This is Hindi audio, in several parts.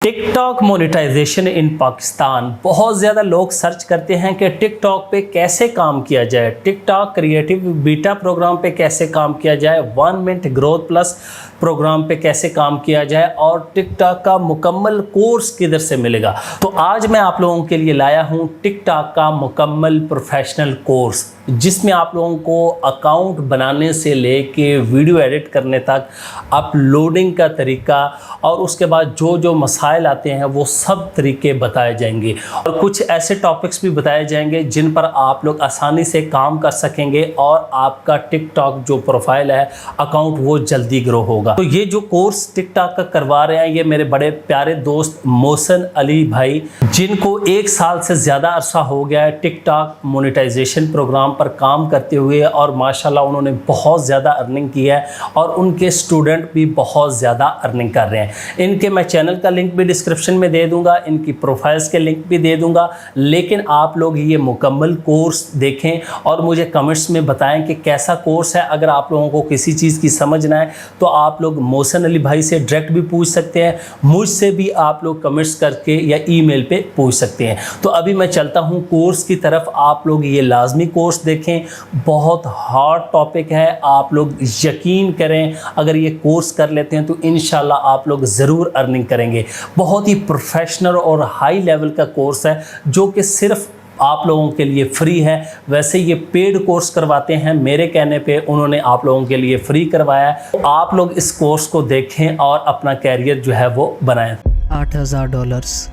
टिकटॉक मोनेटाइजेशन इन पाकिस्तान। बहुत ज़्यादा लोग सर्च करते हैं कि टिकटॉक पे कैसे काम किया जाए, टिकटॉक क्रिएटिव बीटा प्रोग्राम पे कैसे काम किया जाए, 1 मिनट ग्रोथ प्लस प्रोग्राम पे कैसे काम किया जाए और टिकटॉक का मुकम्मल कोर्स किधर से मिलेगा। तो आज मैं आप लोगों के लिए लाया हूँ टिकटॉक का मुकम्मल प्रोफेशनल कोर्स, जिसमें आप लोगों को अकाउंट बनाने से लेके वीडियो एडिट करने तक, अपलोडिंग का तरीका और उसके बाद जो जो मसाइल आते हैं वो सब तरीके बताए जाएंगे और कुछ ऐसे टॉपिक्स भी बताए जाएंगे जिन पर आप लोग आसानी से काम कर सकेंगे और आपका टिकटॉक जो प्रोफाइल है अकाउंट वो जल्दी ग्रो होगा। तो ये जो कोर्स टिकटॉक का करवा रहे हैं ये मेरे बड़े प्यारे दोस्त मोहसिन अली भाई, जिनको 1 साल से ज़्यादा अरसा हो गया है टिकटॉक मोनेटाइजेशन प्रोग्राम पर काम करते हुए और माशाल्लाह उन्होंने बहुत ज़्यादा अर्निंग की है और उनके स्टूडेंट भी बहुत ज़्यादा अर्निंग कर रहे हैं। इनके मैं चैनल का लिंक भी डिस्क्रिप्शन में दे दूंगा, इनकी प्रोफाइल्स के लिंक भी दे दूंगा, लेकिन आप लोग ये मुकम्मल कोर्स देखें और मुझे कमेंट्स में बताएं कि कैसा कोर्स है। अगर आप लोगों को किसी चीज़ की समझना है तो आप लोग मोहसिन अली भाई से डायरेक्ट भी पूछ सकते हैं, मुझसे भी आप लोग कमेंट्स करके या ईमेल पे पूछ सकते हैं। तो अभी मैं चलता हूँ कोर्स की तरफ। आप लोग ये लाजमी कोर्स देखें, बहुत हार्ड टॉपिक है, आप लोग यकीन करें अगर ये कोर्स कर लेते हैं तो इंशाल्लाह आप लोग ज़रूर अर्निंग करेंगे। बहुत ही प्रोफेशनल और हाई लेवल का कोर्स है जो कि सिर्फ आप लोगों के लिए फ्री है। वैसे ये पेड कोर्स करवाते हैं, मेरे कहने पे उन्होंने आप लोगों के लिए फ्री करवाया है। तो आप लोग इस कोर्स को देखें और अपना कैरियर जो है वो बनाएं। $8,000,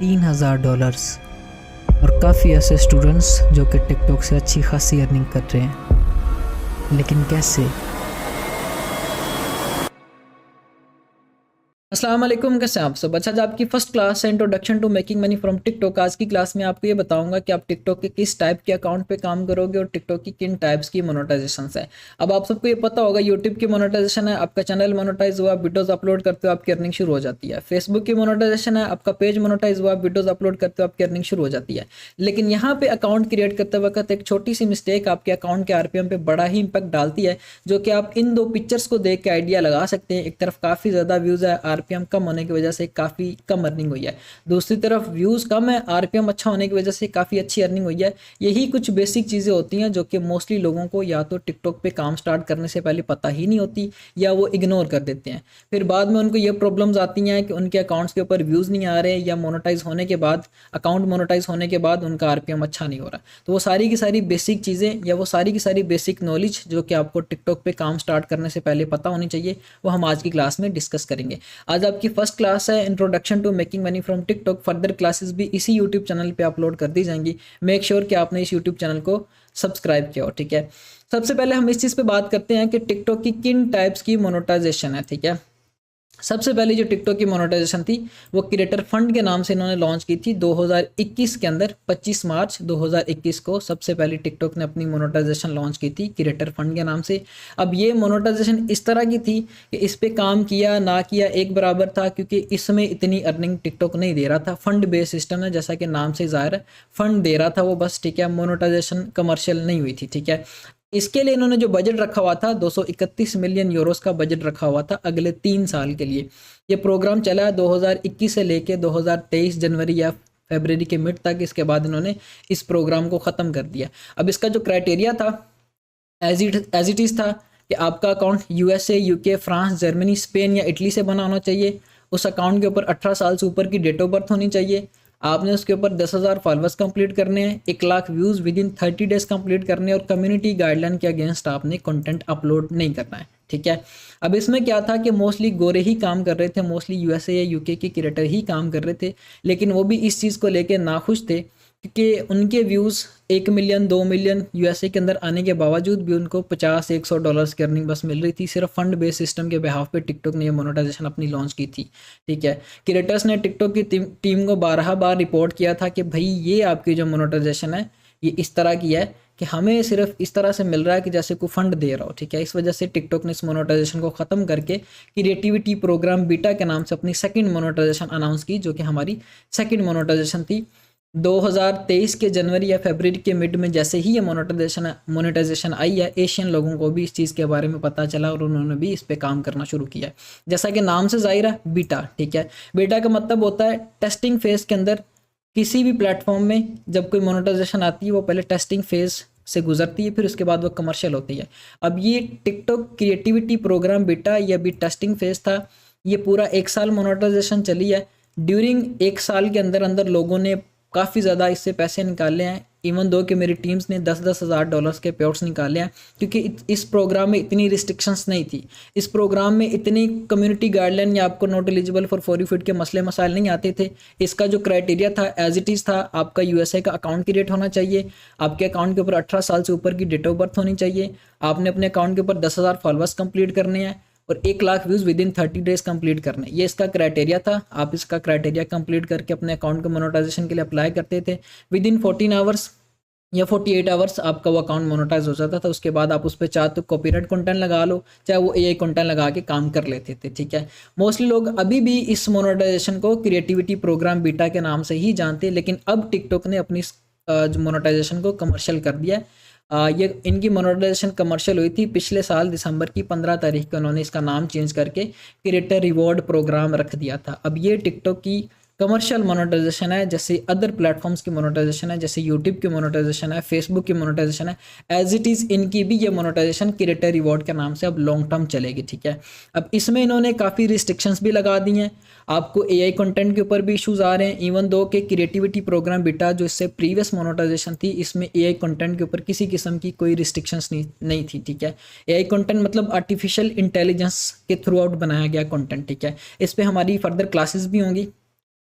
$3,000 और काफ़ी ऐसे स्टूडेंट्स जो कि टिकटॉक से अच्छी खासी अर्निंग कर रहे हैं, लेकिन कैसे? अस्सलाम वालेकुम, कैसे हैं आप सब? अच्छा, आज आपकी फर्स्ट क्लास है introduction to making money from TikTok. आज की क्लास में आपको ये बताऊंगा कि आप टिकटॉक के किस टाइप के अकाउंट पे काम करोगे और टिकटॉक की किन टाइप्स की मोनेटाइजेशन है। अब आप सबको ये पता होगा यूट्यूब की मोनेटाइजेशन है, आपका चैनल मोनेटाइज हुआ, वीडियोज अपलोड करते हो आपकी अर्निंग शुरू हो जाती है। फेसबुक की मोनेटाइजेशन है, आपका पेज मोनेटाइज हुआ, वीडियोज अपलोड करते हो आपकी अर्निंग शुरू हो जाती है। लेकिन यहाँ पे अकाउंट क्रिएट करते वक्त एक छोटी सी मिस्टेक आपके अकाउंट के आरपीएम पे बड़ा ही इंपैक्ट डालती है, जो कि आप इन 2 पिक्चर्स को देख के आइडिया लगा सकते हैं। एक तरफ काफ़ी ज़्यादा व्यूज़ है, आरपीएम कम होने की वजह से काफ़ी कम अर्निंग हुई है। दूसरी तरफ व्यूज़ कम है, आरपीएम अच्छा होने की वजह से काफ़ी अच्छी अर्निंग हुई है। यही कुछ बेसिक चीज़ें होती हैं जो कि मोस्टली लोगों को या तो टिकटॉक पे काम स्टार्ट करने से पहले पता ही नहीं होती या वो इग्नोर कर देते हैं। फिर बाद में उनको ये प्रॉब्लम्स आती हैं कि उनके अकाउंट्स के ऊपर व्यूज़ नहीं आ रहे या मोनेटाइज होने के बाद, अकाउंट मोनेटाइज होने के बाद उनका आरपीएम अच्छा नहीं हो रहा। तो वो सारी की सारी बेसिक चीज़ें या वो सारी की सारी बेसिक नॉलेज जो कि आपको टिकटॉक पे काम स्टार्ट करने से पहले पता होनी चाहिए, वो हम आज की क्लास में डिस्कस करेंगे। आज आपकी फर्स्ट क्लास है introduction to making money from TikTok. Further classes भी इसी यूट्यूब चैनल पे अपलोड कर दी जाएंगी। मेक श्योर कि आपने इस यूट्यूब चैनल को सब्सक्राइब किया हो, ठीक है। सबसे पहले हम इस चीज़ पे बात करते हैं कि टिकटॉक की किन टाइप्स की मोनेटाइजेशन है, ठीक है। सबसे पहले जो टिकटॉक की मोनेटाइजेशन थी वो क्रिएटर फंड के नाम से इन्होंने लॉन्च की थी 2021 के अंदर। 25 मार्च 2021 को सबसे पहले टिकटॉक ने अपनी मोनेटाइजेशन लॉन्च की थी क्रिएटर फंड के नाम से। अब ये मोनेटाइजेशन इस तरह की थी कि इस पे काम किया ना किया एक बराबर था, क्योंकि इसमें इतनी अर्निंग टिकटॉक नहीं दे रहा था। फंड बेस्ड सिस्टम है, जैसा कि नाम से ज़ाहिर है, फंड दे रहा था वो बस, ठीक है। मोनेटाइजेशन कमर्शियल नहीं हुई थी, ठीक है। इसके लिए इन्होंने जो बजट रखा हुआ था 231 मिलियन यूरोस का बजट रखा हुआ था अगले 3 साल के लिए। ये प्रोग्राम चला 2021 से लेके 2023 जनवरी या फरवरी के मिड तक। इसके बाद इन्होंने इस प्रोग्राम को ख़त्म कर दिया। अब इसका जो क्राइटेरिया था एज इट इज़ था कि आपका account USA, UK, France, Germany, Spain या इटली से बना होना चाहिए। उस अकाउंट के ऊपर 18 साल से ऊपर की डेट ऑफ बर्थ होनी चाहिए। आपने उसके ऊपर 10,000 फॉलोअर्स कंप्लीट करने हैं, 1 lakh views with in 30 days complete करने हैं और कम्युनिटी गाइडलाइन के अगेंस्ट आपने कंटेंट अपलोड नहीं करना है, ठीक है। अब इसमें क्या था कि मोस्टली गोरे ही काम कर रहे थे, मोस्टली यूएसए या यूके के क्रिएटर ही काम कर रहे थे, लेकिन वो भी इस चीज़ को लेके नाखुश थे क्योंकि उनके व्यूज़ 1 मिलियन 2 मिलियन यूएसए के अंदर आने के बावजूद भी उनको $50-100 की अर्निंग बस मिल रही थी। सिर्फ फंड बेस्ड सिस्टम के बिहाफ पे टिकटॉक ने ये मोनेटाइजेशन अपनी लॉन्च की थी, ठीक है। क्रिएटर्स ने टिकटॉक की टीम को 12 बार रिपोर्ट किया था कि भाई ये आपकी जो मोनेटाइजेशन है ये इस तरह की है कि हमें सिर्फ इस तरह से मिल रहा है कि जैसे कोई फंड दे रहा हो, ठीक है। इस वजह से टिकटॉक ने इस मोनेटाइजेशन को ख़त्म करके क्रिएटिविटी प्रोग्राम बीटा के नाम से अपनी सेकंड मोनेटाइजेशन अनाउंस की, जो कि हमारी सेकंड मोनेटाइजेशन थी। 2023 के जनवरी या फरवरी के मिड में जैसे ही ये मोनेटाइजेशन आई है, एशियन लोगों को भी इस चीज़ के बारे में पता चला और उन्होंने भी इस पे काम करना शुरू किया। जैसा कि नाम से जाहिर है, बीटा, ठीक है। बीटा का मतलब होता है टेस्टिंग फेज के अंदर किसी भी प्लेटफॉर्म में जब कोई मोनेटाइजेशन आती है वो पहले टेस्टिंग फेज से गुजरती है, फिर उसके बाद वो कमर्शियल होती है। अब ये टिकटॉक क्रिएटिविटी प्रोग्राम बीटा, ये अभी टेस्टिंग फेज था, ये पूरा 1 साल मोनेटाइजेशन चली है। ड्यूरिंग 1 साल के अंदर अंदर लोगों ने काफ़ी ज़्यादा इससे पैसे निकाले हैं, इवन दो कि मेरी टीम्स ने 10-10 हज़ार डॉलर्स के पेआउट्स निकाले हैं, क्योंकि इस प्रोग्राम में इतनी रिस्ट्रिक्शंस नहीं थी, इस प्रोग्राम में इतनी कम्युनिटी गाइडलाइन या आपको not eligible for you feed के मसले मसाइल नहीं आते थे। इसका जो क्राइटेरिया था एज इट इज़ था, आपका यूएसए का अकाउंट क्रिएट होना चाहिए, आपके अकाउंट के ऊपर 18 साल से ऊपर की डेट ऑफ बर्थ होनी चाहिए, आपने अपने अकाउंट के ऊपर 10,000 फॉलोअर्स कंप्लीट करने हैं और 1 lakh views with in 30 days complete करने। ये इसका क्राइटेरिया था। आप इसका क्राइटेरिया कंप्लीट करके अपने अकाउंट को मोनेटाइजेशन के लिए अप्लाई करते थे। विद इन 14 आवर्स या 48 आवर्स आपका वो अकाउंट मोनेटाइज हो जाता था। उसके बाद आप उस पर चाहे तो कॉपीराइट कंटेंट लगा लो, चाहे वो एआई कंटेंट लगा के काम कर लेते थे, ठीक है। मोस्टली लोग अभी भी इस मोनेटाइजेशन को क्रिएटिविटी प्रोग्राम बीटा के नाम से ही जानते हैं, लेकिन अब टिकटॉक ने अपनी मोनेटाइजेशन को कमर्शियल कर दिया है। ये इनकी मोनेटाइजेशन कमर्शियल हुई थी पिछले साल दिसंबर की 15 तारीख को। उन्होंने इसका नाम चेंज करके क्रिएटर रिवॉर्ड प्रोग्राम रख दिया था। अब ये टिकटॉक की कमर्शियल मोनेटाइजेशन है, जैसे अदर प्लेटफॉर्म्स की मोनेटाइजेशन है, जैसे यूट्यूब की मोनेटाइजेशन है, फेसबुक की मोनेटाइजेशन है, एज इट इज़ इनकी भी ये मोनेटाइजेशन क्रिएटर रिवॉर्ड के नाम से अब लॉन्ग टर्म चलेगी, ठीक है। अब इसमें इन्होंने काफ़ी रिस्ट्रिक्शंस भी लगा दी हैं। आपको एआई कंटेंट के ऊपर भी इश्यूज आ रहे हैं, इवन दो के क्रिएटिविटी प्रोग्राम बीटा जो इससे प्रीवियस मोनेटाइजेशन थी, इसमें एआई कंटेंट के ऊपर किसी किस्म की कोई रिस्ट्रिक्शंस नहीं थी, ठीक है। एआई कंटेंट मतलब आर्टिफिशियल इंटेलिजेंस के थ्रू आउट बनाया गया कंटेंट, ठीक है। इस पर हमारी फर्दर क्लासेस भी होंगी,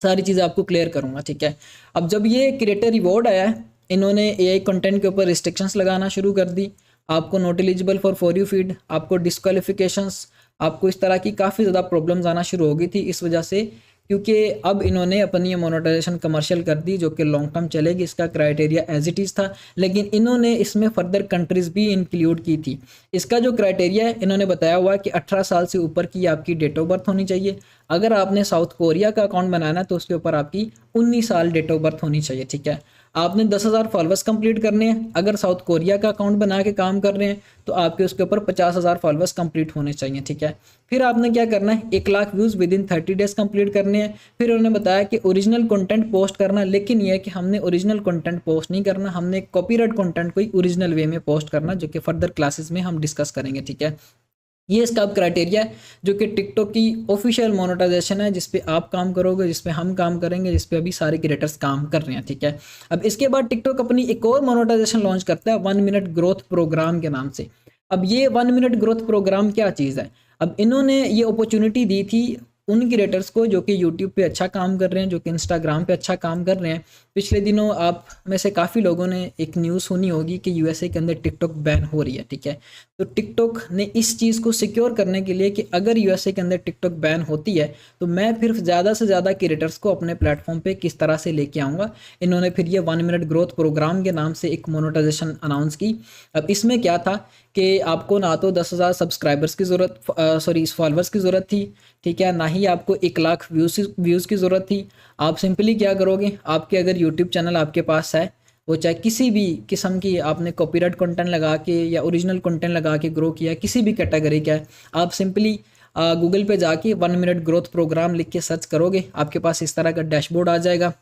सारी चीज़ें आपको क्लियर करूँगा, ठीक है। अब जब ये क्रिएटर रिवॉर्ड आया है, इन्होंने एआई कंटेंट के ऊपर रिस्ट्रिक्शंस लगाना शुरू कर दी। आपको not eligible for you feed, आपको डिस्क्वालिफिकेशंस, आपको इस तरह की काफ़ी ज़्यादा प्रॉब्लम्स आना शुरू हो गई थी इस वजह से, क्योंकि अब इन्होंने अपनी ये मोनेटाइजेशन कमर्शियल कर दी जो कि लॉन्ग टर्म चलेगी। इसका क्राइटेरिया एज इट इज़ था, लेकिन इन्होंने इसमें फर्दर कंट्रीज़ भी इंक्लूड की थी। इसका जो क्राइटेरिया है इन्होंने बताया हुआ है कि 18 साल से ऊपर की आपकी डेट ऑफ बर्थ होनी चाहिए। अगर आपने साउथ कोरिया का अकाउंट बनाना है तो उसके ऊपर आपकी 19 साल डेट ऑफ बर्थ होनी चाहिए, ठीक है। आपने 10,000 फॉलोअर्स कंप्लीट करने हैं। अगर साउथ कोरिया का अकाउंट बना के काम कर रहे हैं तो आपके उसके ऊपर 50,000 फॉलोअर्स कंप्लीट होने चाहिए, ठीक है। फिर आपने क्या करना है, 1 lakh views with in 30 days complete करने हैं। फिर उन्होंने बताया कि ओरिजिनल कंटेंट पोस्ट करना, लेकिन यह है कि हमने ओरिजिनल कंटेंट पोस्ट नहीं करना, हमने कॉपीराइट कंटेंट कोई ओरिजिनल वे में पोस्ट करना, जो कि फर्दर क्लासेस में हम डिस्कस करेंगे, ठीक है। ये इसका अब क्राइटेरिया है जो कि टिकटॉक की ऑफिशियल मोनेटाइजेशन है, जिस पे आप काम करोगे, जिस पे हम काम करेंगे, जिस पे अभी सारे क्रिएटर्स काम कर रहे हैं, ठीक है। अब इसके बाद टिकटॉक अपनी एक और मोनेटाइजेशन लॉन्च करता है 1 मिनट ग्रोथ प्रोग्राम के नाम से। अब ये 1 मिनट ग्रोथ प्रोग्राम क्या चीज़ है? अब इन्होंने ये अपॉर्चुनिटी दी थी उन क्रिएटर्स को जो कि यूट्यूब पे अच्छा काम कर रहे हैं, जो कि इंस्टाग्राम पे अच्छा काम कर रहे हैं। पिछले दिनों आप में से काफ़ी लोगों ने एक न्यूज़ सुनी होगी कि यूएसए के अंदर टिकटॉक बैन हो रही है, ठीक है। तो टिकटॉक ने इस चीज़ को सिक्योर करने के लिए कि अगर यूएसए के अंदर टिकटॉक बैन होती है तो मैं फिर ज़्यादा से ज़्यादा क्रिएटर्स को अपने प्लेटफॉर्म पे किस तरह से लेके आऊँगा, इन्होंने फिर ये 1 मिनट ग्रोथ प्रोग्राम के नाम से एक मोनेटाइजेशन अनाउंस की। अब इसमें क्या था कि आपको ना तो 10,000 सब्सक्राइबर्स की ज़रूरत फॉलोअर्स की ज़रूरत थी, ठीक है, ना ही आपको 1 लाख व्यूज़ की ज़रूरत थी। आप सिंपली क्या करोगे, आपके अगर यूट्यूब चैनल आपके पास है, वो चाहे किसी भी किस्म की आपने कॉपीराइट कंटेंट लगा के या ओरिजिनल कंटेंट लगा के ग्रो किया, किसी भी कैटेगरी का है, आप सिंपली गूगल पे जाके 1 मिनट ग्रोथ प्रोग्राम लिख के सर्च करोगे, आपके पास इस तरह का डैशबोर्ड आ जाएगा।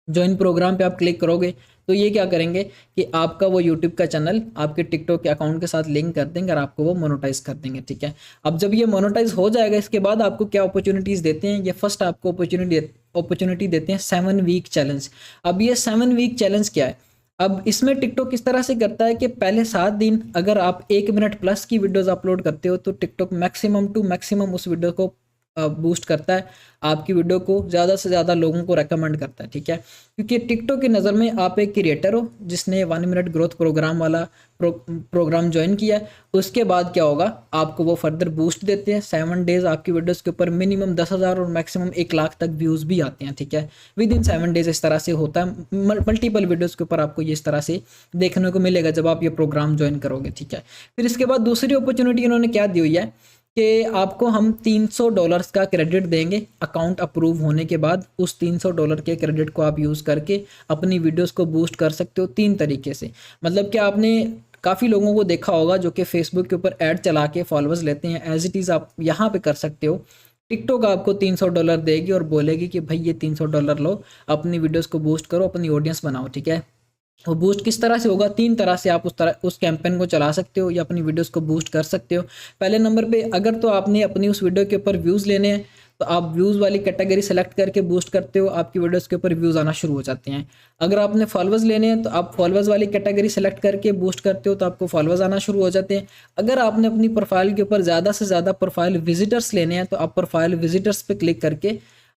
ज्वाइन प्रोग्राम पे आप क्लिक करोगे तो ये क्या करेंगे कि आपका वो यूट्यूब का चैनल आपके टिकटॉक के अकाउंट के साथ लिंक कर देंगे और आपको वो मोनेटाइज कर देंगे, ठीक है। अब जब ये मोनेटाइज हो जाएगा, इसके बाद आपको क्या अपॉर्चुनिटीज़ देते हैं, ये फर्स्ट आपको अपॉर्चुनिटी देते हैं 7 वीक चैलेंज। अब ये 7 वीक चैलेंज क्या है? अब इसमें टिकटॉक किस तरह से करता है कि पहले 7 दिन अगर आप 1 मिनट प्लस की वीडियोस अपलोड करते हो तो टिकटॉक मैक्सिमम टू मैक्सिमम उस वीडियो को बूस्ट करता है, आपकी वीडियो को ज़्यादा से ज़्यादा लोगों को रेकमेंड करता है, ठीक है। क्योंकि टिकटॉक की नज़र में आप एक क्रिएटर हो जिसने 1 मिनट ग्रोथ प्रोग्राम वाला प्रोग्राम ज्वाइन किया है। उसके बाद क्या होगा, आपको वो फर्दर बूस्ट देते हैं। 7 डेज़ आपकी वीडियोस के ऊपर मिनिमम 10,000 और मैक्सिमम 1 लाख तक व्यूज़ भी आते हैं, ठीक है। विद इन 7 डेज़ इस तरह से होता है। मल्टीपल वीडियोज़ के ऊपर आपको ये इस तरह से देखने को मिलेगा जब आप ये प्रोग्राम ज्वाइन करोगे, ठीक है। फिर इसके बाद दूसरी अपॉर्चुनिटी इन्होंने क्या दी हुई है कि आपको हम $300 का क्रेडिट देंगे अकाउंट अप्रूव होने के बाद। उस $300 के क्रेडिट को आप यूज़ करके अपनी वीडियोस को बूस्ट कर सकते हो 3 तरीके से। मतलब कि आपने काफ़ी लोगों को देखा होगा जो कि फेसबुक के ऊपर ऐड चला के फॉलोअर्स लेते हैं, एज इट इज़ आप यहाँ पे कर सकते हो। टिकटॉक आपको $300 देगी और बोलेगी कि भाई ये $300 लो, अपनी वीडियोस को बूस्ट करो, अपनी ऑडियंस बनाओ, ठीक है। वो बूस्ट किस तरह से होगा? 3 तरह से आप उस कैंपेन को चला सकते हो या अपनी वीडियोस को बूस्ट कर सकते हो। पहले नंबर पे अगर तो आपने अपनी उस वीडियो के ऊपर व्यूज़ लेने हैं तो आप व्यूज़ वाली कैटेगरी सेलेक्ट करके बूस्ट करते हो, आपकी वीडियोस के ऊपर व्यूज़ आना शुरू हो जाते हैं। अगर आपने फॉलोअर्स लेने हैं तो आप फॉलोअर्स वाली कैटेगरी सेलेक्ट करके बूस्ट करते हो तो आपको फॉलोअर्स आना शुरू हो जाते हैं। अगर आपने अपनी प्रोफाइल के ऊपर ज़्यादा से ज़्यादा प्रोफाइल विजिटर्स लेने हैं तो आप प्रोफाइल विजिटर्स पे क्लिक करके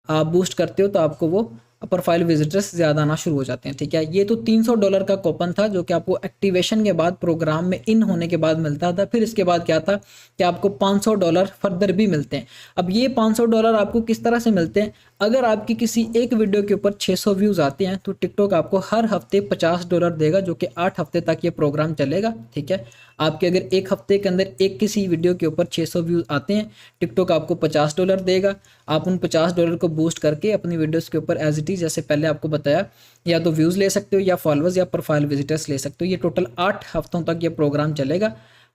आप बूस्ट करते हो तो आपको वो प्रोफाइल विजिटर्स ज़्यादा आना शुरू हो जाते हैं, ठीक है। ये तो $300 का कूपन था जो कि आपको एक्टिवेशन के बाद, प्रोग्राम में इन होने के बाद मिलता था। फिर इसके बाद क्या था कि आपको $500 फर्दर भी मिलते हैं। अब ये $500 आपको किस तरह से मिलते हैं? अगर आपकी किसी एक वीडियो के ऊपर 600 व्यूज़ आते हैं तो टिकटॉक आपको हर हफ्ते $50 देगा, जो कि 8 हफ्ते तक ये प्रोग्राम चलेगा, ठीक है। आपके अगर एक हफ्ते के अंदर एक किसी वीडियो के ऊपर 600 व्यूज़ आते हैं, टिकटॉक आपको $50 देगा। आप उन $50 को बूस्ट करके अपनी वीडियोस के ऊपर एज इट इज़, जैसे पहले आपको बताया, या तो व्यूज़ ले सकते हो या फॉलोअर्स या प्रोफाइल विजिटर्स ले सकते हो। ये टोटल 8 हफ्तों तक ये प्रोग्राम चलेगा।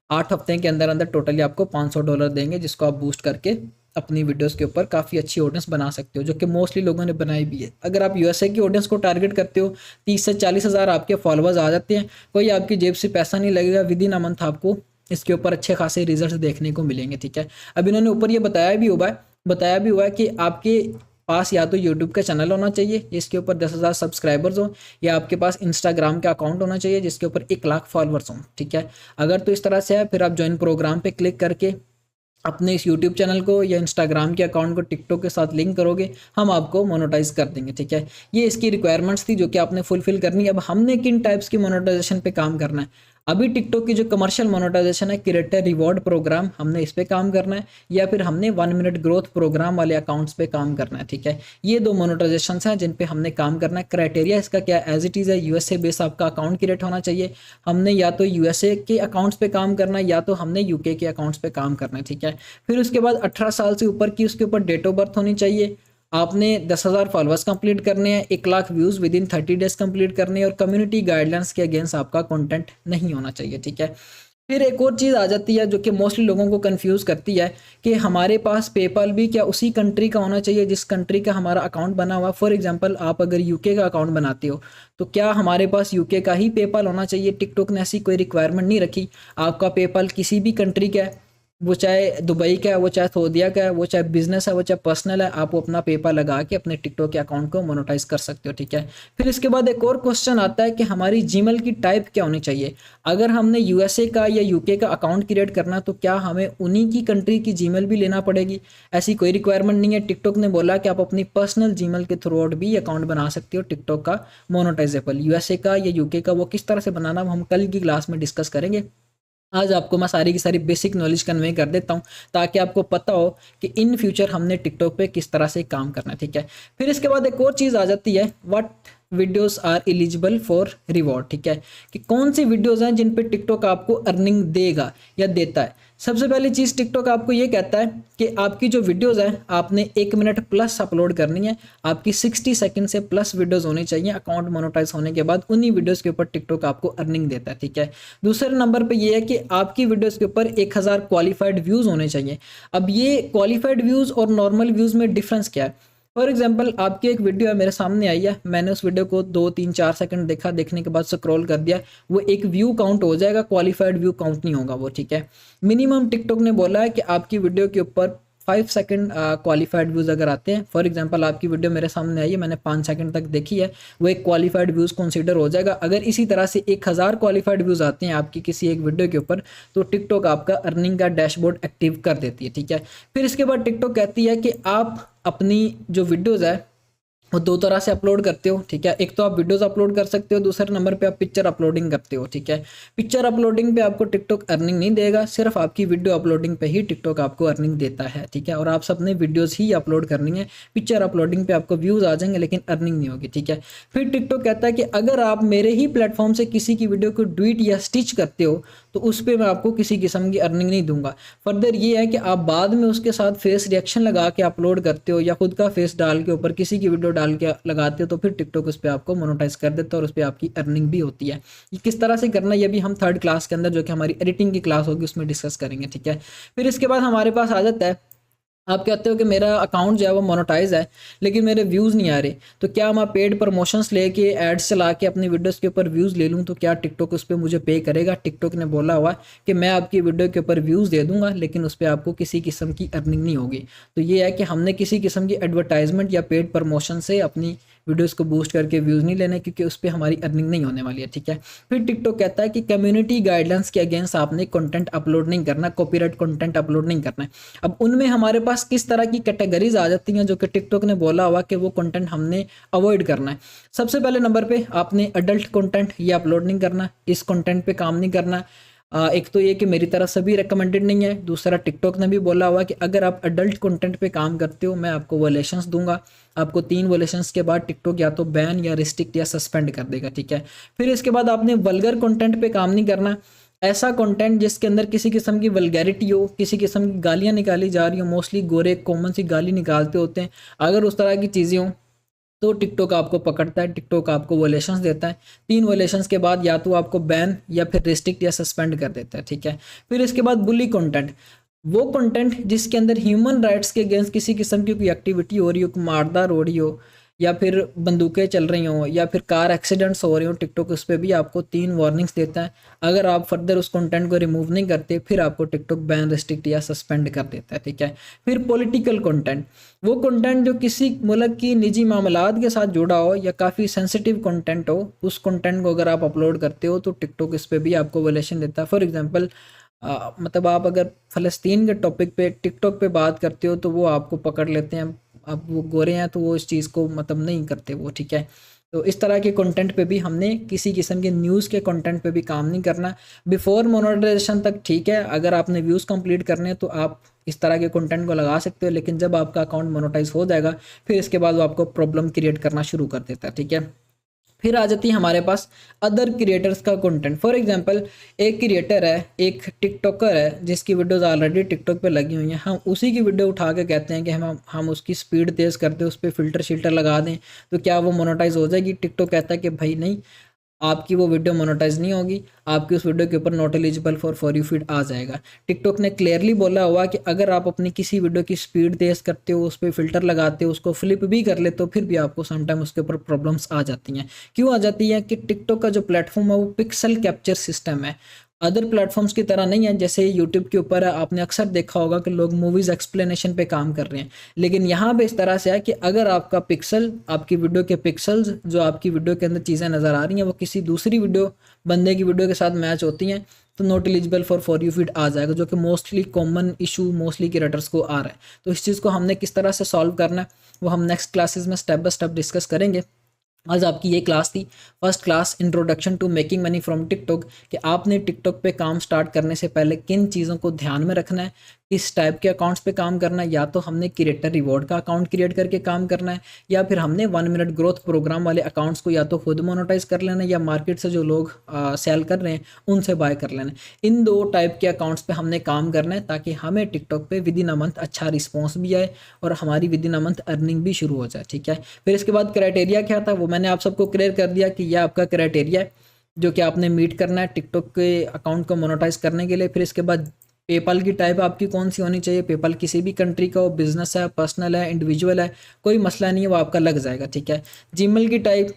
8 हफ्ते के अंदर अंदर टोटली आपको $500 देंगे, जिसको आप बूस्ट करके अपनी वीडियोस के ऊपर काफ़ी अच्छी ऑडियंस बना सकते हो, जो कि मोस्टली लोगों ने बनाई भी है। अगर आप यूएसए की ऑडियंस को टारगेट करते हो, 30 से 40 हज़ार आपके फॉलोअर्स आ जाते हैं, कोई आपकी जेब से पैसा नहीं लगेगा, विद इन अ मंथ आपको इसके ऊपर अच्छे खासे रिजल्ट देखने को मिलेंगे, ठीक है। अब इन्होंने ऊपर ये बताया भी हुआ है कि आपके पास या तो यूट्यूब का चैनल होना चाहिए जिसके ऊपर 10,000 सब्सक्राइबर्स हो, या आपके पास इंस्टाग्राम का अकाउंट होना चाहिए जिसके ऊपर 1 लाख फॉलोअर्स हों, ठीक है। अगर तो इस तरह से है, फिर आप ज्वाइन प्रोग्राम पे क्लिक करके अपने इस यूट्यूब चैनल को या इंस्टाग्राम के अकाउंट को टिकटॉक के साथ लिंक करोगे, हम आपको मोनेटाइज कर देंगे, ठीक है। ये इसकी रिक्वायरमेंट्स थी जो कि आपने फुलफिल करनी है। अब हमने किन टाइप्स की मोनेटाइजेशन पे काम करना है? अभी टिकटॉक की जो कमर्शियल मोनेटाइजेशन है, क्रिएटर रिवॉर्ड प्रोग्राम, हमने इस पे काम करना है, या फिर हमने 1 मिनट ग्रोथ प्रोग्राम वाले अकाउंट्स पे काम करना है, ठीक है। ये 2 मोनेटाइजेशन हैं जिन पे हमने काम करना है। क्राइटेरिया इसका क्या है? एज इट इज़ है, यूएसए बेस आपका अकाउंट क्रिएट होना चाहिए। हमने या तो यूएसए के अकाउंट्स पे काम करना है या तो हमने यूके के अकाउंट्स पे काम करना है, ठीक है। फिर उसके बाद 18 साल से ऊपर की उसके ऊपर डेट ऑफ बर्थ होनी चाहिए। आपने 10,000 फॉलोअर्स कंप्लीट करने हैं, 1 lakh views with in 30 days complete करने हैं, और कम्युनिटी गाइडलाइंस के अगेंस्ट आपका कंटेंट नहीं होना चाहिए, ठीक है। फिर एक और चीज़ आ जाती है जो कि मोस्टली लोगों को कंफ्यूज करती है कि हमारे पास पेपाल भी क्या उसी कंट्री का होना चाहिए जिस कंट्री का हमारा अकाउंट बना हुआ। फॉर एग्जांपल, आप अगर यूके का अकाउंट बनाते हो तो क्या हमारे पास यूके का ही पेपाल होना चाहिए? टिकटॉक ने ऐसी कोई रिक्वायरमेंट नहीं रखी। आपका पेपाल किसी भी कंट्री का है, वो चाहे दुबई का है, वो चाहे सऊदीया का है, वो चाहे बिजनेस है, वो चाहे पर्सनल है, आप अपना पेपाल लगा के अपने टिकटॉक के अकाउंट को मोनेटाइज कर सकते हो, ठीक है। फिर इसके बाद एक और क्वेश्चन आता है कि हमारी जीमेल की टाइप क्या होनी चाहिए। अगर हमने यूएसए का या यूके का अकाउंट क्रिएट करना तो क्या हमें उन्हीं की कंट्री की जीमेल भी लेना पड़ेगी? ऐसी कोई रिक्वायरमेंट नहीं है। टिकटॉक ने बोला कि आप अपनी पर्सनल जीमेल के थ्रू आउट भी अकाउंट बना सकते हो टिकटॉक का मोनेटाइजेबल। यूएसए का या यूके का वो किस तरह से बनाना हम कल की क्लास में डिस्कस करेंगे। आज आपको मैं सारी की सारी बेसिक नॉलेज कन्वे कर देता हूँ ताकि आपको पता हो कि इन फ्यूचर हमने टिकटॉक पे किस तरह से काम करना है, ठीक है। फिर इसके बाद एक और चीज़ आ जाती है, what videos are eligible for reward, ठीक है, कि कौन सी वीडियोस हैं जिन पे टिकटॉक आपको अर्निंग देगा या देता है। सबसे पहली चीज़ टिकटॉक आपको ये कहता है कि आपकी जो वीडियोस हैं आपने 1 मिनट प्लस अपलोड करनी है, आपकी 60 सेकंड से प्लस वीडियोस होनी चाहिए। अकाउंट मोनेटाइज होने के बाद उन्हीं वीडियोस के ऊपर टिकटॉक आपको अर्निंग देता है, ठीक है। दूसरे नंबर पे ये है कि आपकी वीडियोस के ऊपर 1000 क्वालिफाइड व्यूज़ होने चाहिए। अब ये क्वालिफाइड व्यूज़ और नॉर्मल व्यूज़ में डिफरेंस क्या है? फॉर एग्जाम्पल, आपकी एक वीडियो है मेरे सामने आई है, मैंने उस वीडियो को 2, 3, 4 सेकंड देखा, देखने के बाद स्क्रॉल कर दिया, वो एक व्यू काउंट हो जाएगा, क्वालिफाइड व्यू काउंट नहीं होगा वो, ठीक है। मिनिमम टिकटॉक ने बोला है कि आपकी वीडियो के ऊपर 5 सेकंड क्वालिफाइड व्यूज़ अगर आते हैं, फॉर एग्जांपल आपकी वीडियो मेरे सामने आई है, मैंने 5 सेकंड तक देखी है, वो एक क्वालिफाइड व्यूज़ कंसीडर हो जाएगा। अगर इसी तरह से 1000 क्वालिफाइड व्यूज़ आते हैं आपकी किसी एक वीडियो के ऊपर तो टिकटॉक आपका अर्निंग का डैशबोर्ड एक्टिव कर देती है, ठीक है। फिर इसके बाद टिकटॉक कहती है कि आप अपनी जो वीडियोज़ है वो दो तरह से अपलोड करते हो, ठीक है। एक तो आप वीडियोस अपलोड कर सकते हो, दूसरे नंबर पे आप पिक्चर अपलोडिंग करते हो, ठीक है। पिक्चर अपलोडिंग पे आपको टिकटॉक अर्निंग नहीं देगा, सिर्फ आपकी वीडियो अपलोडिंग पे ही टिकटॉक आपको अर्निंग देता है, ठीक है। और आप सबने वीडियोस ही अपलोड करनी है, पिक्चर अपलोडिंग पे आपको व्यूज़ आ जाएंगे लेकिन अर्निंग नहीं होगी, ठीक है। फिर टिकटॉक कहता है कि अगर आप मेरे ही प्लेटफॉर्म से किसी की वीडियो को ट्वीट या स्टिच करते हो तो उस पर मैं आपको किसी किस्म की अर्निंग नहीं दूंगा। फर्दर ये है कि आप बाद में उसके साथ फेस रिएक्शन लगा के अपलोड करते हो या खुद का फेस डाल के ऊपर किसी की वीडियो डाल के लगाते हो तो फिर टिकटॉक उस पर आपको मोनेटाइज कर देता है और उस पर आपकी अर्निंग भी होती है। ये किस तरह से करना है ये भी हम थर्ड क्लास के अंदर जो कि हमारी एडिटिंग की क्लास होगी उसमें डिस्कस करेंगे, ठीक है। फिर इसके बाद हमारे पास आ जाता है, आप कहते हो कि मेरा अकाउंट जो है वो मोनेटाइज है लेकिन मेरे व्यूज़ नहीं आ रहे, तो क्या मैं पेड प्रमोशंस लेके एड्स चला के अपनी वीडियोस के ऊपर व्यूज़ ले लूँ तो क्या टिकटॉक उस पर मुझे पे करेगा? टिकटॉक ने बोला हुआ कि मैं आपकी वीडियो के ऊपर व्यूज़ दे दूंगा लेकिन उस पर आपको किसी किस्म की अर्निंग नहीं होगी। तो ये है कि हमने किसी किस्म की एडवर्टाइजमेंट या पेड प्रमोशन से अपनी वीडियोस को बूस्ट करके व्यूज़ नहीं लेने क्योंकि उस पर हमारी अर्निंग नहीं होने वाली है, ठीक है। फिर टिकटॉक कहता है कि कम्युनिटी गाइडलाइंस के अगेंस्ट आपने कंटेंट अपलोड नहीं करना, कॉपीराइट कंटेंट अपलोड नहीं करना है। अब उनमें हमारे पास किस तरह की कैटेगरीज आ जाती हैं जो कि टिकटॉक ने बोला हुआ कि वो कंटेंट हमने अवॉइड करना है। सबसे पहले नंबर पे आपने अडल्ट कंटेंट ये अपलोड नहीं करना, इस कंटेंट पे काम नहीं करना। एक तो ये कि मेरी तरफ से भी रिकमेंडेड नहीं है, दूसरा टिकटॉक ने भी बोला हुआ कि अगर आप अडल्ट कंटेंट पे काम करते हो मैं आपको वॉलेशंस दूंगा, आपको 3 वॉलेशंस के बाद टिकटॉक या तो बैन या रिस्ट्रिक्ट या सस्पेंड कर देगा, ठीक है। फिर इसके बाद आपने वल्गर कंटेंट पे काम नहीं करना, ऐसा कंटेंट जिसके अंदर किसी किस्म की वल्गैरिटी हो, किसी किस्म की गालियाँ निकाली जा रही हो, मोस्टली गोरे कॉमन सी गाली निकालते होते हैं, अगर उस तरह की चीज़ें हों तो टिकटॉक आपको पकड़ता है, टिकटॉक आपको वॉलेशंस देता है। 3 वॉलेशंस के बाद या तो आपको बैन या फिर रिस्ट्रिक्ट या सस्पेंड कर देता है, ठीक है। फिर इसके बाद बुली कंटेंट, वो कंटेंट जिसके अंदर ह्यूमन राइट्स के अगेंस्ट किसी किस्म की कोई एक्टिविटी हो रही हो, मारदार हो रही हो या फिर बंदूकें चल रही हों या फिर कार एक्सीडेंट्स हो रही हो, टिकटॉक उस पर भी आपको 3 वार्निंग्स देता है। अगर आप फर्दर उस कंटेंट को रिमूव नहीं करते फिर आपको टिकटॉक बैन रिस्ट्रिक्ट या सस्पेंड कर देता है, ठीक है। फिर पॉलिटिकल कंटेंट, वो कंटेंट जो किसी मुल्क की निजी मामलात के साथ जुड़ा हो या काफ़ी सेंसिटिव कंटेंट हो, उस कंटेंट को अगर आप अपलोड करते हो तो टिकटॉक इस पर भी आपको वॉलेशन देता है। फॉर एग्जांपल मतलब आप अगर फ़लस्तीन के टॉपिक पे टिकटॉक पे बात करते हो तो वो आपको पकड़ लेते हैं, अब वो गोरे हैं तो वो इस चीज़ को मतलब नहीं करते वो, ठीक है। तो इस तरह के कंटेंट पे भी हमने किसी किस्म के न्यूज़ के कंटेंट पे भी काम नहीं करना। बिफोर मोनेटाइजेशन तक ठीक है, अगर आपने व्यूज़ कंप्लीट करने हैं तो आप इस तरह के कंटेंट को लगा सकते हो, लेकिन जब आपका अकाउंट मोनेटाइज हो जाएगा फिर इसके बाद वो आपको प्रॉब्लम क्रिएट करना शुरू कर देता है, ठीक है। फिर आ जाती है हमारे पास अदर क्रिएटर्स का कंटेंट। फॉर एग्जांपल एक क्रिएटर है, एक टिकटॉकर है जिसकी वीडियोस ऑलरेडी टिकटॉक पे लगी हुई हैं, हम उसी की वीडियो उठा के कहते हैं कि हम उसकी स्पीड तेज़ करते हैं, उस पर फ़िल्टर शिल्टर लगा दें तो क्या वो मोनेटाइज हो जाएगी? टिकटॉक कहता है कि भाई नहीं, आपकी वो वीडियो मोनेटाइज नहीं होगी, आपकी उस वीडियो के ऊपर not eligible for you feed आ जाएगा। टिकटॉक ने क्लियरली बोला हुआ कि अगर आप अपनी किसी वीडियो की स्पीड तेज़ करते हो, उस पर फ़िल्टर लगाते हो, उसको फ्लिप भी कर ले तो फिर भी आपको समटाइम उसके ऊपर प्रॉब्लम्स आ जाती हैं। क्यों आ जाती हैं? कि टिकटॉक का जो प्लेटफॉर्म है वो पिक्सल कैप्चर सिस्टम है, अदर प्लेटफॉर्म्स की तरह नहीं है। जैसे यूट्यूब के ऊपर आपने अक्सर देखा होगा कि लोग मूवीज़ एक्सप्लेनेशन पे काम कर रहे हैं, लेकिन यहाँ पे इस तरह से है कि अगर आपका पिक्सल, आपकी वीडियो के पिक्सल्स जो आपकी वीडियो के अंदर चीज़ें नज़र आ रही हैं वो किसी दूसरी वीडियो बंदे की वीडियो के साथ मैच होती हैं तो not eligible for you feed आ जाएगा, जो कि mostly common issue mostly creators को आ रहा है। तो इस चीज़ को हमने किस तरह से सॉल्व करना है वो हम नेक्स्ट क्लासेस में स्टेप बाय स्टेप डिस्कस करेंगे। आज आपकी ये क्लास थी first class introduction to making money from TikTok, कि आपने टिकटॉक पे काम स्टार्ट करने से पहले किन चीज़ों को ध्यान में रखना है, किस टाइप के अकाउंट्स पे काम करना है। या तो हमने क्रिएटर रिवॉर्ड का अकाउंट क्रिएट करके काम करना है या फिर हमने 1 मिनट ग्रोथ प्रोग्राम वाले अकाउंट्स को या तो खुद मोनेटाइज कर लेना है या मार्केट से जो लोग सेल कर रहे हैं उनसे बाय कर लेना है। इन 2 टाइप के अकाउंट्स पे हमने काम करना है ताकि हमें टिकटॉक पे विद इन अ मंथ अच्छा रिस्पॉन्स भी आए और हमारी with in a month earning भी शुरू हो जाए, ठीक है। फिर इसके बाद क्राइटेरिया क्या था वो मैंने आप सबको क्लियर कर दिया कि यह आपका क्राइटेरिया है जो कि आपने मीट करना है टिकटॉक के अकाउंट को मोनेटाइज करने के लिए। फिर इसके बाद पेपाल की टाइप आपकी कौन सी होनी चाहिए, पेपाल किसी भी कंट्री का हो, बिजनेस है, पर्सनल है, इंडिविजुअल है, कोई मसला नहीं है, वो आपका लग जाएगा, ठीक है। जीमेल की टाइप,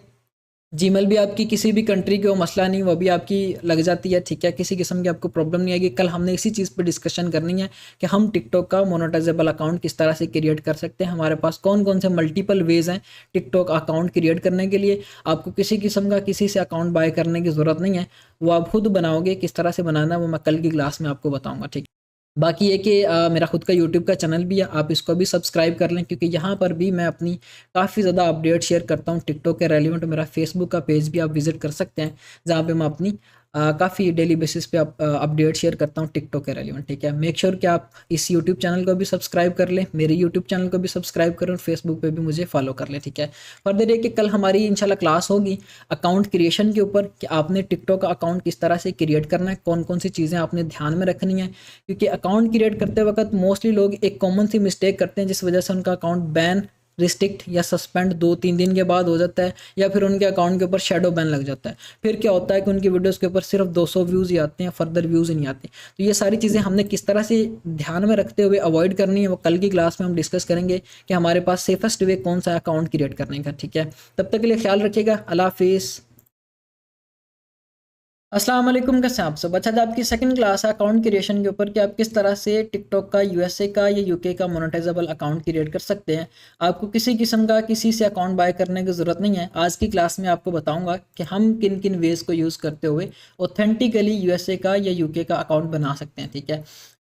जीमेल भी आपकी किसी भी कंट्री के हो, मसला नहीं, वो भी आपकी लग जाती है, ठीक है, किसी किस्म की आपको प्रॉब्लम नहीं आएगी। कल हमने इसी चीज़ पे डिस्कशन करनी है कि हम टिकटॉक का मोनेटाइजेबल अकाउंट किस तरह से क्रिएट कर सकते हैं। हमारे पास कौन कौन से मल्टीपल वेज हैं टिकटॉक अकाउंट क्रिएट करने के लिए। आपको किसी किस्म का किसी से अकाउंट बाय करने की ज़रूरत नहीं है, वो आप खुद बनाओगे, किस तरह से बनाना है वो मैं कल की क्लास में आपको बताऊँगा, ठीक है। बाकी ये कि मेरा खुद का यूट्यूब का चैनल भी है, आप इसको भी सब्सक्राइब कर लें, क्योंकि यहाँ पर भी मैं अपनी काफ़ी ज़्यादा अपडेट शेयर करता हूँ टिकटॉक के रेलिवेंट। मेरा फेसबुक का पेज भी आप विजिट कर सकते हैं, जहाँ पे मैं अपनी काफ़ी डेली बेसिस पे अपडेट शेयर करता हूँ टिकटॉक के रेलिवेंट। ठीक है, मेक श्योर कि आप इस यूट्यूब चैनल को भी सब्सक्राइब कर लें, मेरे यूट्यूब चैनल को भी सब्सक्राइब करें और फेसबुक पे भी मुझे फॉलो कर लें। ठीक है, फर्दर ये कि कल हमारी इंशाल्लाह क्लास होगी अकाउंट क्रिएशन के ऊपर, कि आपने टिकटॉक का अकाउंट किस तरह से क्रिएट करना है, कौन कौन सी चीज़ें आपने ध्यान में रखनी है। क्योंकि अकाउंट क्रिएट करते वक्त मोस्टली लोग एक कॉमन सी मिस्टेक करते हैं, जिस वजह से उनका अकाउंट बैन, रिस्ट्रिक्ट या सस्पेंड 2-3 दिन के बाद हो जाता है, या फिर उनके अकाउंट के ऊपर शेडो बैन लग जाता है। फिर क्या होता है कि उनकी वीडियोस के ऊपर सिर्फ 200 व्यूज़ ही आते हैं, फर्दर व्यूज़ ही नहीं आते। तो ये सारी चीज़ें हमने किस तरह से ध्यान में रखते हुए अवॉइड करनी है, वो कल की क्लास में हम डिस्कस करेंगे कि हमारे पास सेफेस्ट वे कौन सा अकाउंट क्रिएट करने का। ठीक है, तब तक के लिए ख्याल रखिएगा, अल्लाह हाफिज़। अस्सलाम वालेकुम, कैसे हैं आप सब। अच्छा, आपकी सेकंड क्लास है अकाउंट क्रिएशन के ऊपर, कि आप किस तरह से टिकटॉक का यूएसए का या यूके का मोनेटाइजेबल अकाउंट क्रिएट कर सकते हैं। आपको किसी किस्म का किसी से अकाउंट बाय करने की ज़रूरत नहीं है। आज की क्लास में आपको बताऊंगा कि हम किन किन वेज़ को यूज़ करते हुए ऑथेंटिकली यूएसए का या यूके का अकाउंट बना सकते हैं। ठीक है,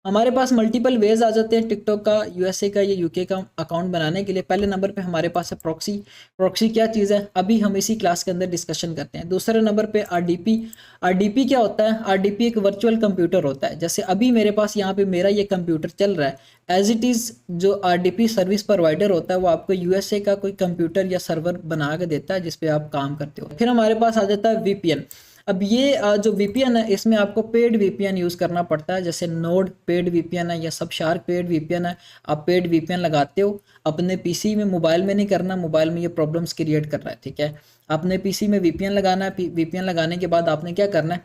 हमारे पास मल्टीपल वेज आ जाते हैं टिकटॉक का, यूएसए का या यूके का अकाउंट बनाने के लिए। पहले नंबर पे हमारे पास है प्रॉक्सी। प्रॉक्सी क्या चीज़ है, अभी हम इसी क्लास के अंदर डिस्कशन करते हैं। दूसरे नंबर पे आरडीपी। आरडीपी क्या होता है, आरडीपी एक वर्चुअल कंप्यूटर होता है। जैसे अभी मेरे पास यहाँ पे मेरा ये कंप्यूटर चल रहा है, एज इट इज़ जो आरडीपी सर्विस प्रोवाइडर होता है वो आपको यूएसए का कोई कंप्यूटर या सर्वर बना के देता है, जिसपे आप काम करते हो। फिर हमारे पास आ जाता है वीपीएन। अब ये जो वीपीएन है, इसमें आपको पेड वीपीएन यूज़ करना पड़ता है। जैसे नोड पेड वीपीएन है या सबशार्क पेड वीपीएन है। आप पेड वीपीएन लगाते हो अपने पीसी में, मोबाइल में नहीं करना, मोबाइल में ये प्रॉब्लम्स क्रिएट कर रहा है। ठीक है, आपने पीसी में वीपीएन लगाना है। वीपीएन लगाने के बाद आपने क्या करना है,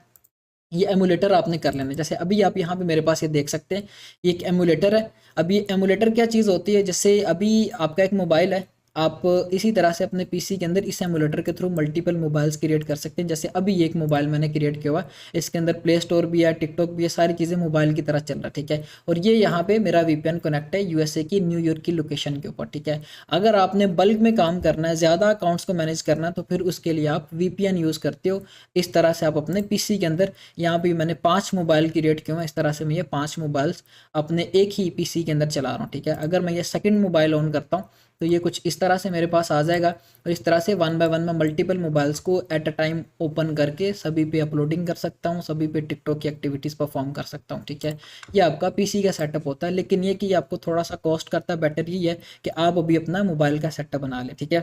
ये एमुलेटर आपने कर लेना है। जैसे अभी आप यहाँ पे मेरे पास ये देख सकते हैं, ये एक एमुलेटर है। अब ये एमुलेटर क्या चीज़ होती है, जैसे अभी आपका एक मोबाइल है, आप इसी तरह से अपने पीसी के अंदर इस एमुलेटर के थ्रू मल्टीपल मोबाइल्स क्रिएट कर सकते हैं। जैसे अभी ये एक मोबाइल मैंने क्रिएट किया हुआ है, इसके अंदर प्ले स्टोर भी है, टिकटॉक भी है, सारी चीज़ें मोबाइल की तरह चल रहा है। ठीक है, और ये यहाँ पे मेरा वीपीएन कनेक्ट है यूएसए की न्यूयॉर्क की लोकेशन के ऊपर। ठीक है, अगर आपने बल्क में काम करना है, ज़्यादा अकाउंट्स को मैनेज करना है, तो फिर उसके लिए आप वीपीएन यूज़ करते हो। इस तरह से आप अपने पीसी के अंदर, यहाँ पे मैंने 5 मोबाइल क्रिएट किए हुए हैं, इस तरह से मैं ये 5 मोबाइल्स अपने एक ही पीसी के अंदर चला रहा हूँ। ठीक है, अगर मैं ये सेकंड मोबाइल ऑन करता हूँ तो ये कुछ इस तरह से मेरे पास आ जाएगा, और इस तरह से 1 बाय 1 मैं मल्टीपल मोबाइल्स को एट अ टाइम ओपन करके सभी पे अपलोडिंग कर सकता हूँ, सभी पे टिकटॉक की एक्टिविटीज़ परफॉर्म कर सकता हूँ। ठीक है, ये आपका पीसी का सेटअप होता है, लेकिन ये कि आपको थोड़ा सा कॉस्ट करता है। बेटर ये है कि आप अभी अपना मोबाइल का सेटअप बना लें। ठीक है,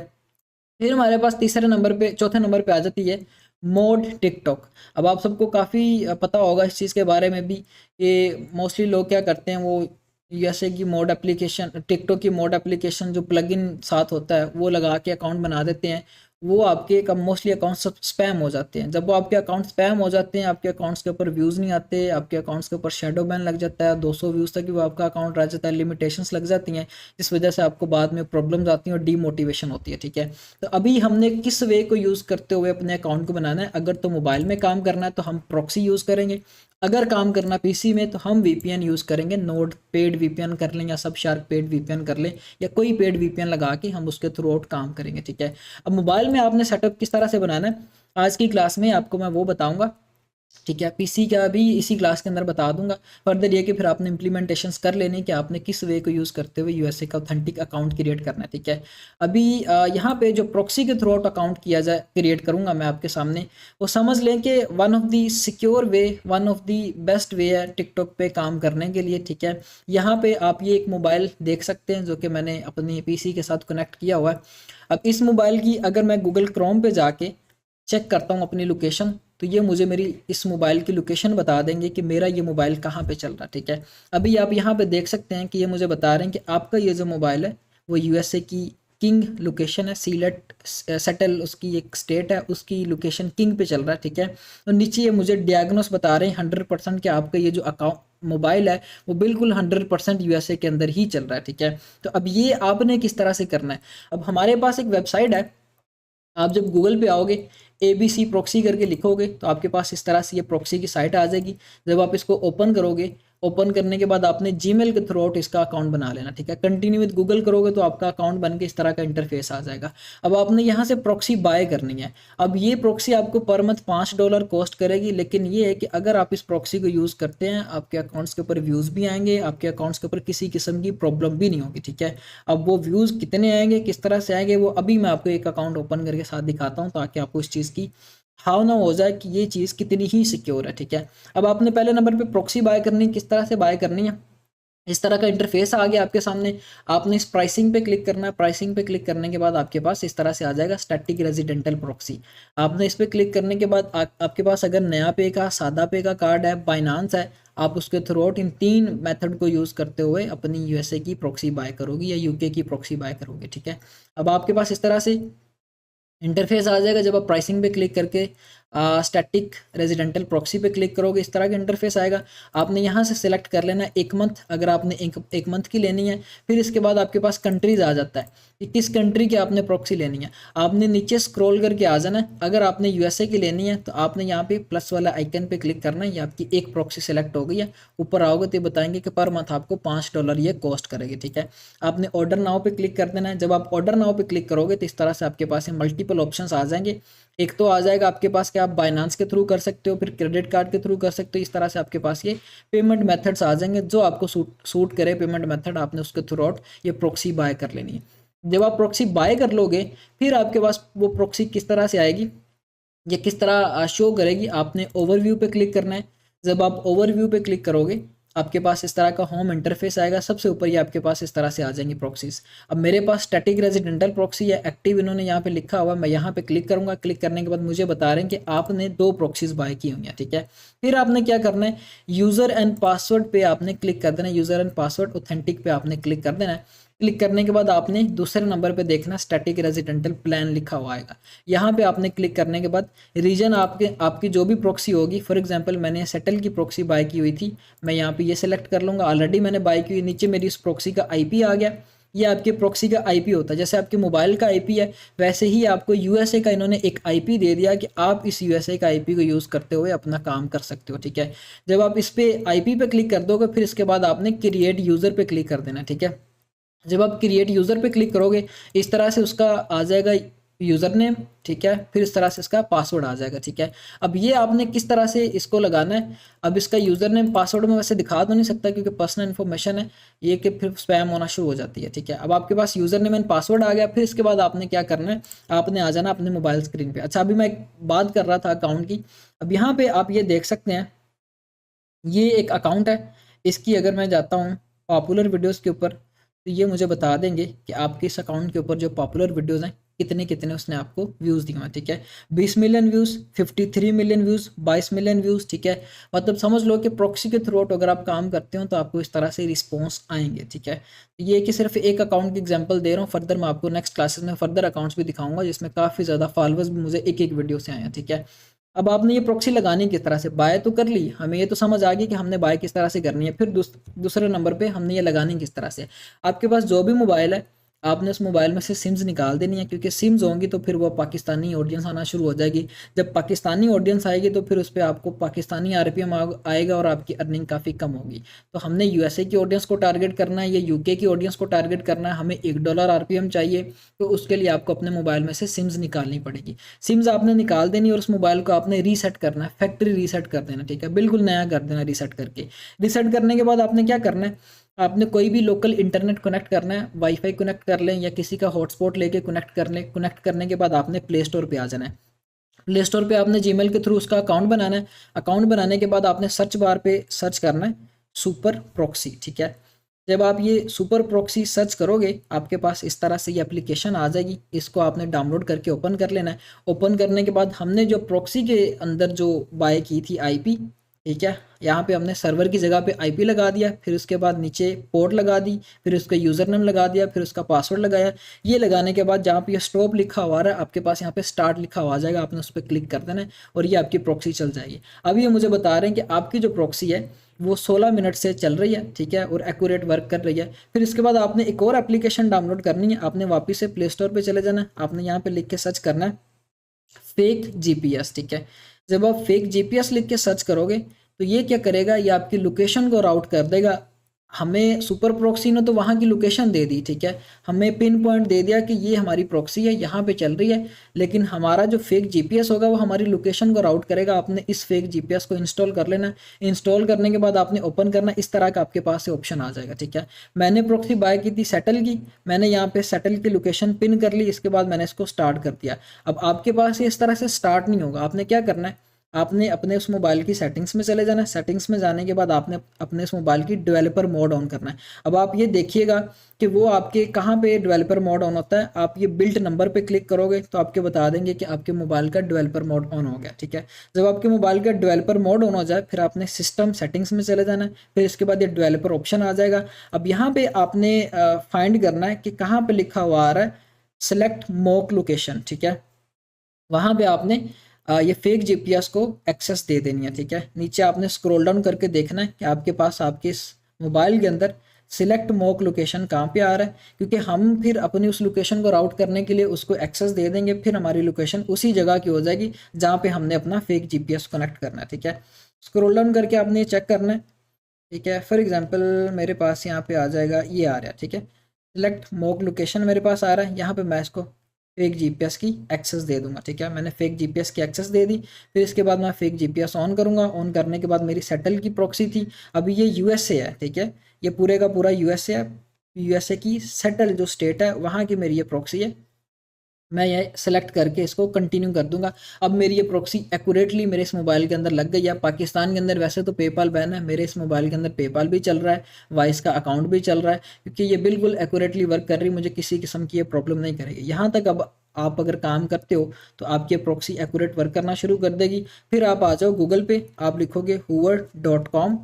फिर हमारे पास चौथे नंबर पे आ जाती है मोड टिकटॉक। अब आप सबको काफ़ी पता होगा इस चीज़ के बारे में भी, ये मोस्टली लोग क्या करते हैं, वो जैसे कि मोड एप्लीकेशन, टिकटॉक की मोड एप्लीकेशन जो प्लगइन साथ होता है वो लगा के अकाउंट बना देते हैं। वो आपके कब मोस्टली अकाउंट सब स्पैम हो जाते हैं। जब वो आपके अकाउंट स्पैम हो जाते हैं, आपके अकाउंट्स के ऊपर व्यूज़ नहीं आते, आपके अकाउंट्स के ऊपर शेडो बैन लग जाता है, 200 व्यूज़ तक भी वो आपका अकाउंट रह जाता है, लिमिटेशंस लग जाती हैं, जिस वजह से आपको बाद में प्रॉब्लम्स आती हैं और डीमोटिवेशन होती है। ठीक है, तो अभी हमने किस वे को यूज़ करते हुए अपने अकाउंट को बनाना है। अगर तो मोबाइल में काम करना है तो हम प्रॉक्सी यूज़ करेंगे, अगर काम करना पीसी में तो हम वीपीएन यूज़ करेंगे। नोड पेड वीपीएन कर लें या सबशार्क पेड वीपीएन कर लें, या कोई पेड वीपीएन लगा के हम उसके थ्रू आउट काम करेंगे। ठीक है, अब मोबाइल में आपने सेटअप किस तरह से बनाना है, आज की क्लास में आपको मैं वो बताऊंगा। ठीक है, पीसी का भी इसी क्लास के अंदर बता दूंगा। फर्दर ये कि फिर आपने इम्प्लीमेंटेशंस कर लेने कि आपने किस वे को यूज़ करते हुए यूएसए का ऑथेंटिक अकाउंट क्रिएट करना है। ठीक है, अभी यहाँ पे जो प्रॉक्सी के थ्रू आउट अकाउंट किया जाए, क्रिएट करूँगा मैं आपके सामने, वो समझ लें कि one of the secure way, one of the best way है टिकटॉक पे काम करने के लिए। ठीक है, यहाँ पे आप ये एक मोबाइल देख सकते हैं जो कि मैंने अपनी पीसी के साथ कनेक्ट किया हुआ है। अब इस मोबाइल की अगर मैं गूगल क्रोम पे जाके चेक करता हूँ अपनी लोकेशन, तो ये मुझे मेरी इस मोबाइल की लोकेशन बता देंगे कि मेरा ये मोबाइल कहाँ पे चल रहा है। ठीक है, अभी आप यहाँ पे देख सकते हैं कि ये मुझे बता रहे हैं कि आपका ये जो मोबाइल है वो यूएसए की किंग लोकेशन है, सीलेट सेटल उसकी एक स्टेट है, उसकी लोकेशन किंग पे चल रहा है। ठीक है, और नीचे ये मुझे डायग्नोस बता रहे हैं 100% कि आपका ये जो अकाउंट मोबाइल है वो बिल्कुल 100% यूएसए के अंदर ही चल रहा है। ठीक है, तो अब ये आपने किस तरह से करना है। अब हमारे पास एक वेबसाइट है, आप जब गूगल पे आओगे ABC प्रॉक्सी करके लिखोगे तो आपके पास इस तरह से ये प्रॉक्सी की साइट आ जाएगी। जब आप इसको ओपन करोगे ओपन करने के बाद आपने जीमेल के थ्रू आउट इसका अकाउंट बना लेना, ठीक है। कंटिन्यू विद गूगल करोगे तो आपका अकाउंट बन के इस तरह का इंटरफेस आ जाएगा। अब आपने यहाँ से प्रॉक्सी बाय करनी है। अब ये प्रॉक्सी आपको पर मंथ $5 कॉस्ट करेगी, लेकिन ये है कि अगर आप इस प्रॉक्सी को यूज़ करते हैं आपके अकाउंट्स के ऊपर व्यूज़ भी आएंगे, आपके अकाउंट्स के ऊपर किसी किस्म की प्रॉब्लम भी नहीं होगी, ठीक है। अब वो व्यूज़ कितने आएंगे, किस तरह से आएंगे, वो अभी मैं आपको एक अकाउंट ओपन करके साथ दिखाता हूँ ताकि आपको इस चीज़ की हाव ना हो जाए कि ये चीज़ कितनी ही सिक्योर है, ठीक है। अब आपने पहले नंबर पे प्रॉक्सी बाय करनी है। किस तरह से बाय करनी है, इस तरह का इंटरफेस आ गया आपके सामने। आपने इस प्राइसिंग पे क्लिक करना है। प्राइसिंग पे क्लिक करने के बाद आपके पास इस तरह से आ जाएगा स्टैटिक रेजिडेंटल प्रॉक्सी। आपने इस पे क्लिक करने के बाद आपके पास अगर नया पे का, सादा पे का कार्ड है, बाइनांस है, आप उसके थ्रू आउट इन 3 मेथड को यूज़ करते हुए अपनी यूएसए की प्रॉक्सी बाय करोगे या यूके की प्रॉक्सी बाय करोगे, ठीक है। अब आपके पास इस तरह से इंटरफेस आ जाएगा। जब आप प्राइसिंग पे क्लिक करके स्टैटिक रेजिडेंटल प्रॉक्सी पे क्लिक करोगे इस तरह का इंटरफेस आएगा। आपने यहाँ से सिलेक्ट कर लेना है 1 मंथ, अगर आपने एक मंथ की लेनी है। फिर इसके बाद आपके पास कंट्रीज़ आ जाता है कि किस कंट्री की आपने प्रॉक्सी लेनी है। आपने नीचे स्क्रॉल करके आ जाना है। अगर आपने यूएसए की लेनी है तो आपने यहाँ पे प्लस वाला आइकन पे क्लिक करना है। ये आपकी एक प्रॉक्सी सेलेक्ट हो गई है। ऊपर आओगे तो बताएंगे कि पर मंथ आपको $5 ये कॉस्ट करेगी, ठीक है। आपने ऑर्डर नाउ पे क्लिक कर देना है। जब आप ऑर्डर नाउ पे क्लिक करोगे तो इस तरह से आपके पास मल्टीपल ऑप्शंस आ जाएंगे। एक तो आ जाएगा आपके पास कि आप बाइनांस के थ्रू कर सकते हो, फिर क्रेडिट कार्ड के थ्रू कर सकते हो। इस तरह से आपके पास ये पेमेंट मेथड्स आ जाएंगे। जो आपको सूट करे पेमेंट मेथड, आपने उसके थ्रू आउट ये प्रॉक्सी बाय कर लेनी है। जब आप प्रॉक्सी बाय कर लोगे फिर आपके पास वो प्रॉक्सी किस तरह से आएगी, ये किस तरह शो करेगी, आपने ओवरव्यू पे क्लिक करना है। जब आप ओवरव्यू पे क्लिक करोगे आपके पास इस तरह का होम इंटरफेस आएगा। सबसे ऊपर ये आपके पास इस तरह से आ जाएंगी प्रॉक्सीज। अब मेरे पास स्टैटिक रेजिडेंटल प्रॉक्सी है, एक्टिव इन्होंने यहाँ पे लिखा हुआ है। मैं यहाँ पे क्लिक करूँगा। क्लिक करने के बाद मुझे बता रहे हैं कि आपने 2 प्रॉक्सीज बाय की हुई हैं, ठीक है। फिर आपने क्या करना है, यूज़र एंड पासवर्ड पे आपने क्लिक कर देना है। यूज़र एंड पासवर्ड ऑथेंटिक पे आपने क्लिक कर देना है। क्लिक करने के बाद आपने दूसरे नंबर पे देखना स्टैटिक रेजिडेंटल प्लान लिखा हुआ आएगा। यहाँ पे आपने क्लिक करने के बाद रीजन आपकी जो भी प्रॉक्सी होगी, फॉर एग्जांपल मैंने सेटल की प्रॉक्सी बाय की हुई थी, मैं यहाँ पे ये सेलेक्ट कर लूँगा। ऑलरेडी मैंने बाय की हुई, नीचे मेरी इस प्रॉक्सी का आईपी आ गया। ये आपके प्रॉक्सी का आईपी होता है। जैसे आपके मोबाइल का आईपी है वैसे ही आपको यूएसए का इन्होंने एक आईपी दे दिया कि आप इस यूएसए का आईपी को यूज़ करते हुए अपना काम कर सकते हो, ठीक है। जब आप इस पे आईपी पे क्लिक कर दोगे फिर इसके बाद आपने क्रिएट यूज़र पे क्लिक कर देना, ठीक है। जब आप क्रिएट यूज़र पे क्लिक करोगे इस तरह से उसका आ जाएगा यूज़र नेम, ठीक है। फिर इस तरह से इसका पासवर्ड आ जाएगा, ठीक है। अब ये आपने किस तरह से इसको लगाना है, अब इसका यूज़र नेम पासवर्ड में वैसे दिखा तो नहीं सकता क्योंकि पर्सनल इन्फॉर्मेशन है ये, कि फिर स्पैम होना शुरू हो जाती है, ठीक है। अब आपके पास यूज़र नेम एंड पासवर्ड आ गया। फिर इसके बाद आपने क्या करना है, आपने आ जाना अपने मोबाइल स्क्रीन पर। अच्छा, अभी मैं एक बात कर रहा था अकाउंट की। अब यहाँ पर आप ये देख सकते हैं ये एक अकाउंट है। इसकी अगर मैं जाता हूँ पॉपुलर वीडियोज़ के ऊपर तो ये मुझे बता देंगे कि आपके इस अकाउंट के ऊपर जो पॉपुलर वीडियोज़ हैं कितने कितने उसने आपको व्यूज़ दिए हैं, ठीक है। 20 million views, 53 million views, 22 million views, ठीक है। मतलब समझ लो कि प्रॉक्सी के थ्रू आउट अगर आप काम करते हो तो आपको इस तरह से रिस्पॉन्स आएंगे, ठीक है। ये कि सिर्फ एक अकाउंट की एग्जांपल दे रहा हूँ। फर्दर मैं आपको नेक्स्ट क्लासेस में फर्दर अकाउंट्स भी दिखाऊंगा जिसमें काफ़ी ज़्यादा फॉलोअर्स भी मुझे एक एक वीडियो से आए हैं, ठीक है। अब आपने ये प्रॉक्सी लगानी किस तरह से, बाय तो कर ली, हमें ये तो समझ आ गई कि हमने बाय किस तरह से करनी है। फिर दूसरे नंबर पे हमने ये लगानी किस तरह से। आपके पास जो भी मोबाइल है आपने उस मोबाइल में से सिम्स निकाल देनी है, क्योंकि सिम्स होंगी तो फिर वो पाकिस्तानी ऑडियंस आना शुरू हो जाएगी। जब पाकिस्तानी ऑडियंस आएगी तो फिर उस पर आपको पाकिस्तानी आरपीएम आएगा और आपकी अर्निंग काफ़ी कम होगी। तो हमने यूएसए की ऑडियंस को टारगेट करना है या यूके की ऑडियंस को टारगेट करना है, हमें $1 आरपीएम चाहिए। तो उसके लिए आपको अपने मोबाइल में से सिम्स निकालनी पड़ेगी। सिम्स आपने निकाल देनी और उस मोबाइल को आपने रीसेट करना है, फैक्ट्री रीसेट कर देना, ठीक है। बिल्कुल नया कर देना रीसेट करके। रीसेट करने के बाद आपने क्या करना है, आपने कोई भी लोकल इंटरनेट कनेक्ट करना है, वाईफाई कनेक्ट कर लें या किसी का हॉटस्पॉट लेके कनेक्ट कर लें। कनेक्ट करने के बाद आपने प्ले स्टोर पे आ जाना है। प्ले स्टोर पे आपने जीमेल के थ्रू उसका अकाउंट बनाना है। अकाउंट बनाने के बाद आपने सर्च बार पे सर्च करना है सुपर प्रॉक्सी, ठीक है। जब आप ये सुपर प्रॉक्सी सर्च करोगे आपके पास इस तरह से ये एप्लीकेशन आ जाएगी। इसको आपने डाउनलोड करके ओपन कर लेना है। ओपन करने के बाद हमने जो प्रॉक्सी के अंदर जो बाय की थी आईपी, ठीक है, यहाँ पे हमने सर्वर की जगह पे आईपी लगा दिया, फिर उसके बाद नीचे पोर्ट लगा दी, फिर उसका यूज़र नेम लगा दिया, फिर उसका पासवर्ड लगाया। ये लगाने के बाद जहाँ पे ये स्टॉप लिखा हुआ है आपके पास यहाँ पे स्टार्ट लिखा हुआ आ जाएगा, आपने उस पर क्लिक कर देना है और ये आपकी प्रॉक्सी चल जाएगी। अब ये मुझे बता रहे हैं कि आपकी जो प्रॉक्सी है वो 16 मिनट से चल रही है, ठीक है, और एक्यूरेट वर्क कर रही है। फिर इसके बाद आपने एक और एप्लीकेशन डाउनलोड करनी है। आपने वापस से प्ले स्टोर पर चले जाना है। आपने यहाँ पर लिख के सर्च करना है फेक जीपीएस, ठीक है। जब आप फेक जीपीएस लिख के सर्च करोगे तो ये क्या करेगा, ये आपकी लोकेशन को राउट कर देगा। हमें सुपर प्रॉक्सी ने तो वहाँ की लोकेशन दे दी, ठीक है, हमें पिन पॉइंट दे दिया कि ये हमारी प्रॉक्सी है, यहाँ पे चल रही है, लेकिन हमारा जो फेक जीपीएस होगा वो हमारी लोकेशन को राउट करेगा। आपने इस फेक जीपीएस को इंस्टॉल कर लेना। इंस्टॉल करने के बाद आपने ओपन करना, इस तरह का आपके पास से ऑप्शन आ जाएगा, ठीक है। मैंने प्रॉक्सी बाय की थी सेटल की, मैंने यहाँ पे सेटल की लोकेशन पिन कर ली, इसके बाद मैंने इसको स्टार्ट कर दिया। अब आपके पास ये इस तरह से स्टार्ट नहीं होगा। आपने क्या करना है, आपने अपने उस मोबाइल की सेटिंग्स में चले जाना है। सेटिंग्स में जाने के बाद आपने अपने उस मोबाइल की डेवलपर मोड ऑन करना है। अब आप ये देखिएगा कि वो आपके कहाँ पे डेवलपर मोड ऑन होता है। आप ये बिल्ट नंबर पे क्लिक करोगे तो आपके बता देंगे कि आपके मोबाइल का डेवलपर मोड ऑन हो गया, ठीक है। जब आपके मोबाइल का डेवलपर मोड ऑन हो जाए फिर आपने सिस्टम सेटिंग्स में चले जाना है, फिर इसके बाद ये डेवलपर ऑप्शन आ जाएगा। अब यहाँ पे आपने फाइंड करना है कि कहाँ पे लिखा हुआ आ रहा है सेलेक्ट मोक लोकेशन, ठीक है। वहाँ पे आपने ये फेक जीपीएस को एक्सेस दे देनी है, ठीक है। नीचे आपने स्क्रॉल डाउन करके देखना है कि आपके पास आपके इस मोबाइल के अंदर सिलेक्ट मोक लोकेशन कहाँ पे आ रहा है, क्योंकि हम फिर अपनी उस लोकेशन को राउट करने के लिए उसको एक्सेस दे देंगे, फिर हमारी लोकेशन उसी जगह की हो जाएगी जहाँ पे हमने अपना फेक जीपीएस कनेक्ट करना है, ठीक है। स्क्रॉल डाउन करके आपने चेक करना है, ठीक है। फॉर एग्जाम्पल मेरे पास यहाँ पे आ जाएगा, ये आ रहा है, ठीक है, सिलेक्ट मोक लोकेशन मेरे पास आ रहा है। यहाँ पे मैं इसको फेक जीपीएस की एक्सेस दे दूंगा, ठीक है। मैंने फेक जीपीएस की एक्सेस दे दी। फिर इसके बाद मैं फेक जीपीएस ऑन करूंगा। ऑन करने के बाद मेरी सेटल की प्रॉक्सी थी, अभी ये यूएसए है, ठीक है, ये पूरे का पूरा यूएसए है। यूएसए की सेटल जो स्टेट है वहाँ की मेरी ये प्रॉक्सी है। मैं ये सेलेक्ट करके इसको कंटिन्यू कर दूंगा। अब मेरी ये प्रॉक्सी एक्यूरेटली मेरे इस मोबाइल के अंदर लग गई है। पाकिस्तान के अंदर वैसे तो पेपाल बैन है, मेरे इस मोबाइल के अंदर पेपाल भी चल रहा है, वाइस का अकाउंट भी चल रहा है, क्योंकि ये बिल्कुल एक्यूरेटली वर्क कर रही है, मुझे किसी किस्म की ये प्रॉब्लम नहीं करेगी। यहाँ तक अब आप अगर काम करते हो तो आपकी प्रॉक्सी एक्यूरेट वर्क करना शुरू कर देगी। फिर आप आ जाओ गूगल पे, आप लिखोगे hoover.com,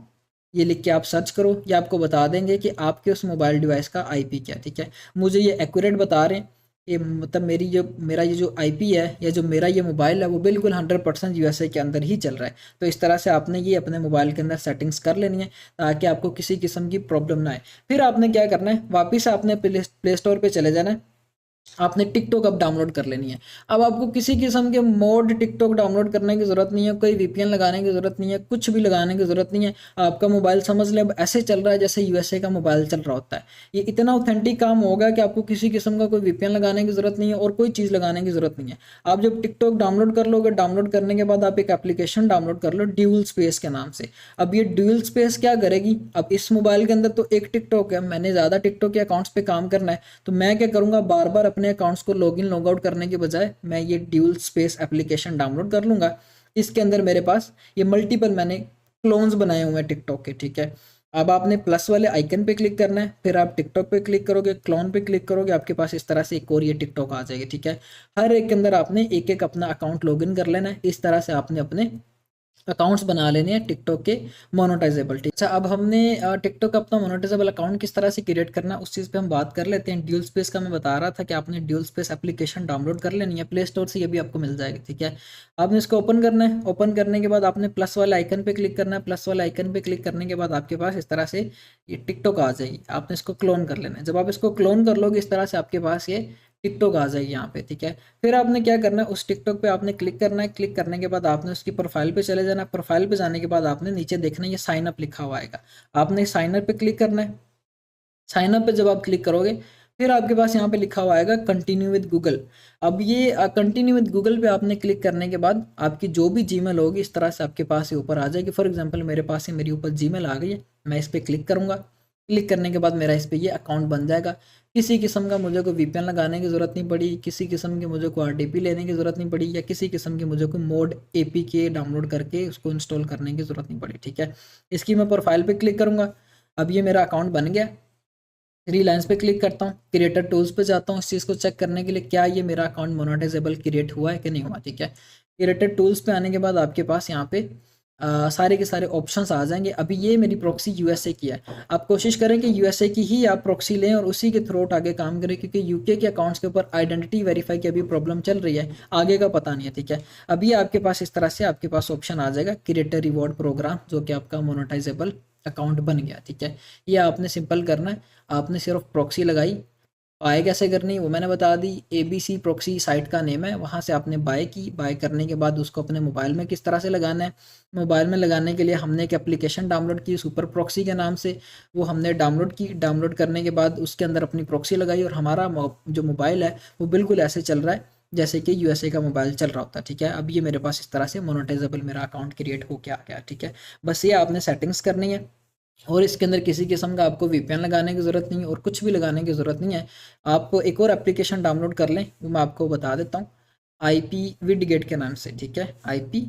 ये लिख के आप सर्च करो, ये आपको बता देंगे कि आपके उस मोबाइल डिवाइस का आईपी क्या है, ठीक है। मुझे ये एक्यूरेट बता रहे हैं, ये मतलब मेरा ये जो आईपी है या जो मेरा ये मोबाइल है वो बिल्कुल 100% यूएसए के अंदर ही चल रहा है। तो इस तरह से आपने ये अपने मोबाइल के अंदर सेटिंग्स कर लेनी है ताकि आपको किसी किस्म की प्रॉब्लम ना आए। फिर आपने क्या करना है, वापस आपने प्ले स्टोर पे चले जाना है, आपने टिकटॉक अब डाउनलोड कर लेनी है। अब आपको किसी किस्म के मोड टिकटॉक डाउनलोड करने की ज़रूरत नहीं है, कोई वीपीएन लगाने की ज़रूरत नहीं है, कुछ भी लगाने की ज़रूरत नहीं है। आपका मोबाइल समझ ले अब ऐसे चल रहा है जैसे यूएसए का मोबाइल चल रहा होता है। ये इतना ऑथेंटिक काम होगा कि आपको किसी किस्म का कोई वीपीएन लगाने की ज़रूरत नहीं है और कोई चीज़ लगाने की ज़रूरत नहीं है। आप जब टिकटॉक डाउनलोड कर लोगे, डाउनलोड करने के बाद आप एक एप्लीकेशन डाउनलोड कर लो ड्यूल स्पेस के नाम से। अब ये ड्यूल स्पेस क्या करेगी, अब इस मोबाइल के अंदर तो एक टिकटॉक है, मैंने ज़्यादा टिकटॉक के अकाउंट्स पे काम करना है, तो मैं क्या करूँगा, बार बार अपने अकाउंट्स को लॉगिन लॉग आउट करने के बजाय मैं ये ड्यूल स्पेस एप्लीकेशन डाउनलोड कर लूँगा। इसके अंदर मेरे पास ये मल्टीपल मैंने क्लोन्स बनाए हुए हैं टिकटॉक के, ठीक है। अब आपने प्लस वाले आइकन पे क्लिक करना है, फिर आप टिकटॉक पे क्लिक करोगे, क्लोन पे क्लिक करोगे, आपके पास इस तरह से एक और ये टिकटॉक आ जाएगी, ठीक है। हर एक के अंदर आपने एक एक अपना अकाउंट लॉगिन कर लेना है। इस तरह से आपने अपने अकाउंट्स बना लेने हैं टिकटॉक के मोनेटाइजेबल, ठीक। अच्छा, अब हमने टिकटॉक का अपना मोनेटाइजेबल अकाउंट किस तरह से क्रिएट करना है उस चीज़ पे हम बात कर लेते हैं। ड्यूल स्पेस का मैं बता रहा था कि आपने ड्यूल स्पेस एप्लीकेशन डाउनलोड कर लेनी है प्ले स्टोर से, ये भी आपको मिल जाएगी, ठीक है। आपने इसको ओपन करना है। ओपन करने के बाद आपने प्लस वाले आइकन पे क्लिक करना है। प्लस वाले आइकन पे क्लिक करने के बाद आपके पास इस तरह से ये टिकटॉक आ जाएगी। आपने इसको क्लोन कर लेना है। जब आप इसको क्लोन कर लोगे इस तरह से आपके पास ये टिकटॉक आ जाएगी यहाँ पे, ठीक है। फिर आपने क्या करना है, उस टिकटॉक पे आपने क्लिक करना है। क्लिक करने के बाद आपने उसकी प्रोफाइल पे चले जाना है। प्रोफाइल पे जाने के बाद आपने नीचे देखना है ये साइन अप लिखा हुआ आएगा, आपने साइन अप पे क्लिक करना है। साइन अप पे जब आप क्लिक करोगे फिर आपके पास यहाँ पे लिखा हुआ आएगा कंटिन्यू विद गूगल। अब ये कंटिन्यू विद गूगल पे आपने क्लिक करने के बाद आपकी जो भी जीमेल होगी इस तरह से आपके पास ये ऊपर आ जाएगी। फॉर एग्जांपल मेरे पास ये मेरी ऊपर जीमेल आ गई है, मैं इस पर क्लिक करूँगा। क्लिक करने के बाद मेरा इस पर ये अकाउंट बन जाएगा। किसी किस्म का मुझे कोई वीपीएन लगाने की ज़रूरत नहीं पड़ी, किसी किस्म की मुझे कोई आरडीपी लेने की ज़रूरत नहीं पड़ी, या किसी किस्म की मुझे कोई मोड एपीके डाउनलोड करके उसको इंस्टॉल करने की ज़रूरत नहीं पड़ी, ठीक है। इसकी मैं प्रोफाइल पे क्लिक करूँगा। अब ये मेरा अकाउंट बन गया। थ्री लाइन्स पे क्लिक करता हूँ, क्रिएटर टूल्स पे जाता हूँ इस चीज़ को चेक करने के लिए क्या ये मेरा अकाउंट मोनेटाइजेबल क्रिएट हुआ है कि नहीं हुआ, ठीक है। क्रिएटर टूल्स पे आने के बाद आपके पास यहाँ पे सारे के सारे ऑप्शंस आ जाएंगे। अभी ये मेरी प्रॉक्सी यूएसए की है, आप कोशिश करें कि यूएसए की ही आप प्रॉक्सी लें और उसी के थ्रू आगे काम करें, क्योंकि यूके के अकाउंट्स के ऊपर आइडेंटिटी वेरीफाई की अभी प्रॉब्लम चल रही है, आगे का पता नहीं है, ठीक है। अभी आपके पास इस तरह से आपके पास ऑप्शन आ जाएगा क्रिएटर रिवॉर्ड प्रोग्राम, जो कि आपका मोनेटाइजेबल अकाउंट बन गया, ठीक है। ये आपने सिंपल करना है, आपने सिर्फ प्रॉक्सी लगाई, बाय कैसे करनी है वो मैंने बता दी। ABC प्रॉक्सी साइट का नेम है, वहाँ से आपने बाय की। बाय करने के बाद उसको अपने मोबाइल में किस तरह से लगाना है, मोबाइल में लगाने के लिए हमने एक एप्लीकेशन डाउनलोड की सुपर प्रॉक्सी के नाम से, वो हमने डाउनलोड की। डाउनलोड करने के बाद उसके अंदर अपनी प्रॉक्सी लगाई और हमारा जो मोबाइल है वो बिल्कुल ऐसे चल रहा है जैसे कि USA का मोबाइल चल रहा होता है, ठीक है। अब ये मेरे पास इस तरह से मोनेटाइजेबल मेरा अकाउंट क्रिएट होके आ गया, ठीक है। बस ये आपने सेटिंग्स करनी है और इसके अंदर किसी किस्म का आपको VPN लगाने की ज़रूरत नहीं है और कुछ भी लगाने की ज़रूरत नहीं है। आप एक और एप्लीकेशन डाउनलोड कर लें, वो मैं आपको बता देता हूँ, IP विडगेट के नाम से, ठीक है। IP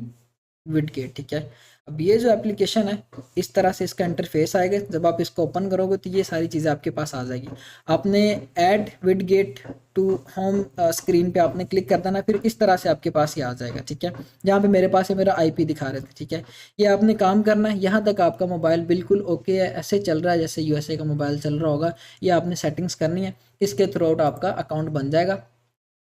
विडगेट, ठीक है। अब ये जो एप्लीकेशन है इस तरह से इसका इंटरफेस आएगा। जब आप इसको ओपन करोगे तो ये सारी चीज़ें आपके पास आ जाएगी। आपने add widget to home screen पे आपने क्लिक कर देना, फिर इस तरह से आपके पास ये आ जाएगा, ठीक है। जहाँ पे मेरे पास है मेरा IP दिखा रहे थे, ठीक है। ये आपने काम करना है, यहाँ तक आपका मोबाइल बिल्कुल ओके है, ऐसे चल रहा है जैसे USA का मोबाइल चल रहा होगा। ये आपने सेटिंग्स करनी है, इसके थ्रू आउट आपका अकाउंट बन जाएगा।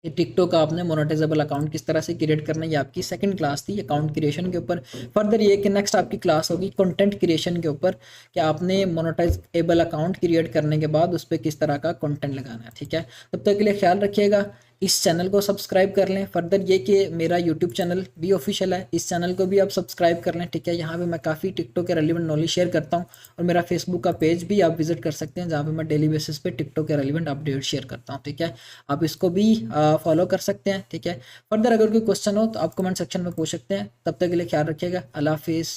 ये टिकटॉक का आपने मोनेटाइजेबल अकाउंट किस तरह से क्रिएट करना है, ये आपकी सेकंड क्लास थी अकाउंट क्रिएशन के ऊपर। फर्दर ये कि नेक्स्ट आपकी क्लास होगी कंटेंट क्रिएशन के ऊपर, कि आपने मोनेटाइजेबल अकाउंट क्रिएट करने के बाद उस पर किस तरह का कंटेंट लगाना है, ठीक है। तब तक के लिए ख्याल रखिएगा, इस चैनल को सब्सक्राइब कर लें। फर्दर ये कि मेरा यूट्यूब चैनल भी ऑफिशियल है, इस चैनल को भी आप सब्सक्राइब कर लें, ठीक है। यहाँ पे मैं काफ़ी टिकटॉक के रेलिवेंट नॉलेज शेयर करता हूँ और मेरा फेसबुक का पेज भी आप विजिट कर सकते हैं, जहाँ पे मैं डेली बेसिस पे टिकटॉक के रेलिवेंट अपडेट शेयर करता हूँ, ठीक है। आप इसको भी फॉलो कर सकते हैं, ठीक है। फर्दर अगर कोई क्वेश्चन हो तो आप कमेंट सेक्शन में पूछ सकते हैं। तब तक के लिए ख्याल रखिएगा, अल्लाह हाफिज़।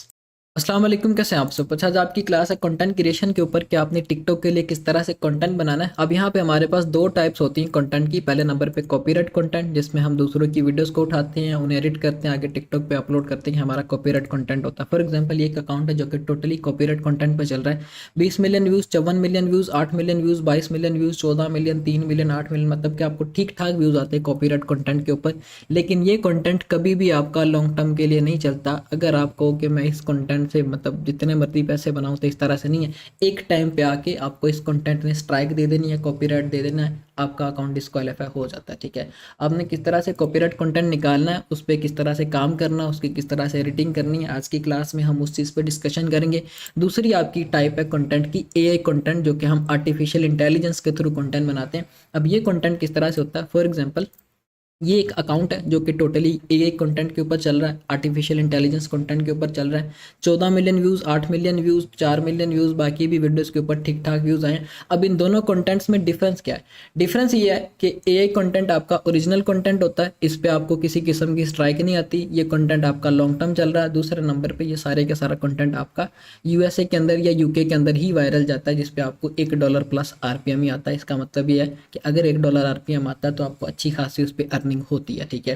अस्सलाम वालेकुम, कैसे हैं आप सब। अच्छा, आज आपकी क्लास है कंटेंट क्रिएशन के ऊपर कि आपने टिकटॉक के लिए किस तरह से कंटेंट बनाना है। अब यहाँ पे हमारे पास दो टाइप्स होती हैं कंटेंट की। पहले नंबर पे कॉपीराइट कंटेंट, जिसमें हम दूसरों की वीडियोस को उठाते हैं, उन्हें एडिट करते हैं, आगे टिकटॉक पे अपलोड करते हैं, हमारा कॉपीराइट कंटेंट होता है। फॉर एग्जाम्पल ये एक अकाउंट है जो कि टोटली कॉपीराइट कंटेंट पर चल रहा है। 20 million views, 54 million views, 8 million views, 22 million views, 14 million, 3 million, 8 million, मतलब कि आपको ठीक ठाक व्यूज़ आते हैं कॉपीराइट कंटेंट के ऊपर। लेकिन ये कंटेंट कभी भी आपका लॉन्ग टर्म के लिए नहीं चलता। अगर आप कहो कि मैं इस कंटेंट से मतलब जितने मर्जी पैसे बनाऊं, तो इस तरह से नहीं है। एक टाइम पे आके आपको इस कंटेंट ने स्ट्राइक दे देनी है, कॉपीराइट दे देना है, आपका अकाउंट डिस्क्वालीफाई हो जाता है, ठीक है। आपने किस तरह से कॉपीराइट कंटेंट निकालना है, उस पर किस तरह से काम करना है, उसकी किस तरह से एडिटिंग करनी है, आज की क्लास में हम उस चीज़ पर डिस्कशन करेंगे। दूसरी आपकी टाइप है कंटेंट की AI कंटेंट, जो कि हम आर्टिफिशियल इंटेलिजेंस के थ्रू कंटेंट बनाते हैं। अब ये कंटेंट किस तरह से होता है, फॉर एग्जाम्पल ये एक अकाउंट है जो कि टोटली AI कंटेंट के ऊपर चल रहा है, आर्टिफिशियल इंटेलिजेंस कंटेंट के ऊपर चल रहा है। 14 million views, 8 million views, 4 million views, बाकी भी वीडियोस के ऊपर ठीक ठाक व्यूज़ आए हैं। अब इन दोनों कंटेंट्स में डिफरेंस क्या है? डिफरेंस ये है कि AI कंटेंट आपका ओरिजिनल कंटेंट होता है, इस पर आपको किसी किस्म की स्ट्राइक नहीं आती, ये कंटेंट आपका लॉन्ग टर्म चल रहा है। दूसरे नंबर पर ये सारे का सारा कंटेंट आपका USA के अंदर या UK के अंदर ही वायरल जाता है, जिसपे आपको $1 प्लस RPM ही आता है। इसका मतलब ये है कि अगर $1 RPM आता है तो आपको अच्छी खासी उस पर अर्निंग होती है, ठीक है।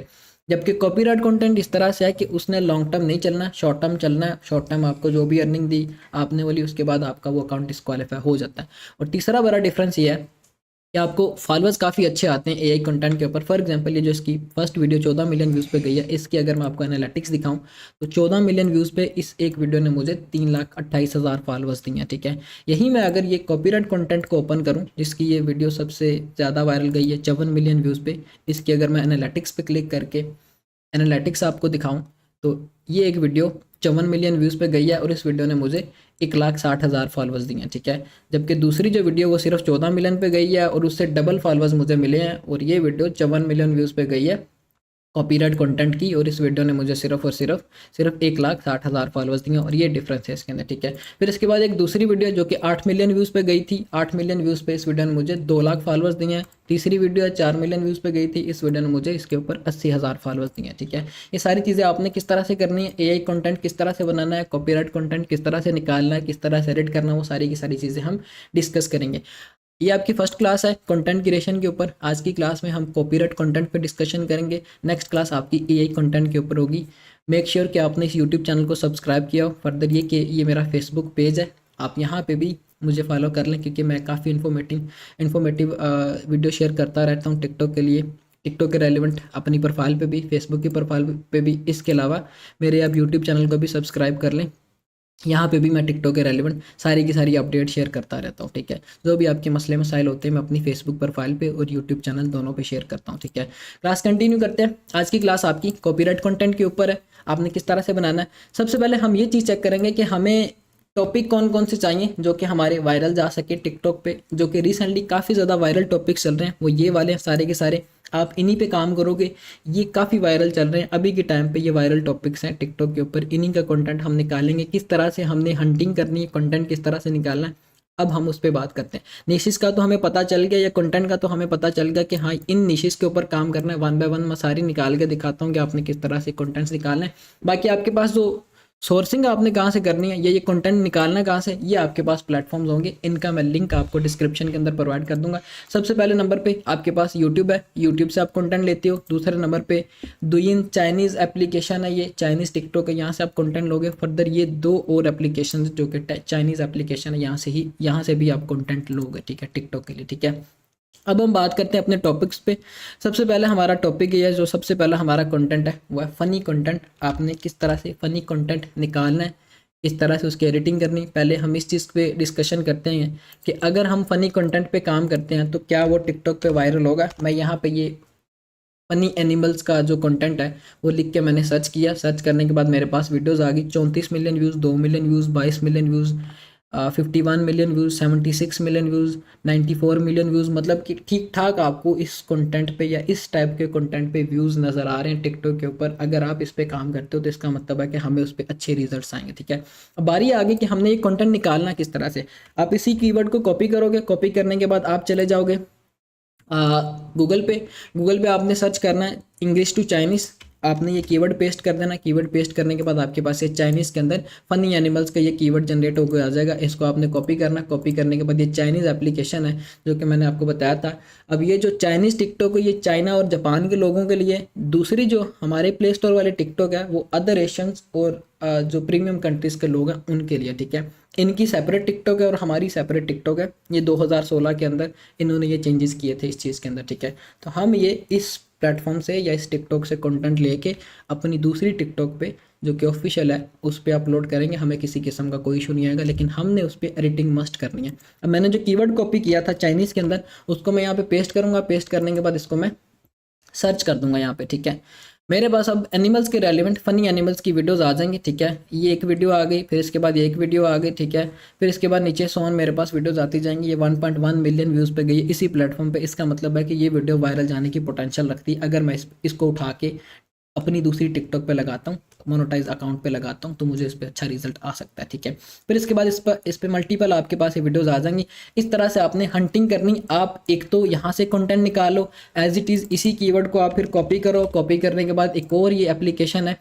जबकि कॉपीराइट कंटेंट इस तरह से है कि उसने लॉन्ग टर्म नहीं चलना, शॉर्ट टर्म चलना है। शॉर्ट टर्म आपको जो भी अर्निंग दी आपने बोली, उसके बाद आपका वो अकाउंट डिस्क्वालीफाई हो जाता है। और तीसरा बड़ा डिफरेंस ये है कि आपको फॉलोअर्स काफ़ी अच्छे आते हैं AI कंटेंट के ऊपर। फॉर एग्जांपल ये जो इसकी फर्स्ट वीडियो 14 मिलियन व्यूज़ पे गई है, इसकी अगर मैं आपको एनालिटिक्स दिखाऊं तो 14 मिलियन व्यूज़ पे इस एक वीडियो ने मुझे 3,28,000 फॉलोअर्स दिए हैं, ठीक है। यही मैं अगर ये कॉपीराइट कंटेंट को ओपन करूं, जिसकी ये वीडियो सबसे ज़्यादा वायरल गई है 54 मिलियन व्यूज़ पे, इसकी अगर मैं एनालिटिक्स पे क्लिक करके एनालिटिक्स आपको दिखाऊं तो ये एक वीडियो 54 मिलियन व्यूज़ पे गई है और इस वीडियो ने मुझे 1,60,000 फॉलोअर्स दिए हैं, ठीक है। जबकि दूसरी जो वीडियो वो सिर्फ 14 मिलियन पे गई है और उससे डबल फॉलोअर्स मुझे मिले हैं, और ये वीडियो 54 मिलियन व्यूज़ पे गई है कॉपीराइट कंटेंट की, और इस वीडियो ने मुझे सिर्फ और सिर्फ 1,60,000 फॉलोअर्स दिए, और ये डिफरेंस है इसके अंदर, ठीक है। फिर इसके बाद एक दूसरी वीडियो जो कि 8 मिलियन व्यूज़ पे गई थी, 8 मिलियन व्यूज़ पे इस वीडियो ने मुझे 2 लाख फॉलोअर्स दिए हैं। तीसरी वीडियो 4 मिलियन व्यूज़ पे गई थी, इस वीडियो ने मुझे इसके ऊपर 80,000 फॉलोअर्स दिए हैं, ठीक है। ये सारी चीज़ें आपने किस तरह से करनी है, AI कंटेंट किस तरह से बनाना है, कॉपीराइट कंटेंट किस तरह से निकालना है, किस तरह से एडिट करना है, वो सारी की सारी चीज़ें हम डिस्कस करेंगे। ये आपकी फर्स्ट क्लास है कंटेंट क्रिएशन के ऊपर। आज की क्लास में हम कॉपीराइट कंटेंट पे डिस्कशन करेंगे। नेक्स्ट क्लास आपकी AI कंटेंट के ऊपर होगी। मेक श्योर कि आपने इस यूट्यूब चैनल को सब्सक्राइब किया हो। फर्दर ये कि ये मेरा फेसबुक पेज है, आप यहाँ पे भी मुझे फॉलो कर लें, क्योंकि मैं काफ़ी इन्फॉर्मेटिव वीडियो शेयर करता रहता हूँ टिकटॉक के लिए, टिकटॉक के रेलिवेंट अपनी प्रोफाइल पे भी, फेसबुक की प्रोफाइल पे भी। इसके अलावा मेरे आप यूट्यूब चैनल को भी सब्सक्राइब कर लें, यहाँ पे भी मैं टिकटॉक के रेलिवेंट सारी की सारी अपडेट शेयर करता रहता हूँ, ठीक है। जो भी आपके मसले मसाइल होते हैं मैं अपनी फेसबुक प्रोफाइल पे और यूट्यूब चैनल दोनों पे शेयर करता हूँ, ठीक है। क्लास कंटिन्यू करते हैं। आज की क्लास आपकी कॉपीराइट कंटेंट के ऊपर है, आपने किस तरह से बनाना है। सबसे पहले हम ये चीज़ चेक करेंगे कि हमें टॉपिक कौन कौन से चाहिए जो कि हमारे वायरल जा सके टिकटॉक पे, जो कि रिसेंटली काफ़ी ज़्यादा वायरल टॉपिक चल रहे हैं, वो ये वाले हैं सारे के सारे। आप इन्हीं पे काम करोगे, ये काफ़ी वायरल चल रहे हैं अभी के टाइम पे, ये वायरल टॉपिक्स हैं टिकटॉक के ऊपर। इन्हीं का कंटेंट हम निकालेंगे, किस तरह से हमने हंटिंग करनी है, कंटेंट किस तरह से निकालना है, अब हम उस पर बात करते हैं। निशिस का तो हमें पता चल गया, या कंटेंट का तो हमें पता चल गया कि हाँ इन निशिस के ऊपर काम करना है। वन बाय वन मैं सारी निकाल के दिखाता हूँ कि आपने किस तरह से कंटेंट्स निकालना है। बाकी आपके पास जो सोर्सिंग आपने कहाँ से करनी है, ये कंटेंट निकालना कहाँ से, ये आपके पास प्लेटफॉर्म्स होंगे, इनका मैं लिंक आपको डिस्क्रिप्शन के अंदर प्रोवाइड कर दूंगा। सबसे पहले नंबर पे आपके पास यूट्यूब है, यूट्यूब से आप कंटेंट लेते हो। दूसरे नंबर पे डूइन चाइनीज़ एप्लीकेशन है, ये चाइनीज़ टिकटॉक है, यहाँ से आप कंटेंट लोगे। फर्दर ये 2 और एप्लीकेशन जो कि चाइनीज़ एप्लीकेशन है, यहाँ से भी आप कंटेंट लोगे, ठीक है, टिकटॉक के लिए, ठीक है। अब हम बात करते हैं अपने टॉपिक्स पे। सबसे पहले हमारा टॉपिक ये है, जो सबसे पहला हमारा कंटेंट है वो है फ़नी कंटेंट। आपने किस तरह से फ़नी कंटेंट निकालना है, इस तरह से उसकी एडिटिंग करनी। पहले हम इस चीज़ पे डिस्कशन करते हैं कि अगर हम फ़नी कंटेंट पे काम करते हैं तो क्या वो टिकटॉक पे वायरल होगा। मैं यहाँ पे ये फ़नी एनिमल्स का जो कंटेंट है वो लिख के मैंने सर्च किया। सर्च करने के बाद मेरे पास वीडियोज़ आ गई। 34 million views, 2 million views, 22 million views, 51 million views, 76 million views, 94 million views. मतलब कि ठीक ठाक आपको इस कंटेंट पे या इस टाइप के कंटेंट पे व्यूज़ नज़र आ रहे हैं टिकटॉक के ऊपर। अगर आप इस पे काम करते हो तो इसका मतलब है कि हमें उस पर अच्छे रिजल्ट्स आएंगे, ठीक है। अब बारी आ गई कि हमने ये कंटेंट निकालना किस तरह से। आप इसी कीवर्ड को कॉपी करोगे, कॉपी करने के बाद आप चले जाओगे गूगल पे आपने सर्च करना है इंग्लिश टू चाइनीज़। आपने ये कीवर्ड पेस्ट कर देना। कीवर्ड पेस्ट करने के बाद आपके पास ये चाइनीज़ के अंदर फ़नी एनिमल्स का ये कीवर्ड जनरेट होकर आ जाएगा। इसको आपने कॉपी करना। कॉपी करने के बाद ये चाइनीज़ एप्लीकेशन है जो कि मैंने आपको बताया था। अब ये जो चाइनीज़ टिकटॉक है ये चाइना और जापान के लोगों के लिए। दूसरी जो हमारे प्ले स्टोर वाले टिकटॉक है वो अदर एशियंस और जो प्रीमियम कंट्रीज़ के लोग हैं उनके लिए, ठीक है। इनकी सेपरेट टिकटॉक है और हमारी सेपरेट टिकटॉक है। ये 2016 के अंदर इन्होंने ये चेंजेस किए थे इस चीज़ के अंदर, ठीक है। तो हम ये इस प्लेटफॉर्म से या इस टिकटॉक से कंटेंट लेके अपनी दूसरी टिकटॉक पे जो कि ऑफिशियल है उस पर अपलोड करेंगे। हमें किसी किस्म का कोई इशू नहीं आएगा, लेकिन हमने उस पर एडिटिंग मस्ट करनी है। अब मैंने जो कीवर्ड कॉपी किया था चाइनीज़ के अंदर उसको मैं यहाँ पे पेस्ट करूँगा। पेस्ट करने के बाद इसको मैं सर्च कर दूंगा यहाँ पे, ठीक है। मेरे पास अब एनिमल्स के रेलिवेंट फ़नी एनिमल्स की वीडियोस आ जाएंगी, ठीक है। ये एक वीडियो आ गई, फिर इसके बाद ये एक वीडियो आ गई, ठीक है। फिर इसके बाद नीचे सोन मेरे पास वीडियोस आती जाएंगी। ये 1.1 मिलियन व्यूज़ पे गई इसी प्लेटफॉर्म पे। इसका मतलब है कि ये वीडियो वायरल जाने की पोटेंशियल रखती है। अगर मैं इसको उठा के अपनी दूसरी टिकटॉक पे लगाता हूँ, मोनेटाइज अकाउंट पे लगाता हूँ, तो मुझे इस पर अच्छा रिजल्ट आ सकता है, ठीक है। फिर इसके बाद इस पर मल्टीपल आपके पास ये वीडियोस आ जाएंगी। इस तरह से आपने हंटिंग करनी। आप एक तो यहाँ से कंटेंट निकालो एज इट इज़, इसी कीवर्ड को आप फिर कॉपी करो। कॉपी करने के बाद एक और ये एप्लीकेशन है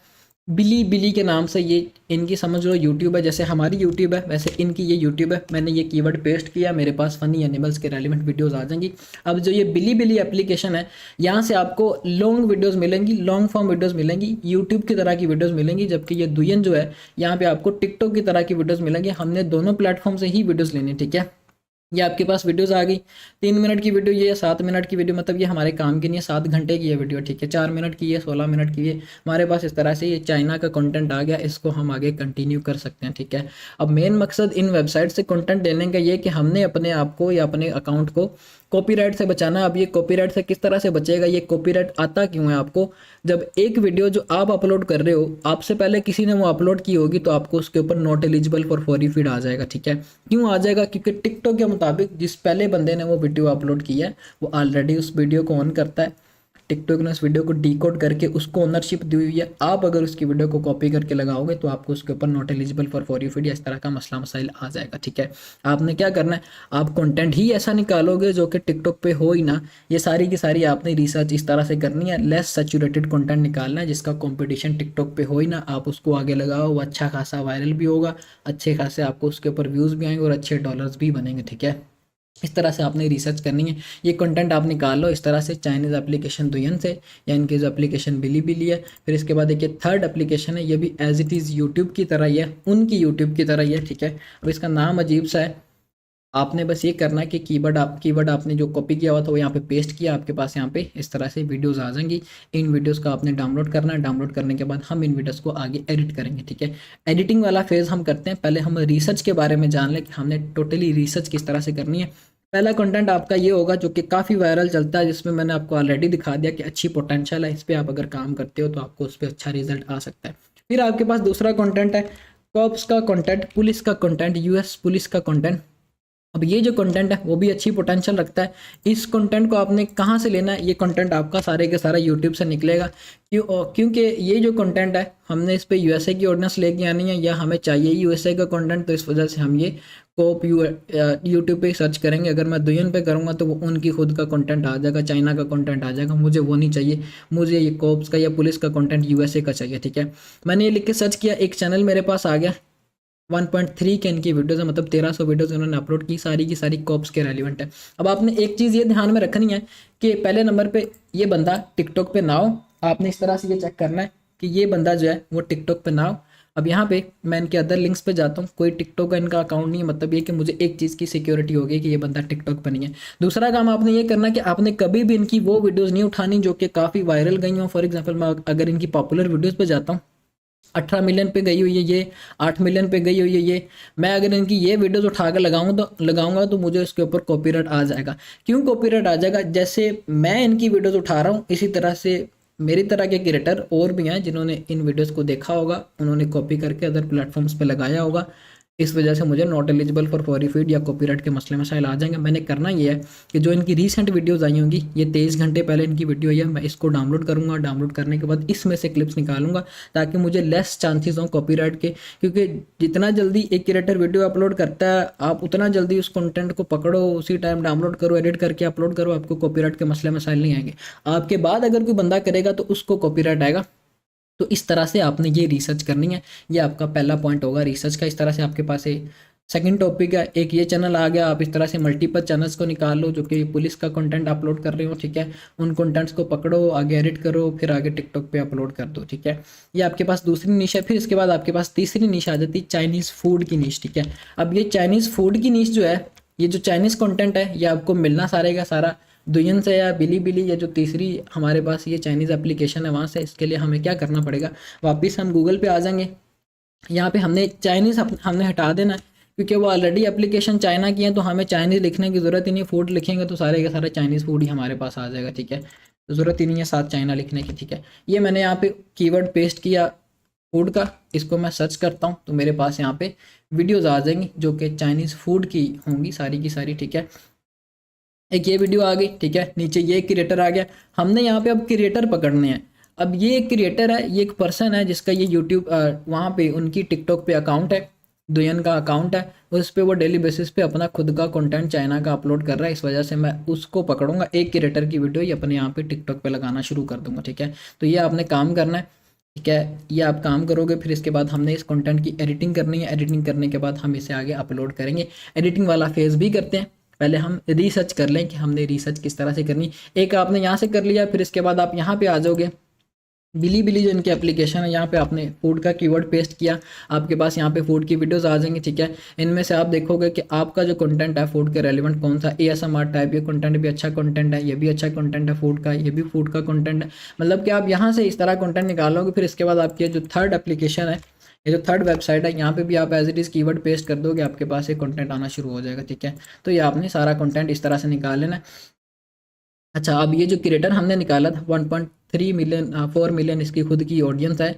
बिली के नाम से, ये इनकी समझ लो यूट्यूब है। जैसे हमारी यूट्यूब है वैसे इनकी ये यूट्यूब है। मैंने ये कीवर्ड पेस्ट किया, मेरे पास फ़नी एनिमल्स के रेलिवेंट वीडियोस आ जाएंगी। अब जो ये बिली एप्लीकेशन है यहाँ से आपको लॉन्ग वीडियोस मिलेंगी, लॉन्ग फॉर्म वीडियोस मिलेंगी, यूट्यूब की तरह की वीडियोस मिलेंगी। जबकि ये दुयन जो है यहाँ पे आपको टिकटॉक की तरह की वीडियोस मिलेंगी। हमने दोनों प्लेटफॉर्म से ही वीडियोस लेनी, ठीक है। ये आपके पास वीडियोस आ गई। 3 मिनट की वीडियो, ये 7 मिनट की वीडियो, मतलब ये हमारे काम की नहीं है। 7 घंटे की है वीडियो, ठीक है। 4 मिनट की है, 16 मिनट की है। हमारे पास इस तरह से ये चाइना का कंटेंट आ गया। इसको हम आगे कंटिन्यू कर सकते हैं, ठीक है। अब मेन मकसद इन वेबसाइट से कंटेंट लेने का ये कि हमने अपने आप को या अपने अकाउंट को कॉपीराइट से बचाना। अब ये कॉपीराइट से किस तरह से बचेगा, ये कॉपीराइट आता क्यों है आपको। जब एक वीडियो जो आप अपलोड कर रहे हो, आपसे पहले किसी ने वो अपलोड की होगी तो आपको उसके ऊपर not eligible for for you feed आ जाएगा, ठीक है। क्यों आ जाएगा, क्योंकि टिकटॉक के मुताबिक जिस पहले बंदे ने वो वीडियो अपलोड किया है वो ऑलरेडी उस वीडियो को ऑन करता है। टिकटॉक ने उस वीडियो को डिकोड करके उसको ओनरशिप दी हुई है। आप अगर उसकी वीडियो को कॉपी करके लगाओगे तो आपको उसके ऊपर not eligible for for you feed या इस तरह का मसला मसाइल आ जाएगा, ठीक है। आपने क्या करना है, आप कंटेंट ही ऐसा निकालोगे जो कि टिकटॉक पे हो ही ना। ये सारी की सारी आपने रिसर्च इस तरह से करनी है। लेस सैचुरेटेड कंटेंट निकालना है जिसका कंपटीशन टिकटॉक पे हो ही ना। आप उसको आगे लगाओ, वो अच्छा खासा वायरल भी होगा, अच्छे खासे आपको उसके ऊपर व्यूज़ भी आएंगे और अच्छे डॉलर्स भी बनेंगे, ठीक है। इस तरह से आपने रिसर्च करनी है। ये कंटेंट आप निकाल लो इस तरह से चाइनीज़ एप्लीकेशन दुयन से, या इनकी जो एप्लीकेशन बिली है। फिर इसके बाद एक ये थर्ड एप्लीकेशन है, ये भी एज इट इज़ यूट्यूब की तरह ही है, उनकी यूट्यूब की तरह ही है, ठीक है। अब इसका नाम अजीब सा है। आपने बस ये करना है कि कीवर्ड आपने जो कॉपी किया हुआ था वो यहाँ पे पेस्ट किया। आपके पास यहाँ पे इस तरह से वीडियोस आ जाएंगी। इन वीडियोस को आपने डाउनलोड करना है। डाउनलोड करने के बाद हम इन वीडियोस को आगे एडिट करेंगे, ठीक है। एडिटिंग वाला फेज़ हम करते हैं। पहले हम रिसर्च के बारे में जान लें कि हमने टोटली रिसर्च किस तरह से करनी है। पहला कंटेंट आपका ये होगा जो कि काफ़ी वायरल चलता है, जिसमें मैंने आपको ऑलरेडी दिखा दिया कि अच्छी पोटेंशियल है। इस पर आप अगर काम करते हो तो आपको उस पर अच्छा रिजल्ट आ सकता है। फिर आपके पास दूसरा कंटेंट है कॉप्स का कंटेंट, पुलिस का कंटेंट, यूएस पुलिस का कंटेंट। अब ये जो कंटेंट है वो भी अच्छी पोटेंशियल रखता है। इस कंटेंट को आपने कहाँ से लेना है? ये कंटेंट आपका सारे के सारा यूट्यूब से निकलेगा। क्योंकि ये जो कंटेंट है हमने इस पे यूएसए की ऑडियंस लेके आनी है, या हमें चाहिए यूएसए का कंटेंट, तो इस वजह से हम ये कोप यूट्यूब पे सर्च करेंगे। अगर मैं दुयन पे करूँगा तो वो उनकी खुद का कंटेंट आ जाएगा, चाइना का कंटेंट आ जाएगा। मुझे वो नहीं चाहिए, मुझे ये कोप्स का या पुलिस का कंटेंट यूएसए का चाहिए, ठीक है। मैंने ये लिख के सर्च किया, एक चैनल मेरे पास आ गया, 1.3 के इनकी वीडियोज़ है, मतलब 1300 वीडियोज़ इन्होंने अपलोड की, सारी की सारी कॉप्स के रेलिवेंट है। अब आपने एक चीज़ ये ध्यान में रखनी है कि पहले नंबर पे ये बंदा टिकटॉक पे ना हो। आपने इस तरह से ये चेक करना है कि ये बंदा जो है वो टिकटॉक पे ना हो। अब यहाँ पे मैं इनके अदर लिंक्स पे जाता हूँ, कोई टिकटॉक का इनका अकाउंट नहीं है, मतलब ये कि मुझे एक चीज़ की सिक्योरिटी होगी कि ये बंदा टिकटॉक पे नहीं है। दूसरा काम आपने ये करना कि आपने कभी भी इनकी वो वीडियोज़ नहीं उठानी जो कि काफ़ी वायरल गई हों। फॉर एग्जाम्पल मैं अगर इनकी पॉपुलर वीडियोज़ पे जाता हूँ, 18 मिलियन पे गई हुई है ये, 8 मिलियन पे गई हुई है ये, मैं अगर इनकी ये वीडियोस उठा कर लगाऊंगा तो मुझे इसके ऊपर कॉपीराइट आ जाएगा। क्यों कॉपीराइट आ जाएगा? जैसे मैं इनकी वीडियोस उठा रहा हूँ, इसी तरह से मेरी तरह के क्रिएटर और भी हैं जिन्होंने इन वीडियोस को देखा होगा, उन्होंने कॉपी करके अदर प्लेटफॉर्म्स पे लगाया होगा। इस वजह से मुझे not eligible for for you feed या कॉपीराइट के मसले मसाइल आ जाएंगे। मैंने करना ये है कि जो इनकी रीसेंट वीडियोस आई होंगी, ये 23 घंटे पहले इनकी वीडियो है, मैं इसको डाउनलोड करूँगा। डाउनलोड करने के बाद इसमें से क्लिप्स निकालूंगा ताकि मुझे लेस चांसेस हों कॉपीराइट के, क्योंकि जितना जल्दी एक क्रिएटर वीडियो अपलोड करता है आप उतना जल्दी उस कंटेंट को पकड़ो, उसी टाइम डाउनलोड करो, एडिट करके अपलोड करो, आपको कॉपीराइट के मसले मसाइल नहीं आएंगे। आपके बाद अगर कोई बंदा करेगा तो उसको कॉपीराइट आएगा। तो इस तरह से आपने ये रिसर्च करनी है, ये आपका पहला पॉइंट होगा रिसर्च का। इस तरह से आपके पास सेकंड टॉपिक है, एक ये चैनल आ गया, आप इस तरह से मल्टीपल चैनल्स को निकाल लो जो कि पुलिस का कंटेंट अपलोड कर रहे हो, ठीक है। उन कंटेंट्स को पकड़ो, आगे एडिट करो, फिर आगे टिकटॉक पे अपलोड कर दो, ठीक है। ये आपके पास दूसरी निश है। फिर इसके बाद आपके पास तीसरी निश आ जाती है चाइनीज़ फूड की निश, ठीक है। अब ये चाइनीज़ फूड की निश जो है, ये जो चाइनीज़ कंटेंट है ये आपको मिलना सारे का सारा दुयन से या बिली या जो तीसरी हमारे पास ये चाइनीज़ एप्लीकेशन है वहाँ से। इसके लिए हमें क्या करना पड़ेगा, वापस हम गूगल पे आ जाएंगे। यहाँ पे हमने चाइनीज़ हमने हटा देना है, क्योंकि वो ऑलरेडी एप्लीकेशन चाइना की है, तो हमें चाइनीज़ लिखने की ज़रूरत ही नहीं। फूड लिखेंगे तो सारे का सारा चाइनीज़ फूड ही हमारे पास आ जाएगा, ठीक है। तो ज़रूरत ही नहीं है साथ चाइना लिखने की, ठीक है। ये मैंने यहाँ पे कीवर्ड पेस्ट किया फूड का, इसको मैं सर्च करता हूँ तो मेरे पास यहाँ पे वीडियोज़ आ जाएंगी जो कि चाइनीज़ फूड की होंगी सारी की सारी, ठीक है। एक ये वीडियो आ गई, ठीक है। नीचे ये क्रिएटर आ गया, हमने यहाँ पे अब क्रिएटर पकड़ने हैं। अब ये एक क्रिएटर है, ये एक पर्सन है जिसका ये यूट्यूब वहाँ पे उनकी टिकटॉक पे अकाउंट है, दुयन का अकाउंट है, उस पर वो डेली बेसिस पे अपना खुद का कंटेंट चाइना का अपलोड कर रहा है। इस वजह से मैं उसको पकड़ूंगा, एक क्रिएटर की वीडियो ये अपने यहाँ पे टिकटॉक पे लगाना शुरू कर दूंगा, ठीक है। तो ये आपने काम करना है, ठीक है। ये आप काम करोगे, फिर इसके बाद हमने इस कंटेंट की एडिटिंग करनी है। एडिटिंग करने के बाद हम इसे आगे अपलोड करेंगे। एडिटिंग वाला फेज़ भी करते हैं, पहले हम रिसर्च कर लें कि हमने रिसर्च किस तरह से करनी। एक आपने यहाँ से कर लिया, फिर इसके बाद आप यहाँ पे आ जाओगे, बिली जो इनकी एप्लीकेशन है, यहाँ पे आपने फूड का कीवर्ड पेस्ट किया, आपके पास यहाँ पे फूड की वीडियोस आ जाएंगी, ठीक है। इनमें से आप देखोगे कि आपका जो कंटेंट है फूड के रेलिवेंट कौन सा, ASMR टाइप, ये कंटेंट भी अच्छा कंटेंट है, ये भी अच्छा कंटेंट है फूड का, ये भी फूड का कंटेंट है। मतलब कि आप यहाँ से इस तरह कंटेंट निकालोगे। फिर इसके बाद आपकी जो थर्ड एप्लीकेशन है, ये जो थर्ड वेबसाइट है, यहाँ पे भी आप as it is keyword paste कर दोगे, आपके पास ये कंटेंट आना शुरू हो जाएगा, ठीक है। तो ये आपने सारा कंटेंट इस तरह से निकाल लेना। अच्छा, अब ये जो क्रिएटर हमने निकाला था 1.3 मिलियन 4 मिलियन इसकी खुद की ऑडियंस है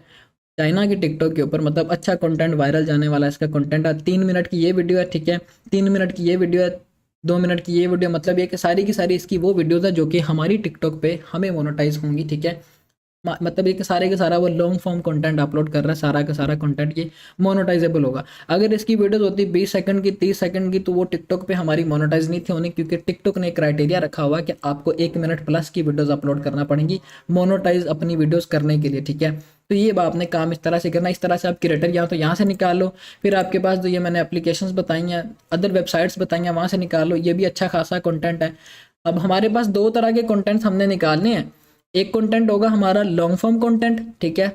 चाइना की टिकटॉक के ऊपर, मतलब अच्छा कंटेंट वायरल जाने वाला इसका कंटेंट है। 3 मिनट की ये वीडियो है, ठीक है। 3 मिनट की ये वीडियो है, 2 मिनट की ये वीडियो, मतलब ये कि सारी की सारी इसकी वो वीडियोज़ है जो कि हमारी टिकटॉक पे हमें मोनेटाइज होंगी, ठीक है। मतलब ये कि सारे के सारा वो लॉन्ग फॉर्म कंटेंट अपलोड कर रहा है, सारा का सारा कंटेंट ये मोनेटाइजेबल होगा। अगर इसकी वीडियोस होती 20 सेकंड की, 30 सेकंड की, तो वो टिकटॉक पे हमारी मोनेटाइज नहीं थी होनी, क्योंकि टिकटॉक ने क्राइटेरिया रखा हुआ है कि आपको 1 मिनट प्लस की वीडियोस अपलोड करना पड़ेंगी मोनेटाइज अपनी वीडियोस करने के लिए, ठीक है। तो ये आपने काम इस तरह से करना। इस तरह से आप क्रिएटर या तो यहाँ से निकाल लो, फिर आपके पास जो ये मैंने एप्लीकेशंस बताई हैं, अदर वेबसाइट्स बताई हैं, वहाँ से निकाल लो, ये भी अच्छा खासा कंटेंट है। अब हमारे पास 2 तरह के कंटेंट्स हमने निकालने हैं। एक कंटेंट होगा हमारा लॉन्ग फॉर्म कंटेंट, ठीक है,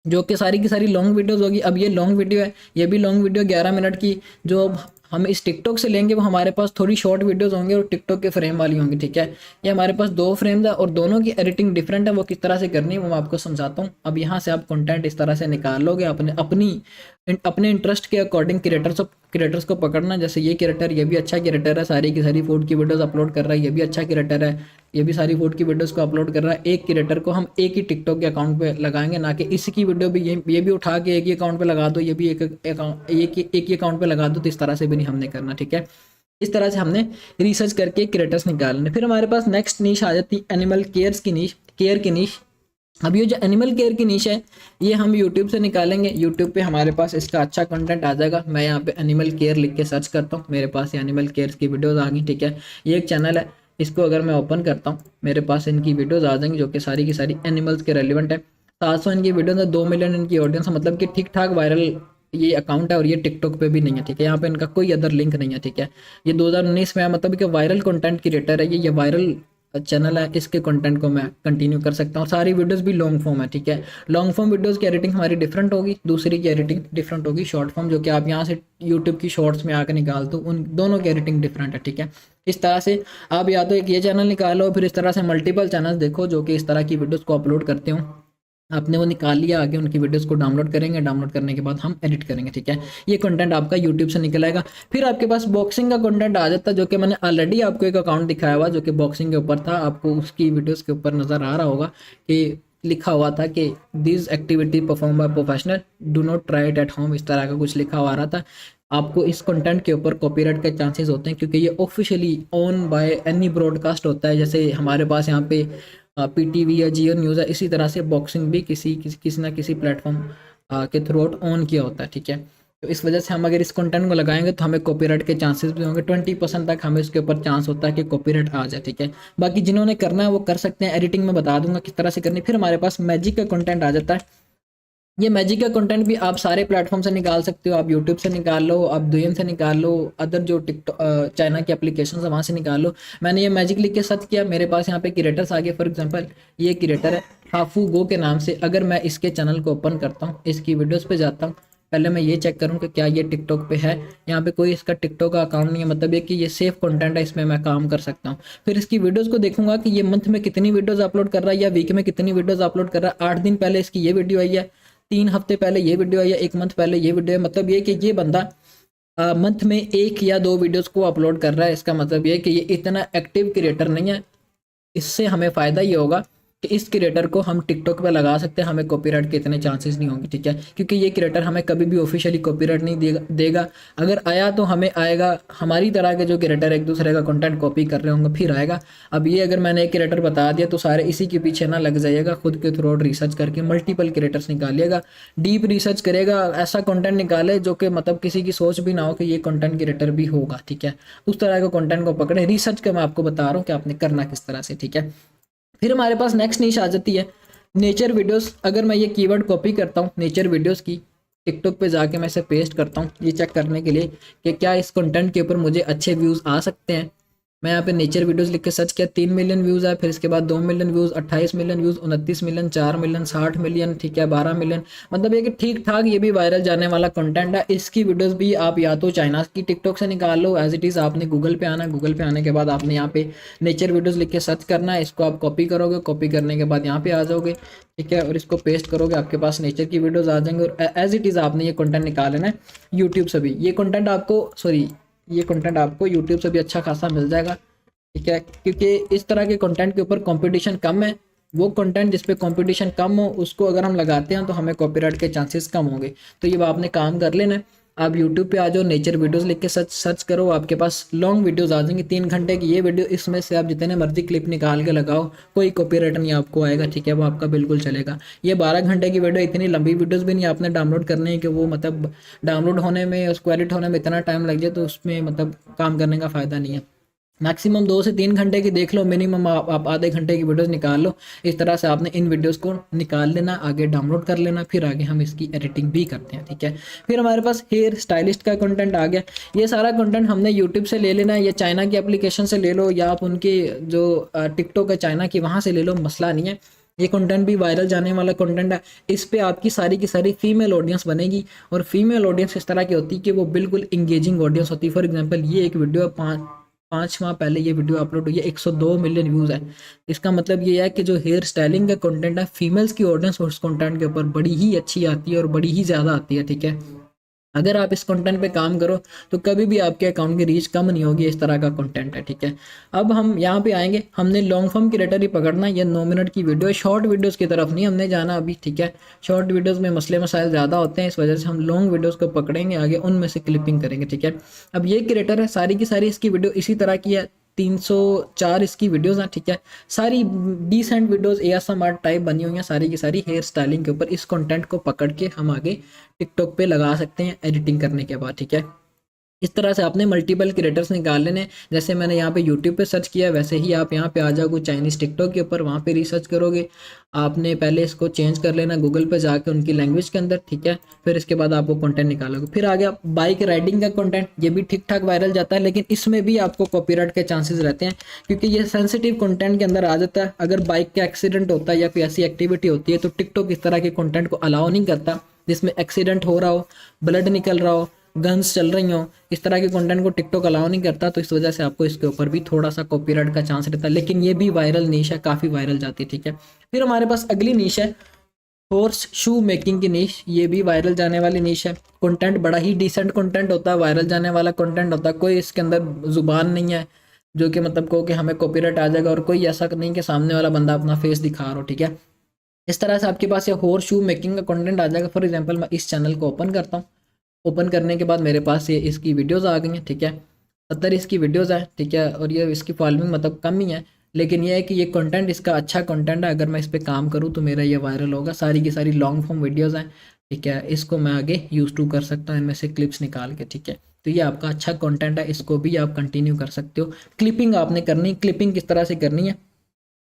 जो कि सारी की सारी लॉन्ग वीडियोस होगी। अब ये लॉन्ग वीडियो है, ये भी लॉन्ग वीडियो 11 मिनट की, जो हम इस टिकटॉक से लेंगे वो हमारे पास थोड़ी शॉर्ट वीडियोस होंगे और टिकटॉक के फ्रेम वाली होंगी, ठीक है। ये हमारे पास 2 फ्रेम्स है और दोनों की एडिटिंग डिफरेंट है, वो किस तरह से करनी है वो मैं आपको समझाता हूँ। अब यहाँ से आप कंटेंट इस तरह से निकाल लोगे, अपनी अपने इंटरेस्ट के अकॉर्डिंग क्रिएटर्स को पकड़ना। जैसे ये क्रिएटर, ये भी अच्छा क्रिएटर है, सारी की सारी फूड की वीडियोस अपलोड कर रहा है, ये भी अच्छा क्रिएटर है, ये भी सारी फूड की वीडियोस को अपलोड कर रहा है। एक क्रिएटर को हम एक ही टिकटॉक के अकाउंट पे लगाएंगे, ना कि इसकी वीडियो भी ये भी उठा के एक ही अकाउंट पे लगा दो, ये भी एक ही अकाउंट पे लगा दो, तो इस तरह से भी नहीं हमने करना, ठीक है। इस तरह से हमने रिसर्च करके क्रिएटर्स निकालने। फिर हमारे पास नेक्स्ट नीश आ जाती है एनिमल केयर की नीश। अब ये जो एनिमल केयर की नीश है, ये हम यूट्यूब से निकालेंगे। यूट्यूब पे हमारे पास इसका अच्छा कंटेंट आ जाएगा। मैं यहाँ पे एनिमल केयर लिख के सर्च करता हूँ, मेरे पास ये एनिमल केयर की वीडियोस आ गई, ठीक है। ये एक चैनल है, इसको अगर मैं ओपन करता हूँ, मेरे पास इनकी वीडियोस आ जाएंगी जो कि सारी की सारी एनिमल्स के रेलिवेंट है। 700 इनकी वीडियोस है, 2 मिलियन इनकी ऑडियंस है, मतलब कि ठीक ठाक वायरल ये अकाउंट है। और ये टिकटॉक पे भी नहीं है, ठीक है। यहाँ पे इनका कोई अदर लिंक नहीं है, ठीक है। ये 2019 में है, मतलब कि वायरल कंटेंट क्रिएटर है ये वायरल चैनल है। इसके कंटेंट को मैं कंटिन्यू कर सकता हूँ। सारी वीडियोस भी लॉन्ग फॉर्म है, ठीक है। लॉन्ग फॉर्म वीडियोस की एडिटिंग हमारी डिफरेंट होगी, दूसरी की एडिटिंग डिफरेंट होगी। शॉर्ट फॉर्म जो कि आप यहाँ से यूट्यूब की शॉर्ट्स में आकर निकाल दो, उन दोनों की एडिटिंग डिफरेंट है, ठीक है। इस तरह से आप या तो एक ये चैनल निकालो, फिर इस तरह से मल्टीपल चैनल्स देखो जो कि इस तरह की वीडियोज़ को अपलोड करते हो। आपने वो निकाल लिया, आगे उनकी वीडियोस को डाउनलोड करेंगे, डाउनलोड करने के बाद हम एडिट करेंगे, ठीक है। ये कंटेंट आपका यूट्यूब से निकल आएगा। फिर आपके पास बॉक्सिंग का कंटेंट आ जाता है, जो कि मैंने ऑलरेडी आपको एक अकाउंट दिखाया हुआ जो कि बॉक्सिंग के ऊपर था। आपको उसकी वीडियोस के ऊपर नज़र आ रहा होगा कि लिखा हुआ था कि this activity perform by professional, do not try it at home, इस तरह का कुछ लिखा हुआ आ रहा था। आपको इस कंटेंट के ऊपर कॉपीराइट के चांसेस होते हैं, क्योंकि ये officially own by any broadcast होता है। जैसे हमारे पास यहाँ पे पीटीवी या जियो न्यूज़ है, इसी तरह से बॉक्सिंग भी किसी ना किसी प्लेटफॉर्म के थ्रू आउट ऑन किया होता है, ठीक है। तो इस वजह से हम अगर इस कंटेंट को लगाएंगे तो हमें कॉपीराइट के चांसेस भी होंगे। 20% तक हमें इसके ऊपर चांस होता है कि कॉपीराइट आ जाए, ठीक है। बाकी जिन्होंने करना है वो कर सकते हैं, एडिटिंग में बता दूंगा किस तरह से करनी। फिर हमारे पास मैजिक का कंटेंट आ जाता है। ये मैजिक का कंटेंट भी आप सारे प्लेटफॉर्म से निकाल सकते हो। आप यूट्यूब से निकाल लो, आप दुयन से निकाल लो, अदर जो टिकटॉक चाइना की एप्लीकेशन है वहाँ से निकाल लो। मैंने ये मैजिक लिख के सर्च किया, मेरे पास यहाँ पे क्रिएटर्स आ गए। फॉर एग्जांपल ये क्रिएटर है हाफू गो के नाम से। अगर मैं इसके चैनल को ओपन करता हूँ, इसकी वीडियोस पे जाता हूँ, पहले मैं ये चेक करूँ कि क्या ये टिकटॉक पे है। यहाँ पे कोई इसका टिकटॉक का अकाउंट नहीं है, मतलब ये कि ये सेफ कंटेंट है, इसमें मैं काम कर सकता हूँ। फिर इसकी वीडियोस को देखूंगा कि ये मंथ में कितनी वीडियोस अपलोड कर रहा है या वीक में कितनी वीडियोस अपलोड कर रहा है। 8 दिन पहले इसकी ये वीडियो आई है, 3 हफ्ते पहले ये वीडियो आई है, 1 मंथ पहले ये वीडियो है। मतलब ये कि ये बंदा मंथ में 1 या 2 वीडियोस को अपलोड कर रहा है। इसका मतलब ये कि ये इतना एक्टिव क्रिएटर नहीं है। इससे हमें फ़ायदा ये होगा कि इस क्रिएटर को हम टिकटॉक पे लगा सकते हैं, हमें कॉपीराइट के इतने चांसेस नहीं होंगे, ठीक है। क्योंकि ये क्रिएटर हमें कभी भी ऑफिशियली कॉपीराइट नहीं देगा। अगर आया तो हमें आएगा, हमारी तरह के जो क्रिएटर एक दूसरे का कंटेंट कॉपी कर रहे होंगे फिर आएगा। अब ये अगर मैंने एक क्रिएटर बता दिया तो सारे इसी के पीछे ना लग जाइएगा, खुद के थ्रू रिसर्च करके मल्टीपल क्रिएटर्स निकालिएगा, डीप रिसर्च करेगा, ऐसा कंटेंट निकाले जो कि मतलब किसी की सोच भी ना हो कि ये कंटेंट क्रिएटर भी होगा, ठीक है। उस तरह का कंटेंट को पकड़े, रिसर्च का मैं आपको बता रहा हूँ कि आपने करना किस तरह से, ठीक है। फिर हमारे पास नेक्स्ट नीश आ जाती है नेचर वीडियोस। अगर मैं ये कीवर्ड कॉपी करता हूँ नेचर वीडियोस की, टिकटॉक पे जाके मैं इसे पेस्ट करता हूँ ये चेक करने के लिए कि क्या इस कंटेंट के ऊपर मुझे अच्छे व्यूज़ आ सकते हैं। मैं यहाँ पे नेचर वीडियोस लिख के सर्च किया, 3 मिलियन व्यूज़ है, फिर इसके बाद 2 million views, 28 million views, 29 million, 4 million, 60 million, ठीक है, 12 मिलियन। मतलब ये कि ठीक ठाक ये भी वायरल जाने वाला कंटेंट है। इसकी वीडियोस भी आप या तो चाइना की टिकटॉक से निकाल लो, एज इट इज़ आपने गूगल पे आना है। गूगल पे आने के बाद आपने यहाँ पे नेचर वीडियोज़ लिख के सर्च करना है, इसको आप कॉपी करोगे, कॉपी करने के बाद यहाँ पे आ जाओगे, ठीक है, और इसको पेस्ट करोगे, आपके पास नेचर की वीडियोज़ आ जाएंगे। और एज इट इज़ आपने ये कंटेंट निकाल लेना है यूट्यूब से भी। ये कंटेंट आपको यूट्यूब से भी अच्छा खासा मिल जाएगा, ठीक है। क्योंकि इस तरह के कंटेंट के ऊपर कंपटीशन कम है। वो कंटेंट जिस पे कंपटीशन कम हो उसको अगर हम लगाते हैं तो हमें कॉपीराइट के चांसेस कम होंगे। तो ये आपने काम कर लेना है। आप यूट्यूब पे आ जाओ, नेचर वीडियोस लिख के सर्च करो, आपके पास लॉन्ग वीडियोस आ जाएंगी, 3 घंटे की ये वीडियो, इसमें से आप जितने मर्जी क्लिप निकाल के लगाओ, कोई कॉपीराइट नहीं आपको आएगा, ठीक है, वो आपका बिल्कुल चलेगा। ये 12 घंटे की वीडियो, इतनी लंबी वीडियोस भी नहीं आपने डाउनलोड करनी है कि वो मतलब डाउनलोड होने में, उसको एडिट होने में इतना टाइम लग जाए, तो उसमें मतलब काम करने का फ़ायदा नहीं है। मैक्सिमम 2 से 3 घंटे की देख लो, मिनिमम आप आधे घंटे की वीडियोस निकाल लो। इस तरह से आपने इन वीडियोस को निकाल लेना, आगे डाउनलोड कर लेना, फिर आगे हम इसकी एडिटिंग भी करते हैं, ठीक है। फिर हमारे पास हेयर स्टाइलिस्ट का कंटेंट आ गया। ये सारा कंटेंट हमने यूट्यूब से ले लेना है, या चाइना की एप्लीकेशन से ले लो, या आप उनके जो टिकटॉक है चाइना की वहाँ से ले लो, मसला नहीं है। ये कंटेंट भी वायरल जाने वाला कंटेंट है। इस पे आपकी सारी की सारी फीमेल ऑडियंस बनेगी, और फीमेल ऑडियंस इस तरह की होती है कि वो बिल्कुल इंगेजिंग ऑडियंस होती है। फॉर एग्जांपल ये एक वीडियो 5 माह पहले ये वीडियो अपलोड हुई है, 102 मिलियन व्यूज़ है। इसका मतलब ये है कि जो हेयर स्टाइलिंग का कंटेंट है, फीमेल्स की ऑडियंस उस कंटेंट के ऊपर बड़ी ही अच्छी आती है और बड़ी ही ज़्यादा आती है, ठीक है। अगर आप इस कंटेंट पे काम करो तो कभी भी आपके अकाउंट की रीच कम नहीं होगी। इस तरह का कंटेंट है, ठीक है। अब हम यहाँ पे आएंगे, हमने लॉन्ग फॉर्म क्रिएटर ही पकड़ना है। ये 9 मिनट की वीडियो है, शॉर्ट वीडियोस की तरफ नहीं हमने जाना अभी, ठीक है। शॉर्ट वीडियोस में मसले मसाइल ज़्यादा होते हैं, इस वजह से हम लॉन्ग वीडियोस को पकड़ेंगे आगे, उनमें से क्लिपिंग करेंगे, ठीक है। अब ये क्रिएटर है, सारी की सारी इसकी वीडियो इसी तरह की है, 304 इसकी वीडियोस हैं, ठीक है। सारी डिसेंट वीडियोस एएसएमआर टाइप बनी हुई हैं, सारी की सारी हेयर स्टाइलिंग के ऊपर। इस कंटेंट को पकड़ के हम आगे टिकटॉक पे लगा सकते हैं एडिटिंग करने के बाद, ठीक है। इस तरह से आपने मल्टीपल क्रिएटर्स निकाल लेने। जैसे मैंने यहाँ पे यूट्यूब पे सर्च किया, वैसे ही आप यहाँ पे आ जाओगे चाइनीज़ टिकटॉक के ऊपर, वहाँ पे रिसर्च करोगे। आपने पहले इसको चेंज कर लेना गूगल पे जाके उनकी लैंग्वेज के अंदर, ठीक है। फिर इसके बाद आप वो कंटेंट निकालोगे। फिर आ गया बाइक राइडिंग का कंटेंट, ये भी ठीक ठाक वायरल जाता है, लेकिन इसमें भी आपको कॉपीराइट के चांसेस रहते हैं, क्योंकि ये सेंसिटिव कंटेंट के अंदर आ जाता है। अगर बाइक का एक्सीडेंट होता है या कोई ऐसी एक्टिविटी होती है तो टिकटॉक इस तरह के कंटेंट को अलाउ नहीं करता, जिसमें एक्सीडेंट हो रहा हो, ब्लड निकल रहा हो, गन्स चल रही हो, इस तरह के कंटेंट को टिकटॉक अलाउ नहीं करता। तो इस वजह से आपको इसके ऊपर भी थोड़ा सा कॉपीराइट का चांस रहता है, लेकिन ये भी वायरल नीश है, काफ़ी वायरल जाती है, ठीक है। फिर हमारे पास अगली नीश है हॉर्स शू मेकिंग की नीश, ये भी वायरल जाने वाली नीश है। कंटेंट बड़ा ही डिसेंट कंटेंट होता है, वायरल जाने वाला कंटेंट होता है। कोई इसके अंदर जुबान नहीं है जो कि मतलब कहो कि हमें कॉपीराइट आ जाएगा, और कोई ऐसा नहीं कि सामने वाला बंदा अपना फेस दिखा रहा हो, ठीक है। इस तरह से आपके पास ये हॉर्स शू मेकिंग का कंटेंट आ जाएगा। फॉर एग्जांपल मैं इस चैनल को ओपन करता हूँ, ओपन करने के बाद मेरे पास ये इसकी वीडियोस आ गई हैं, ठीक है। 70 इसकी वीडियोस है, ठीक है। और ये इसकी फॉलोइंग मतलब कम ही है, लेकिन ये है कि ये कंटेंट इसका अच्छा कंटेंट है। अगर मैं इस पर काम करूँ तो मेरा ये वायरल होगा। सारी की सारी लॉन्ग फॉर्म वीडियोस हैं, ठीक है। इसको मैं आगे यूज़ टू कर सकता हूँ इनमें से क्लिप्स निकाल के, ठीक है। तो ये आपका अच्छा कंटेंट है, इसको भी आप कंटिन्यू कर सकते हो। क्लिपिंग आपने करनी, क्लिपिंग किस तरह से करनी है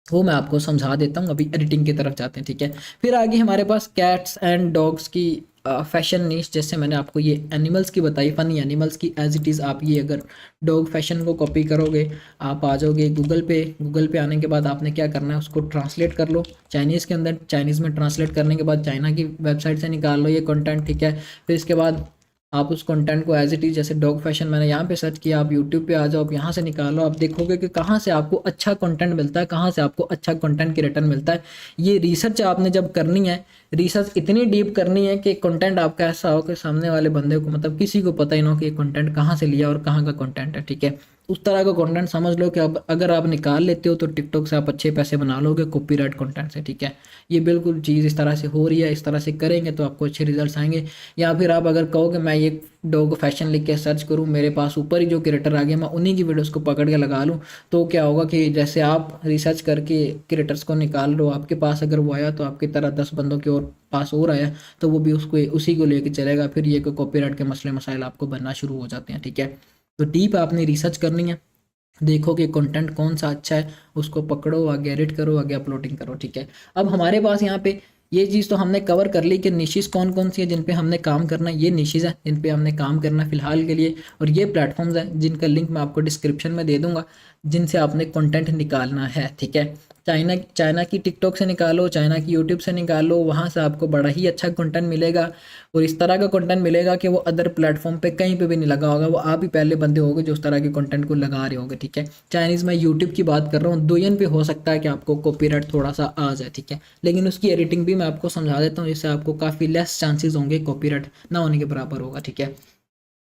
वो मैं आपको समझा देता हूँ। अभी एडिटिंग की तरफ जाते हैं, ठीक है। फिर आगे हमारे पास कैट्स एंड डॉग्स की फैशन नीश, जैसे मैंने आपको ये एनिमल्स की बताई, फनी एनिमल्स की, एज इट इज़ आप ये अगर डॉग फैशन को कॉपी करोगे, आप आ जाओगे गूगल पे। गूगल पे आने के बाद आपने क्या करना है, उसको ट्रांसलेट कर लो चाइनीज़ के अंदर। चाइनीज़ में ट्रांसलेट करने के बाद चाइना की वेबसाइट से निकाल लो ये कंटेंट, ठीक है। फिर इसके बाद आप उस कंटेंट को एज इट इज़, जैसे डॉग फैशन मैंने यहाँ पे सर्च किया, आप यूट्यूब पे आ जाओ, आप यहाँ से निकालो, आप देखोगे कि कहाँ से आपको अच्छा कंटेंट मिलता है, कहाँ से आपको अच्छा कंटेंट क्रिएटर मिलता है। ये रिसर्च आपने जब करनी है, रिसर्च इतनी डीप करनी है कि कंटेंट आपका ऐसा हो कि सामने वाले बंदे को मतलब किसी को पता ही ना हो कि ये कंटेंट कहाँ से लिया और कहाँ का कंटेंट है, ठीक है। उस तरह का कंटेंट समझ लो कि अब अगर आप निकाल लेते हो तो टिकटॉक से आप अच्छे पैसे बना लोगे कॉपीराइट कंटेंट से, ठीक है। ये बिल्कुल चीज़ इस तरह से हो रही है, इस तरह से करेंगे तो आपको अच्छे रिजल्ट्स आएंगे। या फिर आप अगर कहो कि मैं ये डॉग फैशन लिख के सर्च करूँ, मेरे पास ऊपर ही जो क्रिएटर आ गया, मैं उन्हीं की वीडियोस को पकड़ के लगा लूँ, तो क्या होगा कि जैसे आप रिसर्च करके क्रिएटर्स को निकाल लो, आपके पास अगर वो आया तो आपकी तरह 10 बंदों के और पास और आया तो वो भी उसको उसी को लेके चलेगा। फिर ये कोई कॉपीराइट के मसले मसाइल आपको बनना शुरू हो जाते हैं, ठीक है। तो डीप आपने रिसर्च करनी है, देखो कि कंटेंट कौन सा अच्छा है, उसको पकड़ो, आगे एडिट करो, आगे अपलोडिंग करो, ठीक है। अब हमारे पास यहाँ पे ये चीज़ तो हमने कवर कर ली कि निशेस कौन कौन सी है जिन पे हमने काम करना है। ये निशेस है जिन पे हमने काम करना है फिलहाल के लिए, और ये प्लेटफॉर्म्स हैं जिनका लिंक मैं आपको डिस्क्रिप्शन में दे दूंगा, जिनसे आपने कंटेंट निकालना है, ठीक है। चाइना की टिकटॉक से निकालो, चाइना की यूट्यूब से निकालो, वहाँ से आपको बड़ा ही अच्छा कंटेंट मिलेगा। और इस तरह का कंटेंट मिलेगा कि वो अदर प्लेटफॉर्म पे कहीं पे भी नहीं लगा होगा, वो आप ही पहले बंदे होगे जो उस तरह के कंटेंट को लगा रहे होगे, ठीक है। चाइनीज़ में यूट्यूब की बात कर रहा हूँ, दुयन पे हो सकता है कि आपको कॉपीराइट थोड़ा सा आ जाए, ठीक है। लेकिन उसकी एडिटिंग भी मैं आपको समझा देता हूँ, जिससे आपको काफ़ी लेस चांसेस होंगे कॉपीराइट ना होने के बराबर होगा, ठीक है।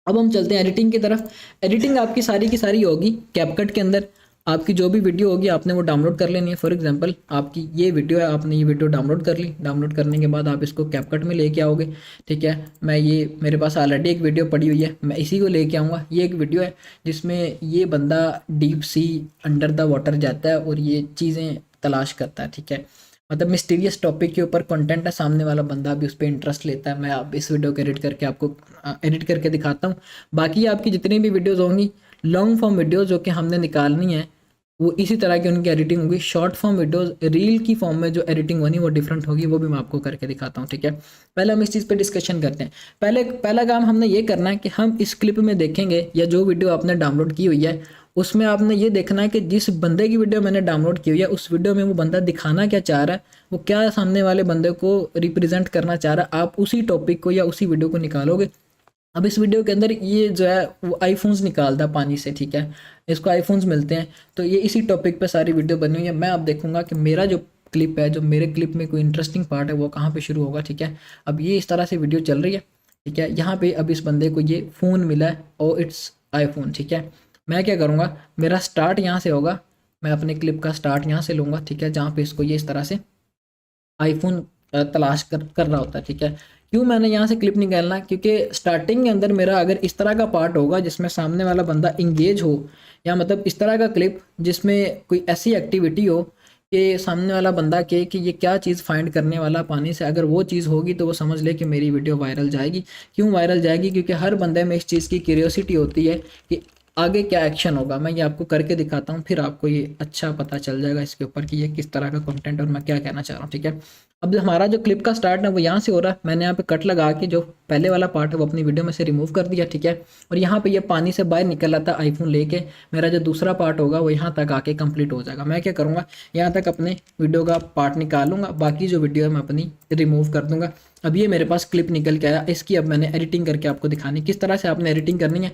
अब हम चलते हैं एडिटिंग की तरफ। एडिटिंग आपकी सारी की सारी होगी कैपकट के अंदर। आपकी जो भी वीडियो होगी आपने वो डाउनलोड कर लेनी है। फॉर एग्जांपल आपकी ये वीडियो है, आपने ये वीडियो डाउनलोड कर ली, डाउनलोड करने के बाद आप इसको कैपकट में लेके आओगे, ठीक है। मैं ये मेरे पास ऑलरेडी एक वीडियो पड़ी हुई है, मैं इसी को लेके आऊँगा। ये एक वीडियो है जिसमें ये बंदा deep sea under the water जाता है और ये चीज़ें तलाश करता है, ठीक है। मतलब मिस्टीरियस टॉपिक के ऊपर कंटेंट है, सामने वाला बंदा भी उस पर इंटरेस्ट लेता है। मैं आप इस वीडियो को एडिट करके आपको एडिट करके दिखाता हूँ। बाकी आपकी जितनी भी वीडियोस होंगी लॉन्ग फॉर्म वीडियोस जो कि हमने निकालनी है, वो इसी तरह की उनकी एडिटिंग होगी। शॉर्ट फॉर्म वीडियोस रील की फॉर्म में जो एडिटिंग होनी वो डिफरेंट होगी, वो भी मैं आपको करके दिखाता हूँ, ठीक है। पहले हम इस चीज़ पे डिस्कशन करते हैं। पहला काम हमने ये करना है कि हम इस क्लिप में देखेंगे या जो वीडियो आपने डाउनलोड की हुई है उसमें आपने ये देखना है कि जिस बंदे की वीडियो मैंने डाउनलोड की हुई है उस वीडियो में वो बंदा दिखाना क्या चाह रहा है, वो क्या सामने वाले बंदे को रिप्रेजेंट करना चाह रहा है। आप उसी टॉपिक को या उसी वीडियो को निकालोगे। अब इस वीडियो के अंदर ये जो है वो आईफोन्स निकालता है पानी से, ठीक है। इसको आईफोन्स मिलते हैं, तो ये इसी टॉपिक पे सारी वीडियो बनी हुई है। मैं अब देखूंगा कि मेरा जो क्लिप है, जो मेरे क्लिप में कोई इंटरेस्टिंग पार्ट है वो कहाँ पे शुरू होगा, ठीक है। अब ये इस तरह से वीडियो चल रही है, ठीक है। यहाँ पे अब इस बंदे को ये फ़ोन मिला है और इट्स आईफोन, ठीक है। मैं क्या करूँगा, मेरा स्टार्ट यहाँ से होगा, मैं अपने क्लिप का स्टार्ट यहाँ से लूँगा, ठीक है, जहाँ पे इसको ये इस तरह से आईफोन तलाश कर रहा होता है, ठीक है। क्यों मैंने यहाँ से क्लिप निकालना, क्योंकि स्टार्टिंग के अंदर मेरा अगर इस तरह का पार्ट होगा जिसमें सामने वाला बंदा इंगेज हो, या मतलब इस तरह का क्लिप जिसमें कोई ऐसी एक्टिविटी हो कि सामने वाला बंदा के कि ये क्या चीज़ फाइंड करने वाला पानी से, अगर वो चीज़ होगी तो वो समझ ले कि मेरी वीडियो वायरल जाएगी। क्यों वायरल जाएगी, क्योंकि हर बंदे में इस चीज़ की क्यूरियोसिटी होती है कि आगे क्या एक्शन होगा। मैं ये आपको करके दिखाता हूँ, फिर आपको ये अच्छा पता चल जाएगा इसके ऊपर कि ये किस तरह का कंटेंट और मैं क्या कहना चाह रहा हूँ, ठीक है। अब हमारा जो क्लिप का स्टार्ट है वो यहाँ से हो रहा है, मैंने यहाँ पे कट लगा के जो पहले वाला पार्ट है वो अपनी वीडियो में से रिमूव कर दिया, ठीक है। और यहाँ पे ये पानी से बाहर निकल आता है आईफोन लेके, मेरा जो दूसरा पार्ट होगा वो यहाँ तक आके कंप्लीट हो जाएगा। मैं क्या करूँगा, यहाँ तक अपने वीडियो का पार्ट निकालूंगा, बाकी जो वीडियो है मैं अपनी रिमूव कर दूंगा। अब ये मेरे पास क्लिप निकल के आया, इसकी अब मैंने एडिटिंग करके आपको दिखानी किस तरह से आपने एडिटिंग करनी है।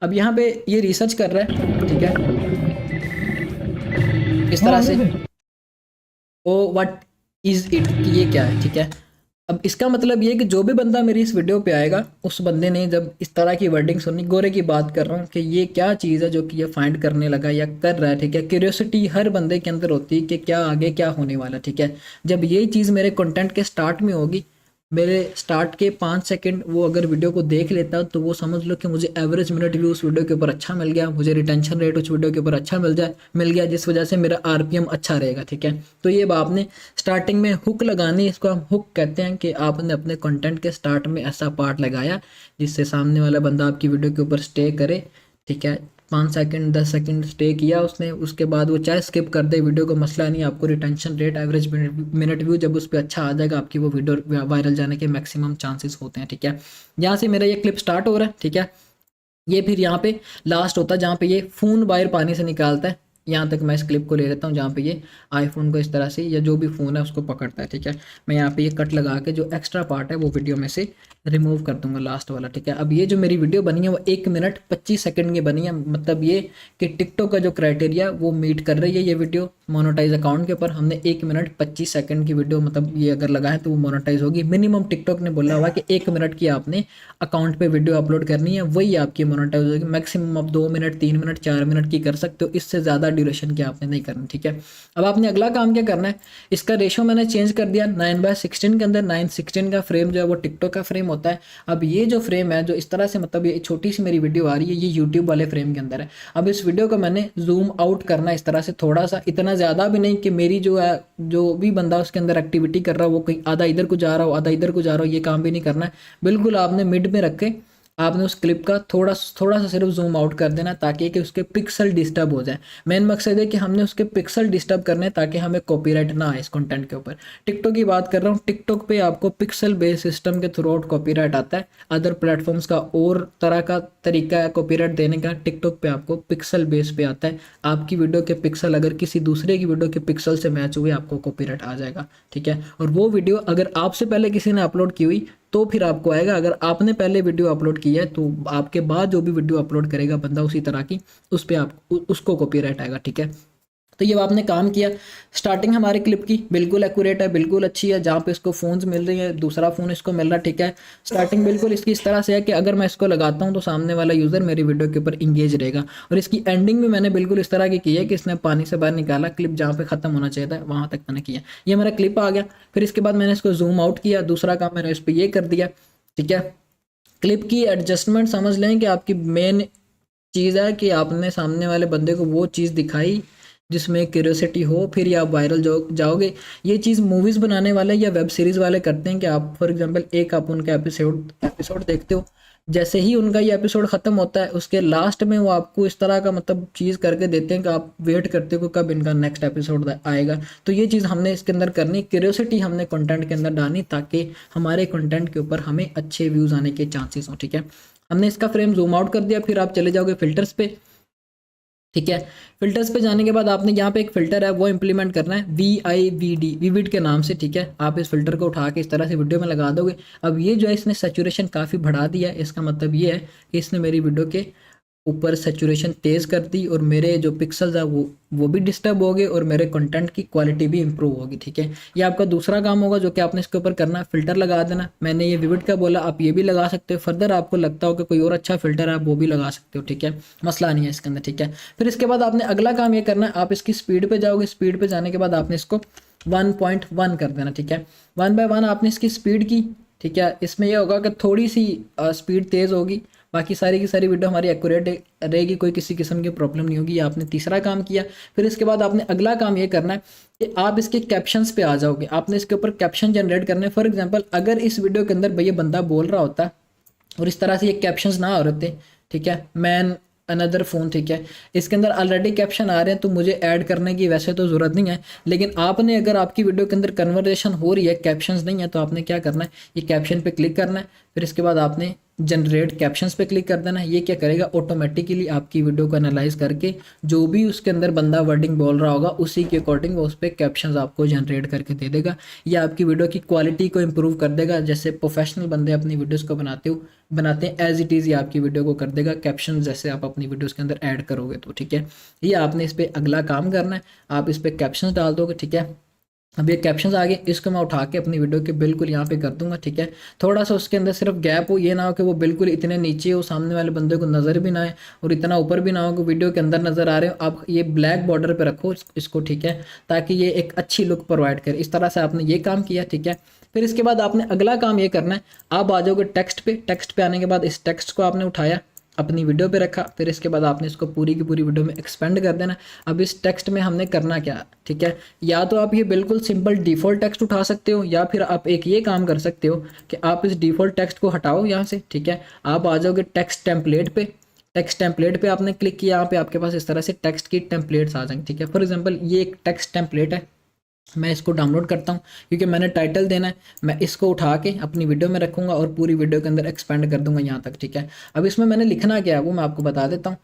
अब यहाँ पे ये रिसर्च कर रहा है, ठीक है, इस तरह से, ओ व्हाट इज इट, कि ये क्या है, ठीक है। अब इसका मतलब ये कि जो भी बंदा मेरी इस वीडियो पे आएगा उस बंदे ने जब इस तरह की वर्डिंग सुनी, गोरे की बात कर रहा हूँ, कि ये क्या चीज़ है जो कि ये फाइंड करने लगा या कर रहा है, ठीक है। क्यूरियोसिटी हर बंदे के अंदर होती है कि क्या आगे क्या होने वाला, ठीक है। जब ये चीज़ मेरे कंटेंट के स्टार्ट में होगी, मेरे स्टार्ट के 5 सेकंड वो अगर वीडियो को देख लेता तो वो समझ लो कि मुझे एवरेज मिनट व्यू उस वीडियो के ऊपर अच्छा मिल गया, मुझे रिटेंशन रेट उस वीडियो के ऊपर अच्छा मिल गया, जिस वजह से मेरा आरपीएम अच्छा रहेगा, ठीक है। तो ये आपने स्टार्टिंग में हुक लगानी, इसको हम हुक कहते हैं, कि आपने अपने कंटेंट के स्टार्ट में ऐसा पार्ट लगाया जिससे सामने वाला बंदा आपकी वीडियो के ऊपर स्टे करे, ठीक है। 5 सेकंड 10 सेकंड स्टे किया उसने, उसके बाद वो चाहे स्किप कर दे वीडियो को, मसला नहीं। आपको retention rate average minute view जब उस पर अच्छा आ जाएगा, आपकी वो वीडियो वायरल जाने के मैक्सिमम चांसेस होते हैं, ठीक है। यहाँ से मेरा ये क्लिप स्टार्ट हो रहा है, ठीक है। ये फिर यहाँ पे लास्ट होता है जहाँ पे ये फ़ोन बाहर पानी से निकालता है। यहाँ तक मैं इस क्लिप को ले लेता हूँ जहाँ पे ये आईफोन को इस तरह से या जो भी फ़ोन है उसको पकड़ता है, ठीक है। मैं यहाँ पे ये कट लगा के जो एक्स्ट्रा पार्ट है वो वीडियो में से रिमूव कर दूंगा, लास्ट वाला, ठीक है। अब ये जो मेरी वीडियो बनी है वो 1 मिनट 25 सेकंड की बनी है, मतलब ये कि टिकटॉक का जो क्राइटेरिया वो मीट कर रही है ये वीडियो मोनेटाइज अकाउंट के ऊपर। हमने 1 मिनट 25 सेकंड की वीडियो मतलब ये अगर लगाए तो वो मोनेटाइज होगी। मिनिमम टिकटॉक ने बोला हुआ कि 1 मिनट की आपने अकाउंट पे वीडियो अपलोड करनी है, वही आपकी मोनेटाइज होगी। मैक्सिमम आप 2 मिनट 3 मिनट 4 मिनट की कर सकते हो, इससे ज़्यादा ड्यूरेशन की आपने नहीं करनी, ठीक है। अब आपने अगला काम क्या करना है, इसका रेशो मैंने चेंज कर दिया 9:16 के अंदर। 9:16 का फ्रेम जो है वो टिकटॉक का फ्रेम होता है। अब ये जो फ्रेम है जो इस तरह से मतलब ये छोटी सी मेरी वीडियो आ रही है, ये यूट्यूब वाले फ्रेम के अंदर है। अब इस वीडियो को मैंने जूम आउट करना इस तरह से थोड़ा सा, इतना ज़्यादा भी नहीं कि मेरी जो है जो भी बंदा उसके अंदर एक्टिविटी कर रहा हो वो कहीं आधा इधर को जा रहा हो आधा इधर को जा रहा हो, ये काम भी नहीं करना है। बिल्कुल आपने मिड में रख के आपने उस क्लिप का थोड़ा सा सिर्फ जूम आउट कर देना ताकि कि उसके पिक्सल डिस्टर्ब हो जाए। मेन मकसद है कि हमने उसके पिक्सल डिस्टर्ब करने ताकि हमें कॉपीराइट ना आए इस कंटेंट के ऊपर। टिकटॉक की बात कर रहा हूँ, टिकटॉक पे आपको पिक्सल बेस्ड सिस्टम के थ्रू आउट कॉपीराइट आता है। अदर प्लेटफॉर्म्स का और तरह का तरीका है कॉपीराइट देने का, टिकटॉक पे आपको पिक्सल बेस पे आता है। आपकी वीडियो के पिक्सल अगर किसी दूसरे की वीडियो के पिक्सल से मैच हुए आपको कॉपीराइट आ जाएगा, ठीक है। और वो वीडियो अगर आपसे पहले किसी ने अपलोड की हुई तो फिर आपको आएगा, अगर आपने पहले वीडियो अपलोड की है तो आपके बाद जो भी वीडियो अपलोड करेगा बंदा उसी तरह की उस पर आप उसको कॉपीराइट आएगा, ठीक है। तो ये आपने काम किया। स्टार्टिंग हमारे क्लिप की बिल्कुल एक्यूरेट है, बिल्कुल अच्छी है, जहाँ पे इसको फ़ोन्स मिल रही है, दूसरा फ़ोन इसको मिल रहा है, ठीक है। स्टार्टिंग बिल्कुल इसकी इस तरह से है कि अगर मैं इसको लगाता हूँ तो सामने वाला यूज़र मेरी वीडियो के ऊपर इंगेज रहेगा। और इसकी एंडिंग भी मैंने बिल्कुल इस तरह की है कि इसने पानी से बाहर निकाला, क्लिप जहाँ पे ख़त्म होना चाहिए था वहाँ तक मैंने किया। ये मेरा क्लिप आ गया। फिर इसके बाद मैंने इसको जूम आउट किया, दूसरा काम मैंने इस पर ये कर दिया, ठीक है। क्लिप की एडजस्टमेंट समझ लें कि आपकी मेन चीज़ है कि आपने सामने वाले बंदे को वो चीज़ दिखाई जिसमें क्यूरियोसिटी हो, फिर ही आप वायरल जाओगे। ये चीज़ मूवीज़ बनाने वाले या वेब सीरीज़ वाले करते हैं कि आप फॉर एग्जांपल एक आप उनका एपिसोड देखते हो, जैसे ही उनका ये एपिसोड ख़त्म होता है उसके लास्ट में वो आपको इस तरह का मतलब चीज़ करके देते हैं कि आप वेट करते हो कब इनका नेक्स्ट एपिसोड आएगा। तो ये चीज़ हमने इसके अंदर करनी, क्यूरियोसिटी हमने कंटेंट के अंदर डालनी ताकि हमारे कंटेंट के ऊपर हमें अच्छे व्यूज़ आने के चांसेस हों, ठीक है। हमने इसका फ्रेम जूम आउट कर दिया। फिर आप चले जाओगे फिल्टर्स पे, ठीक है। फिल्टर्स पे जाने के बाद आपने यहाँ पे एक फ़िल्टर है वो इंप्लीमेंट करना है विविड के नाम से, ठीक है। आप इस फिल्टर को उठा के इस तरह से वीडियो में लगा दोगे। अब ये जो है इसने सैचुरेशन काफ़ी बढ़ा दिया है, इसका मतलब ये है कि इसने मेरी वीडियो के ऊपर सेचुरेशन तेज़ कर दी और मेरे जो पिक्सल्स है वो भी डिस्टर्ब हो गए और मेरे कंटेंट की क्वालिटी भी इंप्रूव होगी। ठीक है, ये आपका दूसरा काम होगा जो कि आपने इसके ऊपर करना है, फ़िल्टर लगा देना। मैंने ये विविड का बोला, आप ये भी लगा सकते हो। फर्दर आपको लगता हो कि कोई और अच्छा फ़िल्टर है, आप वो भी लगा सकते हो। ठीक है, मसला नहीं है इसके अंदर। ठीक है, फिर इसके बाद आपने अगला काम ये करना है, आप इसकी स्पीड पर जाओगे। स्पीड पर जाने के बाद आपने इसको 1.1 कर देना। ठीक है, 1/1 आपने इसकी स्पीड की। ठीक है, इसमें यह होगा कि थोड़ी सी स्पीड तेज़ होगी, बाकी सारी की सारी वीडियो हमारी एक्यूरेट रहेगी, कोई किसी किस्म की प्रॉब्लम नहीं होगी। ये आपने तीसरा काम किया। फिर इसके बाद आपने अगला काम ये करना है कि आप इसके कैप्शंस पे आ जाओगे। आपने इसके ऊपर कैप्शन जनरेट करने। फॉर एग्जांपल अगर इस वीडियो के अंदर भैया बंदा बोल रहा होता और इस तरह से ये कैप्शंस ना हो रहे थे, ठीक है, मैन अनदर फ़ोन, ठीक है, इसके अंदर ऑलरेडी कैप्शन आ रहे हैं तो मुझे ऐड करने की वैसे तो ज़रूरत नहीं है। लेकिन आपने अगर आपकी वीडियो के अंदर कन्वर्सेशन हो रही है, कैप्शंस नहीं है, तो आपने क्या करना है, ये कैप्शन पे क्लिक करना है। फिर इसके बाद आपने जनरेट कैप्शंस पे क्लिक कर देना है। ये क्या करेगा, ऑटोमेटिकली आपकी वीडियो को एनालाइज करके जो भी उसके अंदर बंदा वर्डिंग बोल रहा होगा उसी के अकॉर्डिंग वो उस पर कैप्शंस आपको जनरेट करके दे देगा। ये आपकी वीडियो की क्वालिटी को इंप्रूव कर देगा। जैसे प्रोफेशनल बंदे अपनी वीडियोज़ को बनाते हैं एज इट इज़, ये आपकी वीडियो को कर देगा कैप्शन जैसे आप अपनी वीडियोज़ के अंदर ऐड करोगे तो। ठीक है, ये आपने इस पर अगला काम करना है, आप इस पर कैप्शंस डाल दोगे। ठीक है, अब ये कैप्शंस आ गए, इसको मैं उठा के अपनी वीडियो के बिल्कुल यहाँ पे कर दूंगा। ठीक है, थोड़ा सा उसके अंदर सिर्फ गैप हो, ये ना हो कि वो बिल्कुल इतने नीचे हो सामने वाले बंदे को नज़र भी ना आए और इतना ऊपर भी ना हो कि वीडियो के अंदर नज़र आ रहे हो। आप ये ब्लैक बॉर्डर पे रखो इसको। ठीक है, ताकि ये एक अच्छी लुक प्रोवाइड करे। इस तरह से आपने ये काम किया। ठीक है, फिर इसके बाद आपने अगला काम ये करना है, आप आ जाओगे टेक्स्ट पे। टेक्स्ट पे आने के बाद इस टेक्स्ट को आपने उठाया, अपनी वीडियो पे रखा। फिर इसके बाद आपने इसको पूरी की पूरी वीडियो में एक्सपेंड कर देना। अब इस टेक्स्ट में हमने करना क्या, ठीक है, या तो आप ये बिल्कुल सिंपल डिफ़ॉल्ट टेक्स्ट उठा सकते हो, या फिर आप एक ये काम कर सकते हो कि आप इस डिफ़ॉल्ट टेक्स्ट को हटाओ यहाँ से। ठीक है, आप आ जाओगे टेक्स्ट टेम्पलेट पे। टेक्स्ट टेम्पलेट पे आपने क्लिक किया, यहाँ पे आपके पास इस तरह से टेक्स्ट की टेम्पलेट्स आ जाएंगे। ठीक है, फॉर एग्जाम्पल ये एक टेक्स्ट टेम्पलेट है, मैं इसको डाउनलोड करता हूँ क्योंकि मैंने टाइटल देना है। मैं इसको उठा के अपनी वीडियो में रखूँगा और पूरी वीडियो के अंदर एक्सपेंड कर दूंगा यहाँ तक। ठीक है, अब इसमें मैंने लिखना क्या है वो मैं आपको बता देता हूँ।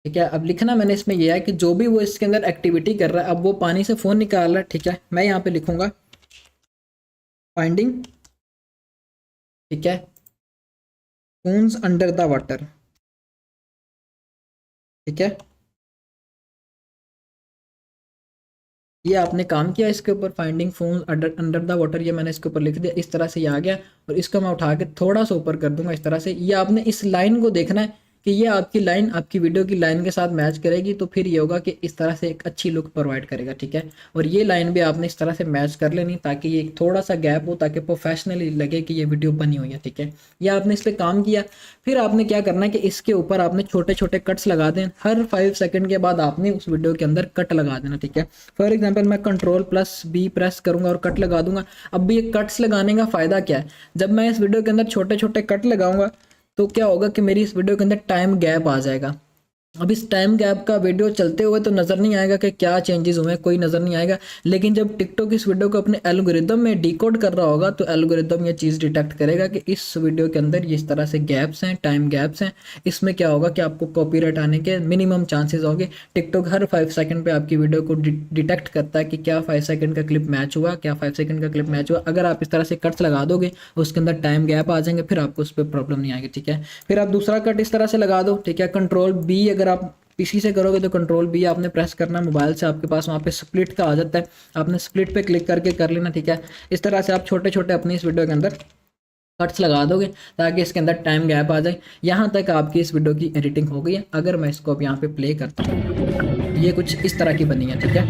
ठीक है, अब लिखना मैंने इसमें यह है कि जो भी वो इसके अंदर एक्टिविटी कर रहा है, अब वो पानी से फ़ोन निकाल रहा है। ठीक है, मैं यहाँ पे लिखूँगा फाइंडिंग, ठीक है, फोन्स अंडर द वाटर। ठीक है, ये आपने काम किया इसके ऊपर, finding phone under the water, ये मैंने इसके ऊपर लिख दिया। इस तरह से ये आ गया और इसको मैं उठा के थोड़ा सा ऊपर कर दूंगा इस तरह से। ये आपने इस लाइन को देखना है कि ये आपकी लाइन आपकी वीडियो की लाइन के साथ मैच करेगी, तो फिर ये होगा कि इस तरह से एक अच्छी लुक प्रोवाइड करेगा। ठीक है, और ये लाइन भी आपने इस तरह से मैच कर लेनी ताकि ये थोड़ा सा गैप हो, ताकि प्रोफेशनली लगे कि ये वीडियो बनी हुई है। ठीक है, ये आपने इस पर काम किया। फिर आपने क्या करना है कि इसके ऊपर आपने छोटे छोटे कट्स लगा दें। हर 5 सेकंड के बाद आपने उस वीडियो के अंदर कट लगा देना। ठीक है, फॉर एग्जाम्पल मैं Ctrl+B प्रेस करूंगा और कट लगा दूंगा। अब भी ये कट्स लगाने का फ़ायदा क्या है, जब मैं इस वीडियो के अंदर छोटे छोटे कट लगाऊंगा तो क्या होगा कि मेरी इस वीडियो के अंदर टाइम गैप आ जाएगा। अब इस टाइम गैप का वीडियो चलते हुए तो नज़र नहीं आएगा कि क्या चेंजेस हुए, कोई नज़र नहीं आएगा। लेकिन जब टिकटॉक इस वीडियो को अपने एल्गोरिदम में डिकोड कर रहा होगा तो एल्गोरिदम ये चीज़ डिटेक्ट करेगा कि इस वीडियो के अंदर इस तरह से गैप्स हैं, टाइम गैप्स हैं। इसमें क्या होगा कि आपको कॉपीराइट आने के मिनिमम चांसेस होंगे। टिकटॉक हर 5 सेकंड पे आपकी वीडियो को डिटेक्ट करता है कि क्या 5 सेकंड का क्लिप मैच हुआ, क्या 5 सेकंड का क्लिप मैच हुआ। अगर आप इस तरह से कट्स लगा दोगे उसके अंदर टाइम गैप आ जाएंगे, फिर आपको उस पर प्रॉब्लम नहीं आएगी। ठीक है, फिर आप दूसरा कट इस तरह से लगा दो। ठीक है, Ctrl+B अगर आप पीसी से करोगे तो Ctrl+B आपने प्रेस करना। मोबाइल से आपके पास वहाँ पे स्प्लिट का आ जाता है, आपने स्प्लिट पे क्लिक करके कर लेना। ठीक है, इस तरह से आप छोटे छोटे अपनी इस वीडियो के अंदर कट्स लगा दोगे ताकि इसके अंदर टाइम गैप आ जाए। यहाँ तक आपकी इस वीडियो की एडिटिंग हो गई है। अगर मैं इसको अब यहाँ पे प्ले करता हूँ, ये कुछ इस तरह की बनी है। ठीक है,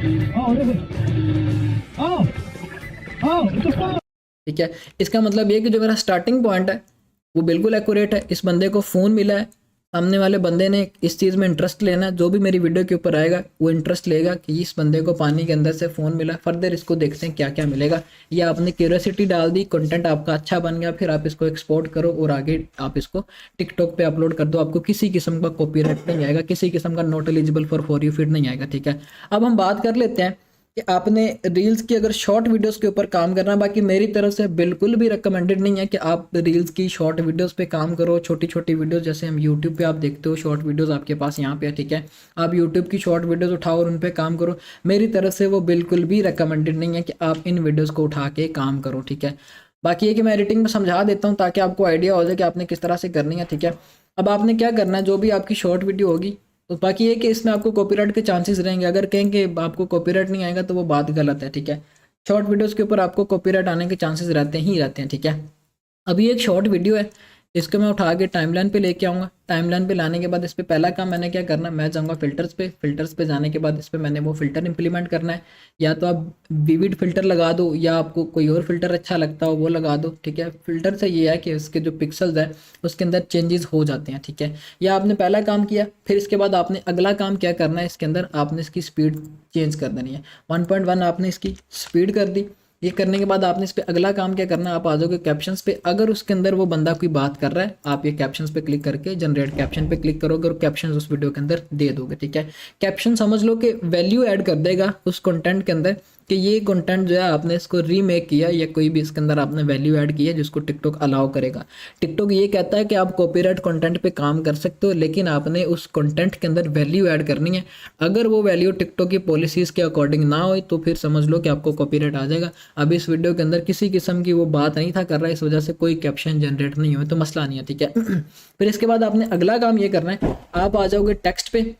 ठीक है, इसका मतलब ये कि जो मेरा स्टार्टिंग पॉइंट है वो बिल्कुल एक्यूरेट है। इस बंदे को फ़ोन मिला है, सामने वाले बंदे ने इस चीज़ में इंटरेस्ट लेना है। जो भी मेरी वीडियो के ऊपर आएगा वो इंटरेस्ट लेगा कि इस बंदे को पानी के अंदर से फ़ोन मिला। फर्दर इसको देखते हैं क्या क्या मिलेगा। ये आपने क्यूरियोसिटी डाल दी, कंटेंट आपका अच्छा बन गया, फिर आप इसको एक्सपोर्ट करो और आगे आप इसको टिकटॉक पे अपलोड कर दो। आपको किसी किस्म का कॉपीराइट नहीं आएगा, किसी किस्म का not eligible for you feed नहीं आएगा। ठीक है, अब हम बात कर लेते हैं कि आपने रील्स की अगर शॉर्ट वीडियोस के ऊपर काम करना। बाकी मेरी तरफ से बिल्कुल भी रिकमेंडेड नहीं है कि आप रील्स की शॉर्ट वीडियोस पे काम करो। छोटी छोटी वीडियोस जैसे हम यूट्यूब पे आप देखते हो शॉर्ट वीडियोस आपके पास यहाँ पे है। ठीक है, आप यूट्यूब की शॉर्ट वीडियोस उठाओ और उन पर काम करो। मेरी तरफ से वो बिल्कुल भी रिकमेंडेड नहीं है कि आप इन वीडियोज़ को उठा के काम करो। ठीक है, बाकी ये कि मैं एडिटिंग में समझा देता हूँ ताकि आपको आइडिया हो जाए कि आपने किस तरह से करनी है। ठीक है, अब आपने क्या करना है, जो भी आपकी शॉर्ट वीडियो होगी, तो बाकी ये कि इसमें आपको कॉपीराइट के चांसेस रहेंगे। अगर कहें कि आपको कॉपीराइट नहीं आएगा तो वो बात गलत है, ठीक है। शॉर्ट वीडियोस के ऊपर आपको कॉपीराइट आने के चांसेस रहते हैं, ठीक है। अभी एक शॉर्ट वीडियो है, इसको मैं उठा के टाइमलाइन पे लेके आऊँगा। टाइमलाइन पे लाने के बाद इस पे पहला काम मैंने क्या करना है, मैं जाऊँगा फिल्टर्स पे जाने के बाद इस पे मैंने वो फ़िल्टर इंप्लीमेंट करना है। या तो आप विविड फ़िल्टर लगा दो या आपको कोई और फ़िल्टर अच्छा लगता हो वो लगा दो, ठीक है। फ़िल्टर से ये है कि उसके जो पिक्सल्स है उसके अंदर चेंजेस हो जाते हैं, ठीक है। या आपने पहला काम किया, फिर इसके बाद आपने अगला काम क्या करना है, इसके अंदर आपने इसकी स्पीड चेंज कर देनी है। 1.1 आपने इसकी स्पीड कर दी। ये करने के बाद आपने इस पे अगला काम क्या करना है, आप आ जाओगे कैप्शंस पे। अगर उसके अंदर वो बंदा कोई बात कर रहा है, आप ये कैप्शंस पे क्लिक करके जनरेट कैप्शन पे क्लिक करोगे और कैप्शंस उस वीडियो के अंदर दे दोगे, ठीक है। कैप्शन समझ लो कि वैल्यू ऐड कर देगा उस कंटेंट के अंदर, कि ये कंटेंट जो है आपने इसको रीमेक किया या कोई भी इसके अंदर आपने वैल्यू ऐड की है जिसको टिकटॉक अलाउ करेगा। टिकटॉक ये कहता है कि आप कॉपीराइट कंटेंट पे काम कर सकते हो, लेकिन आपने उस कंटेंट के अंदर वैल्यू ऐड करनी है। अगर वो वैल्यू टिकटॉक की पॉलिसीज़ के अकॉर्डिंग ना हो तो फिर समझ लो कि आपको कॉपीराइट आ जाएगा। अब इस वीडियो के अंदर किसी किस्म की वो बात नहीं था कर रहा है, इस वजह से कोई कैप्शन जनरेट नहीं हुए तो मसला नहीं है, ठीक है। फिर इसके बाद आपने अगला काम ये करना है, आप आ जाओगे टेक्स्ट पे।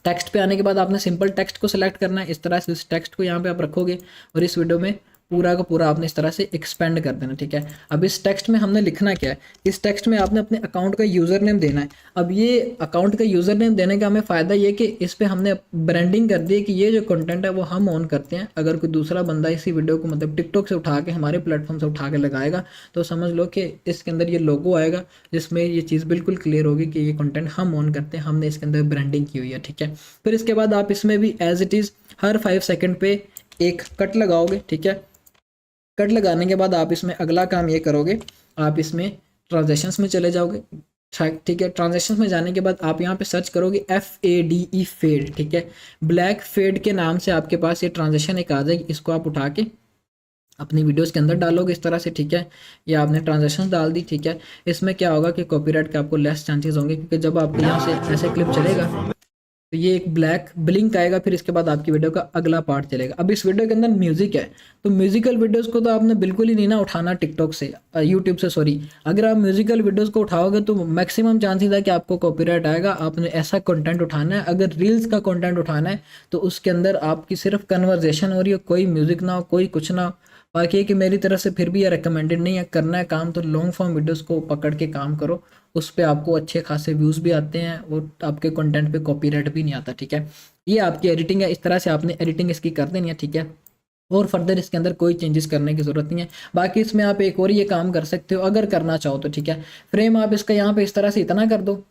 टेक्स्ट पे आने के बाद आपने सिंपल टेक्स्ट को सिलेक्ट करना है। इस तरह से इस टेक्स्ट को यहाँ पे आप रखोगे और इस वीडियो में पूरा का पूरा आपने इस तरह से एक्सपेंड कर देना, ठीक है। अब इस टेक्स्ट में हमने लिखना क्या है, इस टेक्स्ट में आपने अपने अकाउंट का यूज़र नेम देना है। अब ये अकाउंट का यूज़र नेम देने का हमें फ़ायदा ये कि इस पर हमने ब्रांडिंग कर दी है कि ये जो कंटेंट है वो हम ऑन करते हैं। अगर कोई दूसरा बंदा इसी वीडियो को मतलब टिकटॉक से उठा के हमारे प्लेटफॉर्म से उठा के लगाएगा तो समझ लो कि इसके अंदर ये लोगो आएगा जिसमें ये चीज़ बिल्कुल क्लियर होगी कि ये कंटेंट हम ऑन करते हैं, हमने इसके अंदर ब्रांडिंग की हुई है, ठीक है। फिर इसके बाद आप इसमें भी एज इट इज़ हर 5 सेकंड पे एक कट लगाओगे, ठीक है। कट लगाने के बाद आप इसमें अगला काम ये करोगे, आप इसमें ट्रांजेक्शंस में चले जाओगे, ठीक है। ट्रांजेक्शंस में जाने के बाद आप यहाँ पे सर्च करोगे FADE फेड, ठीक है। ब्लैक फेड के नाम से आपके पास ये ट्रांजेक्शन एक आ जाएगी, इसको आप उठा के अपनी वीडियोस के अंदर डालोगे इस तरह से, ठीक है। या आपने ट्रांजेक्शन डाल दी, ठीक है। इसमें क्या होगा कि कॉपीराइट के आपको लेस चांसेस होंगे, क्योंकि जब आपके यहाँ से ऐसे क्लिप चलेगा तो ये एक ब्लैक ब्लिंक आएगा, फिर इसके बाद आपकी वीडियो का अगला पार्ट चलेगा। अब इस वीडियो के अंदर म्यूजिक है, तो म्यूजिकल वीडियोस को तो आपने बिल्कुल ही नहीं ना उठाना टिकटॉक से, यूट्यूब से, सॉरी। अगर आप म्यूजिकल वीडियोस को उठाओगे तो मैक्सिमम चांसेस है कि आपको कॉपीराइट आएगा। आपने ऐसा कंटेंट उठाना है, अगर रील्स का कंटेंट उठाना है तो उसके अंदर आपकी सिर्फ कन्वर्जेशन हो रही हो, कोई म्यूजिक ना हो, कोई कुछ ना हो। बाकी है कि मेरी तरफ से फिर भी ये रिकमेंडेड नहीं है। करना है काम तो लॉन्ग फॉर्म वीडियोस को पकड़ के काम करो, उस पर आपको अच्छे खासे व्यूज़ भी आते हैं और आपके कंटेंट पे कॉपीराइट भी नहीं आता, ठीक है। ये आपकी एडिटिंग है, इस तरह से आपने एडिटिंग इसकी कर देनी है, ठीक है। और फर्दर इसके अंदर कोई चेंजेस करने की ज़रूरत नहीं है। बाकी इसमें आप एक और ये काम कर सकते हो अगर करना चाहो तो, ठीक है। फ्रेम आप इसका यहाँ पे इस तरह से इतना कर दो,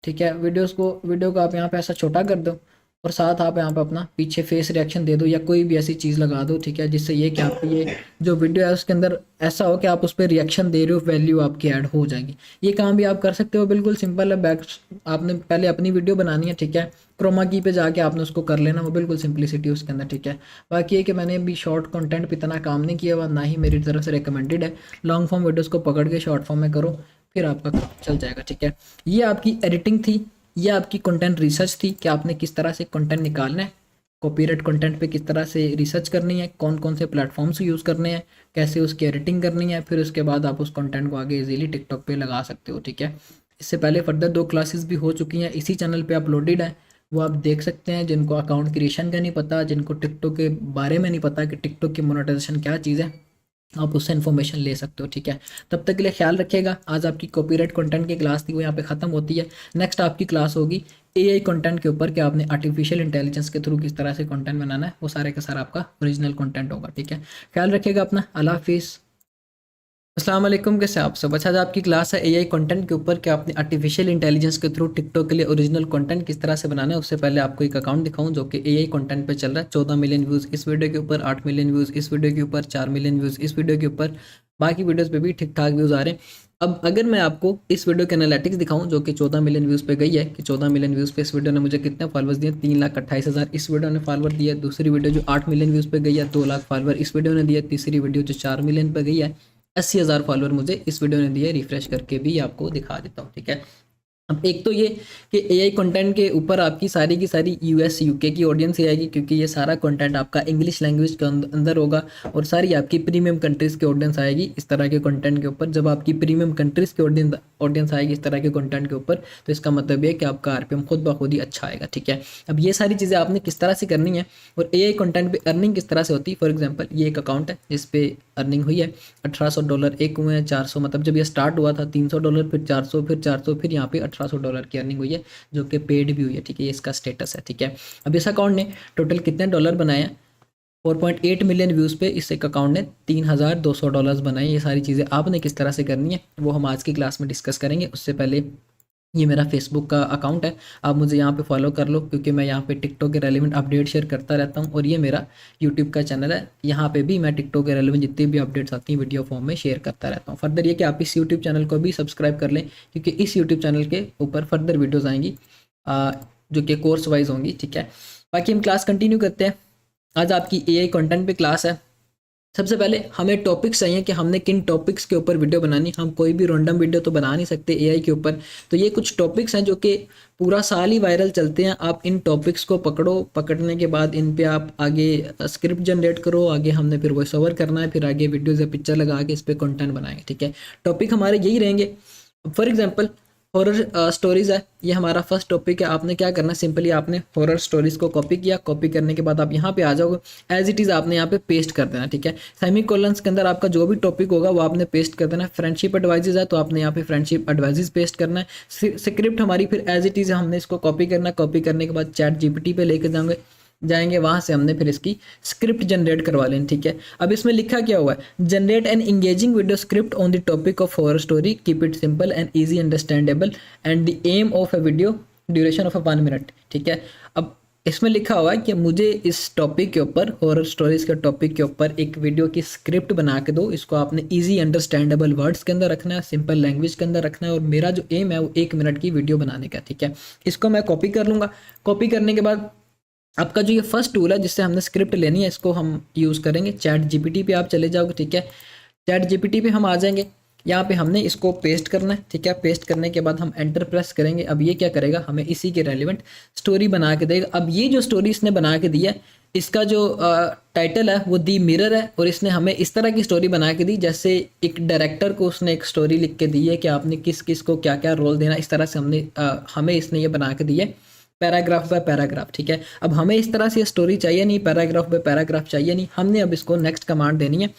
ठीक है। वीडियो को आप यहाँ पे ऐसा छोटा कर दो और साथ आप यहाँ पे अपना पीछे फेस रिएक्शन दे दो या कोई भी ऐसी चीज़ लगा दो, ठीक है, जिससे ये कि आपकी ये जो वीडियो है उसके अंदर ऐसा हो कि आप उस पर रिएक्शन दे रहे हो, वैल्यू आपकी ऐड हो जाएगी। ये काम भी आप कर सकते हो, बिल्कुल सिंपल है। आपने पहले अपनी वीडियो बनानी है, ठीक है। क्रोमा की पे जाके आपने उसको कर लेना, वो बिल्कुल सिंपलिसिटी उसके अंदर, ठीक है। बाकी ये कि मैंने अभी शॉर्ट कंटेंट पे इतना काम नहीं किया हुआ, ना ही मेरी तरफ से रिकमेंडेड है। लॉन्ग फॉर्म वीडियोज़ को पकड़ के शॉर्ट फॉर्म में करो, फिर आपका काम चल जाएगा, ठीक है। ये आपकी एडिटिंग थी, ये आपकी कंटेंट रिसर्च थी कि आपने किस तरह से कंटेंट निकालना है, कॉपीराइट कंटेंट पे किस तरह से रिसर्च करनी है, कौन कौन से प्लेटफॉर्म्स यूज़ करने हैं, कैसे उसकी एडिटिंग करनी है। फिर उसके बाद आप उस कंटेंट को आगे इजीली टिकटॉक पे लगा सकते हो, ठीक है। इससे पहले फर्दर 2 क्लासेस भी हो चुकी हैं, इसी चैनल पे अपलोडेड है, वो आप देख सकते हैं। जिनको अकाउंट क्रिएशन का नहीं पता, जिनको टिकटॉक के बारे में नहीं पता कि टिकटॉक की मोनेटाइजेशन क्या चीज़ है, आप उससे इन्फॉर्मेशन ले सकते हो, ठीक है। तब तक के लिए ख्याल रखिएगा। आज आपकी कॉपीराइट कंटेंट की क्लास थी वो यहाँ पे ख़त्म होती है। नेक्स्ट आपकी क्लास होगी AI कंटेंट के ऊपर कि आपने आर्टिफिशियल इंटेलिजेंस के थ्रू किस तरह से कंटेंट बनाना है, वो सारे का सारा आपका ओरिजिनल कंटेंट होगा, ठीक है। ख्याल रखिएगा अपना। अल्लाह हाफिज़। अस्सलाम वालेकुम, कैसे आप सब। अच्छा, आज आपकी क्लास है AI कंटेंट के ऊपर कि आपने आर्टिफिशियल इंटेलिजेंस के थ्रू टिकटॉक के लिए ओरिजिनल कंटेंट किस तरह से बनाना है। उससे पहले आपको एक अकाउंट दिखाऊं जो कि AI कंटेंट पे चल रहा है। 14 मिलियन व्यूज़ इस वीडियो के ऊपर, 8 मिलियन व्यूज़ इस वीडियो के ऊपर, 4 मिलियन व्यूज़ इस वीडियो के ऊपर, बाकी वीडियोज़ पे भी ठीक ठाक व्यूज़ आ रहे हैं। अब अगर मैं आपको इस वीडियो के एनालिटिक्स दिखाऊं जो कि 14 मिलियन व्यूज़ पे गई है, कि 14 मिलियन व्यूज़ पे इस वीडियो ने मुझे कितने फॉलोअर्स दिए, 3,28,000 इस वीडियो ने फॉलोअर दिया। दूसरी वीडियो जो 8 मिलियन व्यूज़ पे गई है, 2 लाख फॉलोअर इस वीडियो ने दिया। तीसरी वीडियो जो 4 मिलियन पे गई है, 80,000 फॉलोअर मुझे इस वीडियो ने दिए। रिफ्रेश करके भी आपको दिखा देता हूँ, ठीक है। अब एक तो ये कि एआई कंटेंट के ऊपर आपकी सारी की सारी यूएस यूके की ऑडियंस ही आएगी, क्योंकि ये सारा कंटेंट आपका इंग्लिश लैंग्वेज के अंदर होगा, और सारी आपकी प्रीमियम कंट्रीज़ की ऑडियंस आएगी इस तरह के कंटेंट के ऊपर। जब आपकी प्रीमियम कंट्रीज़ की ऑडियंस आएगी इस तरह के कंटेंट के ऊपर, तो इसका मतलब ये कि आपका आरपीएम खुद ब खुद ही अच्छा आएगा, ठीक है। अब ये सारी चीज़ें आपने किस तरह से करनी है और एआई कंटेंट पे अर्निंग किस तरह से होती है। फॉर एग्जांपल ये एक अकाउंट है जिस पे अर्निंग हुई है $1800 एक हुए हैं, 400 मतलब जब ये स्टार्ट हुआ था $300, फिर 400, फिर 400, फिर यहाँ पे $1800 की अर्निंग हुई है जो कि पेड भी हुई है, ठीक है। ये इसका स्टेटस है, ठीक है। अब इस अकाउंट ने टोटल कितने डॉलर बनाए हैं, 4.8 मिलियन व्यूज़ पे इस एक अकाउंट ने $3200 बनाए। ये सारी चीज़ें आपने किस तरह से करनी है वो हम आज की क्लास में डिस्कस करेंगे। उससे पहले ये मेरा फेसबुक का अकाउंट है, आप मुझे यहाँ पे फॉलो कर लो, क्योंकि मैं यहाँ पे टिकटॉक के रेलिवेंट अपडेट शेयर करता रहता हूँ। और ये मेरा यूट्यूब का चैनल है, यहाँ पे भी मैं टिकटॉक के रेलिवेंट जितनी भी अपडेट्स आती हैं वीडियो फॉर्म में शेयर करता रहता हूँ। फर्दर ये कि आप इस यूट्यूब चैनल को भी सब्सक्राइब कर लें, क्योंकि इस यूट्यूब चैनल के ऊपर फर्दर वीडियोज़ आएंगी जो कि कोर्स वाइज होंगी, ठीक है। बाकी हम क्लास कंटिन्यू करते हैं। आज आपकी एआई कंटेंट पे क्लास है। सबसे पहले हमें टॉपिक्स चाहिए कि हमने किन टॉपिक्स के ऊपर वीडियो बनानी। हम कोई भी रैंडम वीडियो तो बना नहीं सकते एआई के ऊपर, तो ये कुछ टॉपिक्स हैं जो कि पूरा साल ही वायरल चलते हैं। आप इन टॉपिक्स को पकड़ो, पकड़ने के बाद इन पे आप आगे स्क्रिप्ट जनरेट करो, आगे हमने फिर वॉइस ओवर करना है, फिर आगे वीडियोज़ या पिक्चर लगा के इस पर कंटेंट बनाएंगे, ठीक है। टॉपिक हमारे यही रहेंगे। फॉर एग्जाम्पल हॉरर स्टोरीज़ है, ये हमारा फर्स्ट टॉपिक है। आपने क्या करना, सिंपली आपने हॉरर स्टोरीज़ को कॉपी किया, कॉपी करने के बाद आप यहाँ पे आ जाओगे, एज इट इज़ आपने यहाँ पे पेस्ट कर देना, ठीक है। सेमी कोलन्स के अंदर आपका जो भी टॉपिक होगा वो आपने पेस्ट कर देना है। फ्रेंडशिप एडवाइजेज है तो आपने यहाँ पे फ्रेंडशिप एडवाइजेज पेस्ट करना है। स्क्रिप्ट हमारी फिर एज इट इज़ हमने इसको कॉपी करना है। कॉपी करने के बाद चैट जीपीटी पे लेके जाएंगे, वहाँ से हमने फिर इसकी स्क्रिप्ट जनरेट करवा लेनी, ठीक है। अब इसमें लिखा क्या हुआ है, generate an engaging video script on the topic of horror story, keep it simple and easy understandable and the aim of a video duration of 1 minute, ठीक है। अब इसमें लिखा हुआ है कि मुझे इस टॉपिक के ऊपर, हॉरर स्टोरीज के टॉपिक के ऊपर एक वीडियो की स्क्रिप्ट बना के दो। इसको आपने ईजी अंडरस्टैंडेबल वर्ड्स के अंदर रखना है, सिंपल लैंग्वेज के अंदर रखना है, और मेरा जो एम है वो 1 मिनट की वीडियो बनाने का, ठीक है। इसको मैं कॉपी कर लूँगा। कॉपी करने के बाद आपका जो ये फर्स्ट टूल है जिससे हमने स्क्रिप्ट लेनी है, इसको हम यूज़ करेंगे। चैट जीपीटी पे आप चले जाओगे, ठीक है। चैट जीपीटी पे हम आ जाएंगे, यहाँ पे हमने इसको पेस्ट करना है, ठीक है। पेस्ट करने के बाद हम एंटर प्रेस करेंगे। अब ये क्या करेगा, हमें इसी के रेलिवेंट स्टोरी बना के देगा। अब ये जो स्टोरी इसने बना के दी है, इसका जो टाइटल है वो दी मिरर है, और इसने हमें इस तरह की स्टोरी बना के दी जैसे एक डायरेक्टर को उसने एक स्टोरी लिख के दी है कि आपने किस किस को क्या क्या रोल देना। इस तरह से हमें इसने ये बना के दी है पैराग्राफ बाय पैराग्राफ, ठीक है। अब हमें इस तरह से स्टोरी चाहिए नहीं, पैराग्राफ बाय पैराग्राफ चाहिए नहीं। हमने अब इसको नेक्स्ट कमांड देनी है,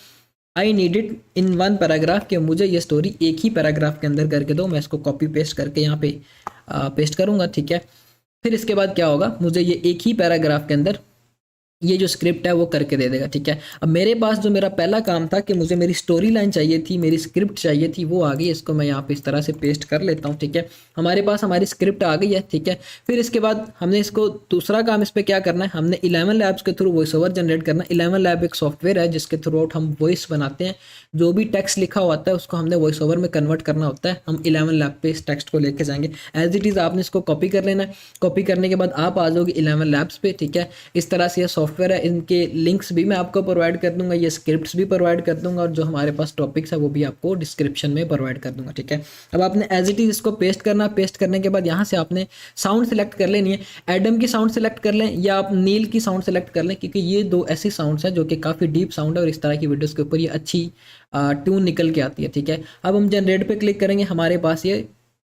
I need it in 1 paragraph, कि मुझे ये स्टोरी एक ही पैराग्राफ के अंदर करके दो। मैं इसको कॉपी पेस्ट करके यहाँ पे पेस्ट करूँगा, ठीक है। फिर इसके बाद क्या होगा, मुझे ये एक ही पैराग्राफ के अंदर ये जो स्क्रिप्ट है वो करके दे देगा, ठीक है। अब मेरे पास जो मेरा पहला काम था कि मुझे मेरी स्टोरी लाइन चाहिए थी, मेरी स्क्रिप्ट चाहिए थी, वो आ गई। इसको मैं यहाँ पे इस तरह से पेस्ट कर लेता हूँ, ठीक है। हमारे पास हमारी स्क्रिप्ट आ गई है, ठीक है। फिर इसके बाद हमने इसको दूसरा काम इस पर क्या करना है, हमने 11 लैब्स के थ्रू वॉइस ओवर जनरेट करना है। 11 लैब एक सॉफ्टवेयर है जिसके थ्रू आउट हम वॉइस बनाते हैं। जो भी टेक्स्ट लिखा होता है उसको हमने वॉइस ओवर में कन्वर्ट करना होता है। हम 11 लैब पे इस टेक्स्ट को लेके जाएंगे। एज इट इज़ आपने इसको कॉपी कर लेना है। कॉपी करने के बाद आप आ जाओगे 11 लैब्स पे, ठीक है। इस तरह से यह सॉफ्टवेयर है, इनके लिंक्स भी मैं आपको प्रोवाइड कर दूंगा, ये स्क्रिप्ट्स भी प्रोवाइड कर दूंगा, और जो हमारे पास टॉपिक्स है वो भी आपको डिस्क्रिप्शन में प्रोवाइड कर दूंगा, ठीक है। अब आपने एज इट इज इसको पेस्ट करना। पेस्ट करने के बाद यहाँ से आपने साउंड सेलेक्ट कर लेनी है। एडम की साउंड सेलेक्ट कर लें या आप नील की साउंड सेलेक्ट कर लें, क्योंकि ये दो ऐसी साउंड्स हैं जो कि काफ़ी डीप साउंड है और इस तरह की वीडियोज़ के ऊपर ये अच्छी ट्यून निकल के आती है, ठीक है। अब हम जनरेट पे क्लिक करेंगे, हमारे पास ये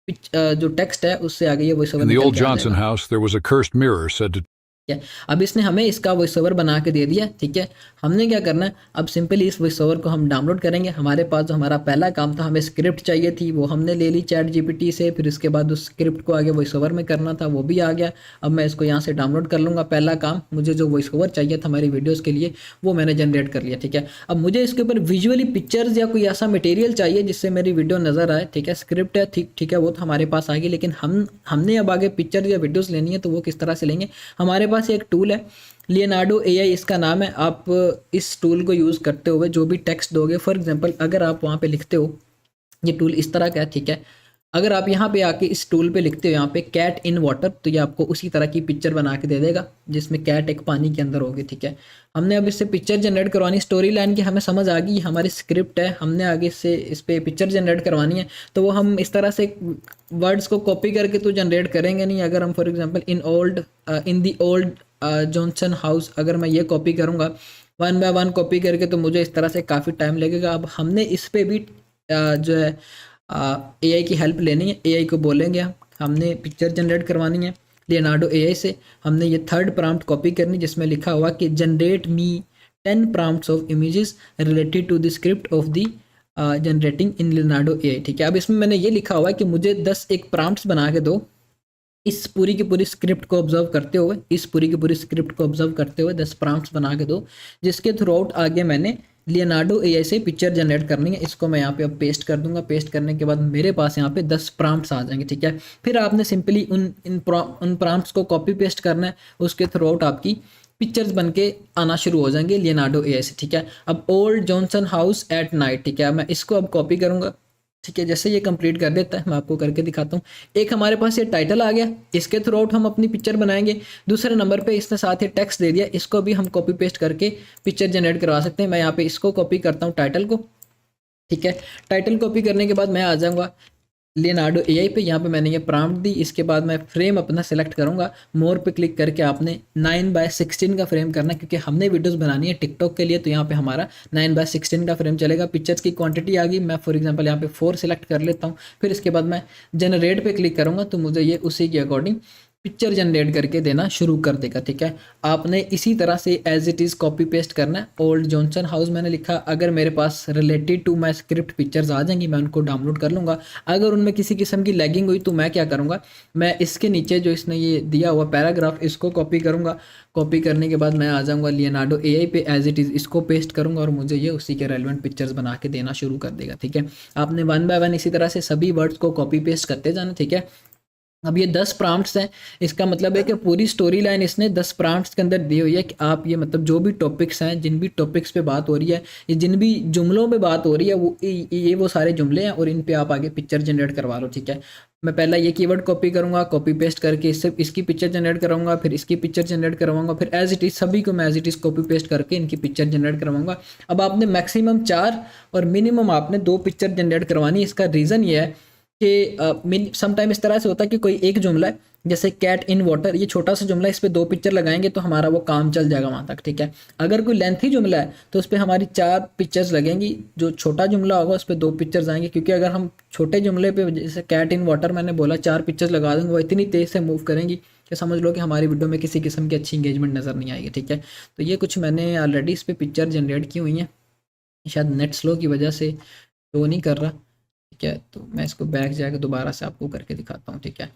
जो टेक्स्ट है उससे आगे ये वॉइस ओवर In the निकल old के आ Johnson जाएगा। house, there was a cursed mirror said to ठीक है। अब इसने हमें इसका वॉइस ओवर बना के दे दिया, ठीक है। हमने क्या करना है, अब सिंपली इस वॉइस ओवर को हम डाउनलोड करेंगे। हमारे पास जो हमारा पहला काम था, हमें स्क्रिप्ट चाहिए थी, वो हमने ले ली चैट जीपीटी से। फिर उसके बाद उस स्क्रिप्ट को आगे वॉइस ओवर में करना था, वो भी आ गया। अब मैं इसको यहाँ से डाउनलोड कर लूँगा। पहला काम, मुझे जो वॉइस ओवर चाहिए था हमारी वीडियोज़ के लिए, वो मैंने जनरेट कर लिया, ठीक है। अब मुझे इसके ऊपर विजुअली पिक्चर्स या कोई ऐसा मटेरियल चाहिए जिससे मेरी वीडियो नज़र आए, ठीक है। स्क्रिप्ट है, ठीक है, वो तो हमारे पास आ गई, लेकिन हमने अब आगे पिक्चर या वीडियोज़ लेनी है, तो वो किस तरह से लेंगे। हमारे पास एक टूल है, लियोनार्डो एआई इसका नाम है। आप इस टूल को यूज़ करते हुए जो भी टेक्स्ट दोगे, फॉर एग्जांपल अगर आप वहाँ पे लिखते हो, ये टूल इस तरह का है, ठीक है। अगर आप यहाँ पे आके इस टूल पे लिखते हो यहाँ पे कैट इन वाटर, तो ये आपको उसी तरह की पिक्चर बना के दे देगा जिसमें कैट एक पानी के अंदर होगी, ठीक है। हमने अब इससे पिक्चर जनरेट करवानी, स्टोरी लाइन की हमें समझ आ गई, हमारी स्क्रिप्ट है, हमने आगे से इस पे पिक्चर जनरेट करवानी है। तो वो हम इस तरह से वर्ड्स को कॉपी करके तो जनरेट करेंगे नहीं। अगर हम for example in the old Johnson house, अगर मैं ये कॉपी करूँगा 1 बाय 1 कॉपी करके, तो मुझे इस तरह से काफ़ी टाइम लगेगा। अब हमने इस पे भी जो है एआई की हेल्प लेनी है। एआई को बोलेंगे हमने पिक्चर जनरेट करवानी है लियोनार्डो एआई से। हमने ये थर्ड प्रॉम्प्ट कॉपी करनी जिसमें लिखा हुआ कि generate me 10 prompts of images related to the script of the generating in Leonardo AI, ठीक है। अब इसमें मैंने ये लिखा हुआ है कि मुझे 10 एक प्रॉम्प्ट्स बना के दो, इस पूरी की पूरी स्क्रिप्ट को ऑब्जर्व करते हुए, 10 प्रॉम्प्ट्स बना के दो, जिसके थ्रू आउट आगे मैंने लियोनार्डो एआई से पिक्चर जनरेट करनी है। इसको मैं यहाँ पे अब पेस्ट कर दूंगा। पेस्ट करने के बाद मेरे पास यहाँ पे 10 प्रॉम्प्ट्स आ जाएंगे, ठीक है। फिर आपने सिंपली उन प्रॉम्प्ट्स को कॉपी पेस्ट करना है, उसके थ्रू आउट आपकी पिक्चर्स बन के आना शुरू हो जाएंगे लियोनार्डो एआई से, ठीक है। अब old Johnson house at night, ठीक है, मैं इसको अब कॉपी करूंगा, ठीक है। जैसे ये कंप्लीट कर देता है मैं आपको करके दिखाता हूँ। एक हमारे पास ये टाइटल आ गया, इसके थ्रू आउट हम अपनी पिक्चर बनाएंगे। दूसरे नंबर पे इसने साथ ही टेक्स्ट दे दिया, इसको भी हम कॉपी पेस्ट करके पिक्चर जनरेट करवा सकते हैं। मैं यहाँ पे इसको कॉपी करता हूँ, टाइटल को, ठीक है। टाइटल कॉपी करने के बाद मैं आ जाऊँगा लियोनार्डो एआई पे। यहाँ पे मैंने ये प्रॉम्प्ट दी, इसके बाद मैं फ्रेम अपना सेलेक्ट करूँगा। मोर पे क्लिक करके आपने 9:16 का फ्रेम करना है, क्योंकि हमने वीडियोस बनानी है टिकटॉक के लिए, तो यहाँ पे हमारा 9:16 का फ्रेम चलेगा। पिक्चर्स की क्वांटिटी आ गई, मैं फॉर एग्जांपल यहाँ पे 4 सेलेक्ट कर लेता हूँ। फिर इसके बाद मैं जनरेट पे क्लिक करूँगा, तो मुझे ये उसी के अकॉर्डिंग पिक्चर जनरेट करके देना शुरू कर देगा, ठीक है। आपने इसी तरह से as it is copy paste करना है। ओल्ड जॉनसन हाउस मैंने लिखा, अगर मेरे पास related to my script pictures आ जाएंगी मैं उनको डाउनलोड कर लूँगा। अगर उनमें किसी किस्म की लैगिंग हुई तो मैं क्या करूँगा, मैं इसके नीचे जो इसने ये दिया हुआ पैराग्राफ, इसको कॉपी करूँगा। कॉपी करने के बाद मैं आ जाऊँगा लियोनार्डो एआई पे, एज इट इज़ इसको पेस्ट करूँगा और मुझे ये उसी के रेलिवेंट पिक्चर्स बना के देना शुरू कर देगा, ठीक है। आपने 1 बाय 1 इसी तरह से सभी वर्ड्स को कॉपी पेस्ट करते जाना, ठीक है। अब ये 10 प्रॉम्प्ट्स हैं, इसका मतलब है कि पूरी स्टोरी लाइन इसने 10 प्रॉम्प्ट्स के अंदर दी हुई है कि आप ये मतलब जो भी टॉपिक्स हैं, जिन भी टॉपिक्स पे बात हो रही है, ये जिन भी जुमलों पे बात हो रही है, वो सारे जुमले हैं और इन पे आप आगे पिक्चर जनरेट करवा लो, ठीक है। मैं पहला ये कीवर्ड कॉपी करूँगा, कॉपी पेस्ट करके इसकी पिक्चर जनरेट कराऊंगा, फिर इसकी पिक्चर जनरेट करवाऊंगा, फिर एज इट इज़ सभी को मैं as it is copy paste करके इनकी पिक्चर जनरेट करवाऊंगा। अब आपने मैक्सिमम 4 और मिनिमम आपने 2 पिक्चर जनरेट करवानी। इसका रीज़न ये है कि समटाइम इस तरह से होता है कि कोई एक जुमला है, जैसे कैट इन वाटर, ये छोटा सा जुमला है, इस पर 2 पिक्चर लगाएंगे तो हमारा वो काम चल जाएगा वहाँ तक, ठीक है। अगर कोई लेंथी जुमला है तो उस पर हमारी 4 पिक्चर्स लगेंगी, जो छोटा जुमला होगा उस पर 2 पिक्चर्स आएंगे। क्योंकि अगर हम छोटे जुमले पे जैसे कैट इन वाटर मैंने बोला 4 पिक्चर्स लगा देंगे, वो इतनी तेज़ से मूव करेंगी कि समझ लो कि हमारी वीडियो में किसी किस्म की अच्छी इंगेजमेंट नज़र नहीं आएगी, ठीक है। तो ये कुछ मैंने ऑलरेडी इस पर पिक्चर जनरेट की हुई हैं, शायद नेट स्लो की वजह से शो नहीं कर रहा, ठीक है। तो मैं इसको बैक जाकर दोबारा से आपको करके दिखाता हूँ, ठीक है।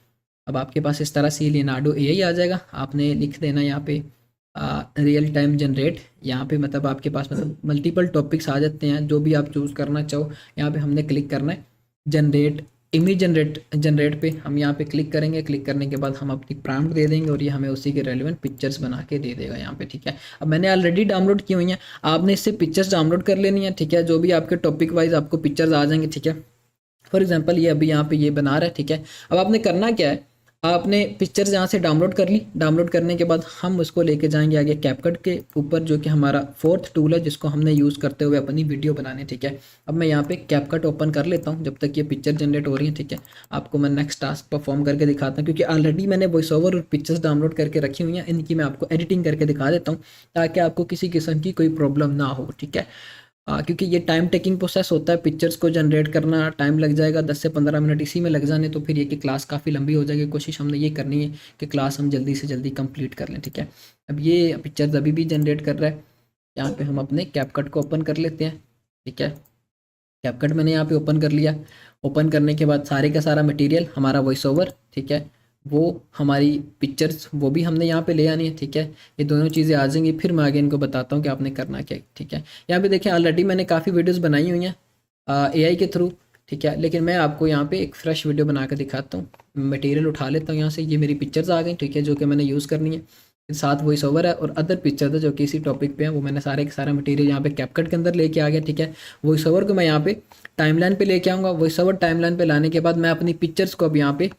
अब आपके पास इस तरह से लियोनार्डो एआई आ जाएगा। आपने लिख देना यहाँ पे रियल टाइम जनरेट, यहाँ पे मतलब आपके पास मतलब मल्टीपल टॉपिक्स आ जाते हैं, जो भी आप चूज़ करना चाहो यहाँ पे हमने क्लिक करना है। जनरेट इमेज जनरेट पे हम यहाँ पे क्लिक करेंगे। क्लिक करने के बाद हम अपनी प्रॉम्प्ट दे देंगे और ये हमें उसी के रेलिवेंट पिक्चर्स बना के दे देगा यहाँ पे, ठीक है। अब मैंने ऑलरेडी डाउनलोड की हुई हैं, आपने इससे पिक्चर्स डाउनलोड कर लेनी है, ठीक है। जो भी आपके टॉपिक वाइज आपको पिक्चर्स आ जाएंगे, ठीक है। फॉर एग्जांपल ये अभी यहाँ पे ये बना रहा है, ठीक है। अब आपने करना क्या है, आपने पिक्चर्स यहाँ से डाउनलोड कर ली। डाउनलोड करने के बाद हम उसको लेके जाएंगे आगे कैपकट के ऊपर, जो कि हमारा 4th टूल है जिसको हमने यूज़ करते हुए अपनी वीडियो बनाने, ठीक है। अब मैं यहाँ पे कैपकट ओपन कर लेता हूँ जब तक ये पिक्चर जनरेट हो रही है, ठीक है। आपको मैं नेक्स्ट टास्क परफॉर्म करके दिखाता हूँ, क्योंकि ऑलरेडी मैंने वॉइस ओवर और पिक्चर्स डाउनलोड करके रखी हुई हैं, इनकी मैं आपको एडिटिंग करके दिखा देता हूँ ताकि आपको किसी किस्म की कोई प्रॉब्लम ना हो, ठीक है। क्योंकि ये टाइम टेकिंग प्रोसेस होता है, पिक्चर्स को जनरेट करना टाइम लग जाएगा, 10 से 15 मिनट इसी में लग जाने, तो फिर ये कि क्लास काफ़ी लंबी हो जाएगी। कोशिश हमने ये करनी है कि क्लास हम जल्दी से जल्दी कंप्लीट कर लें, ठीक है। अब ये पिक्चर्स अभी भी जनरेट कर रहा है। यहाँ पे हम अपने कैपकट को ओपन कर लेते हैं, ठीक है। कैपकट मैंने यहाँ पे ओपन कर लिया। ओपन करने के बाद सारे का सारा मटेरियल हमारा वॉइस ओवर, ठीक है, वो हमारी पिक्चर्स वो भी हमने यहाँ पे ले आनी है, ठीक है। ये दोनों चीज़ें आ जाएंगी, फिर मैं आगे इनको बताता हूँ कि आपने करना क्या है, ठीक है। यहाँ पे देखें ऑलरेडी मैंने काफ़ी वीडियोस बनाई हुई हैं एआई के थ्रू, ठीक है। लेकिन मैं आपको यहाँ पे एक फ्रेश वीडियो बना कर दिखाता हूँ। मटेरियल उठा लेता हूँ यहाँ से, ये मेरी पिक्चर्स आ गई, ठीक है, जो कि मैंने यूज़ करनी है। साथ वॉइस ओवर है और अदर पिक्चर है जो कि इसी टॉपिक पे है, वो मैंने सारे के सारा मटेरियल यहाँ पे कैपकट के अंदर लेके आ गया। ठीक है, वॉइस ओवर को मैं यहाँ पे टाइमलाइन पे लेके आऊँगा। वॉइस ओवर टाइमलाइन पे लाने के बाद मैं अपनी पिक्चर्स को अब यहाँ पे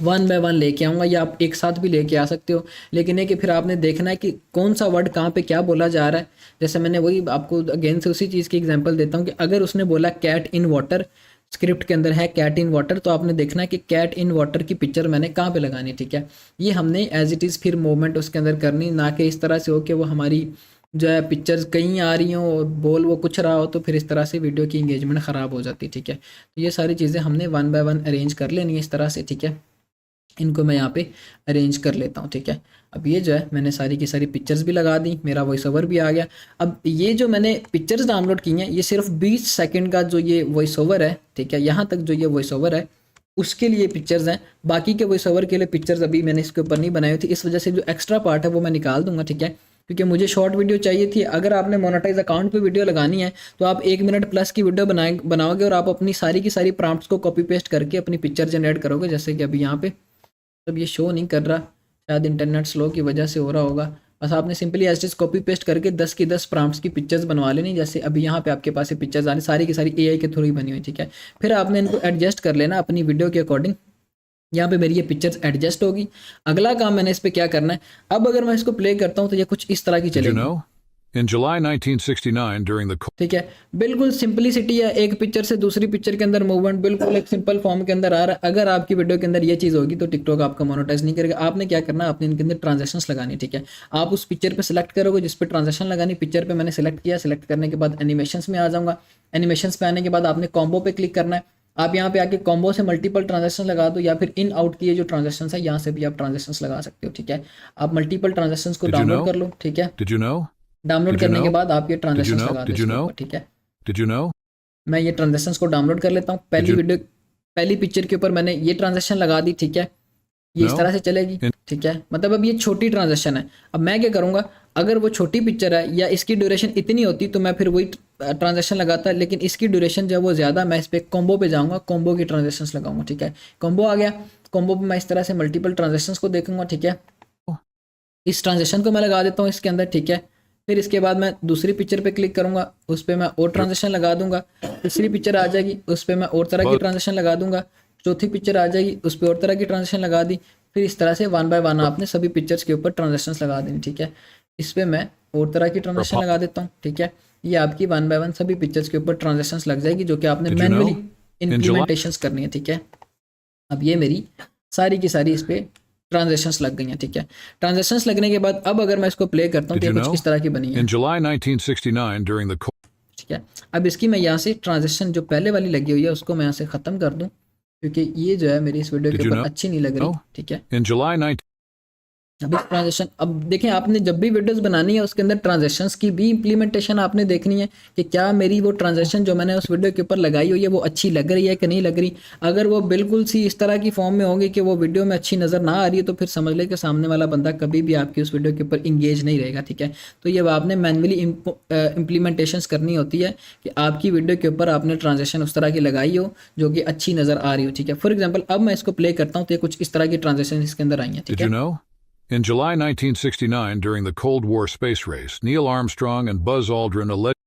1 बाय 1 लेके आऊँगा, या आप एक साथ भी लेके आ सकते हो, लेकिन ये कि फिर आपने देखना है कि कौन सा वर्ड कहाँ पे क्या बोला जा रहा है। जैसे मैंने वही आपको अगेन से उसी चीज़ की एग्जांपल देता हूँ कि अगर उसने बोला कैट इन वाटर, स्क्रिप्ट के अंदर है कैट इन वाटर, तो आपने देखना है कि कैट इन वाटर की पिक्चर मैंने कहाँ पे लगानी। ठीक है, ये हमने एज इट इज़ फिर मूवमेंट उसके अंदर करनी, ना कि इस तरह से हो कि वो हमारी जो है पिक्चर्स कहीं आ रही हों और बोल वो कुछ रहा हो, तो फिर इस तरह से वीडियो की इंगेजमेंट ख़राब हो जाती है। ठीक है, तो ये सारी चीज़ें हमने 1 बाय 1 अरेंज कर लेनी है इस तरह से। ठीक है, इनको मैं यहाँ पे अरेंज कर लेता हूँ। ठीक है, अब ये जो है मैंने सारी की सारी पिक्चर्स भी लगा दी, मेरा वॉइस ओवर भी आ गया। अब ये जो मैंने पिक्चर्स डाउनलोड की हैं, ये सिर्फ 20 सेकंड का जो ये वॉइस ओवर है, ठीक है, यहाँ तक जो ये वॉइस ओवर है उसके लिए पिक्चर्स हैं। बाकी के वॉइस ओवर के लिए पिक्चर्स अभी मैंने इसके ऊपर नहीं बनाई थी, इस वजह से जो एक्स्ट्रा पार्ट है वो मैं निकाल दूंगा। ठीक है, क्योंकि मुझे शॉर्ट वीडियो चाहिए थी। अगर आपने मोनेटाइज अकाउंट पे वीडियो लगानी है तो आप 1 मिनट प्लस की वीडियो बनाओगे और आप अपनी सारी की सारी प्रॉम्प्ट्स को कॉपी पेस्ट करके अपनी पिक्चर जनरेट करोगे। जैसे कि अभी यहाँ पे अब ये शो नहीं कर रहा, शायद इंटरनेट स्लो की वजह से हो रहा होगा। बस आपने simply as it copy paste करके 10 की 10 प्रॉम्प्ट्स की पिक्चर्स बनवा लेनी। जैसे अभी यहाँ पे आपके पास ये पिक्चर्स आ रही सारी की सारी एआई के थ्रू ही बनी हुई। ठीक है, फिर आपने इनको एडजस्ट कर लेना अपनी वीडियो के अकॉर्डिंग। यहाँ पे मेरी ये पिक्चर्स एडजस्ट होगी। अगला काम मैंने इस पर क्या करना है, अब अगर मैं इसको प्ले करता हूँ तो ये कुछ इस तरह की Did you चलेगी। know? In July 1969, during the ठीक है, बिल्कुल सिंपलिसिटी है, एक पिक्चर से दूसरी पिक्चर के अंदर मूवमेंट बिल्कुल एक सिंपल फॉर्म के अंदर आ रहा है। अगर आपकी वीडियो के अंदर ये चीज़ होगी तो टिकटॉक आपका मोनेटाइज नहीं करेगा। आपने क्या करना है, आपने इनके अंदर ट्रांजेक्शंस लगानी। ठीक है, आप उस पिक्चर पे सिलेक्ट करोगे जिस पे ट्रांजेक्शन लगानी। पिक्चर पे मैंने सिलेक्ट किया, सिलेक्ट करने के बाद एनिमेशंस में आ जाऊँगा। एनिमेशंस पे आने के बाद आपने कॉम्बो पे क्लिक करना है। आप यहाँ पे आके कॉम्बो से मल्टीपल ट्रांजेक्शन लगा दो, या फिर इन आउट की ये जो ट्रांजेक्शन है यहाँ से भी आप ट्रांजेक्शन लगा सकते हो। ठीक है, आप मल्टीपल ट्रांजेक्शन को Did you डाउनलोड know? कर लो। ठीक है, Did you know? Download Did you करने के know? बाद आप ये ट्रांजेक्शन know? लगा दो Did you इसके know? ऊपर। ठीक है, Did you know? मैं ये ट्रांजेक्शन्स को डाउनलोड कर लेता हूँ। पहली you- वीडियो पहली पिक्चर के ऊपर मैंने ये ट्रांजेक्शन लगा दी। ठीक है, ये इस No. तरह से चलेगी। ठीक है, मतलब अब ये छोटी ट्रांजेक्शन है। अब मैं क्या करूँगा, अगर वो छोटी पिक्चर है या इसकी ड्यूरेशन इतनी होती तो मैं फिर वही ट्रांजेक्शन लगाता, लेकिन इसकी ड्यूरेशन जो है वो ज़्यादा, मैं इस पर कॉम्बो पे जाऊँगा, कॉम्बो की ट्रांजेक्शन्स लगाऊंगा। ठीक है, कॉम्बो आ गया। कॉम्बो पे मैं इस तरह से मल्टीपल ट्रांजेक्शन्स को देखूंगा। ठीक है, इस ट्रांजेक्शन को मैं लगा देता हूँ इसके अंदर। ठीक है, फिर इसके बाद मैं दूसरी पिक्चर पे क्लिक करूंगा, उस पर मैं और ट्रांजेक्शन लगा दूंगा। तीसरी पिक्चर आ जाएगी, उस पर मैं और तरह की ट्रांजेक्शन लगा दूंगा। चौथी पिक्चर आ जाएगी, उस पर और तरह की ट्रांजेक्शन लगा दी। फिर इस तरह से 1 बाय 1 आपने सभी पिक्चर्स के ऊपर ट्रांजेक्शन लगा देनी। ठीक है, इस पर मैं और तरह की ट्रांजेक्शन लगा देता हूँ। ठीक है, ये आपकी 1 बाय 1 सभी पिक्चर्स के ऊपर ट्रांजेक्शन लग जाएगी, जो कि आपने Did you know? Manually implementations करनी है। ठीक है, अब ये मेरी सारी की सारी इस पर ट्रांजेक्शंस लग गई हैं। ठीक है, ट्रांजेक्शंस लगने के बाद अब अगर मैं इसको प्ले करता हूँ Did तो you ये कुछ know? इस तरह की बनी है। In July 1969, during the ठीक है, अब इसकी मैं यहाँ से ट्रांजेक्शन जो पहले वाली लगी हुई है उसको मैं यहाँ से ख़त्म कर दूँ, क्योंकि ये जो है मेरी इस वीडियो Did के you ऊपर know? अच्छी नहीं लग रही। No. ठीक है, in July 19 अब इस ट्रांजेक्शन, अब देखें आपने जब भी वीडियोस बनानी है उसके अंदर ट्रांजेक्शंस की भी इम्प्लीमेंटेशन आपने देखनी है कि क्या मेरी वो ट्रांजेक्शन जो मैंने उस वीडियो के ऊपर लगाई हुई है वो अच्छी लग रही है कि नहीं लग रही। अगर वो बिल्कुल सी इस तरह की फॉर्म में होगी कि वो वीडियो में अच्छी नज़र ना आ रही है तो फिर समझ ले कि सामने वाला बंदा कभी भी आपकी उस वीडियो के ऊपर इंगेज नहीं रहेगा। ठीक है, तो ये आपने मैनुअली इम्प्लीमेंटेशंस करनी होती है कि आपकी वीडियो के ऊपर आपने ट्रांजेक्शन उस तरह की लगाई हो जो कि अच्छी नज़र आ रही हो। ठीक है, फॉर एग्जाम्पल अब मैं इसको प्ले करता हूँ तो ये कुछ इस तरह की ट्रांजेक्शन इसके अंदर आई हैं। ठीक Did you है, know? In July 1969, during the Cold War space race, Neil Armstrong and Buzz Aldrin allegedly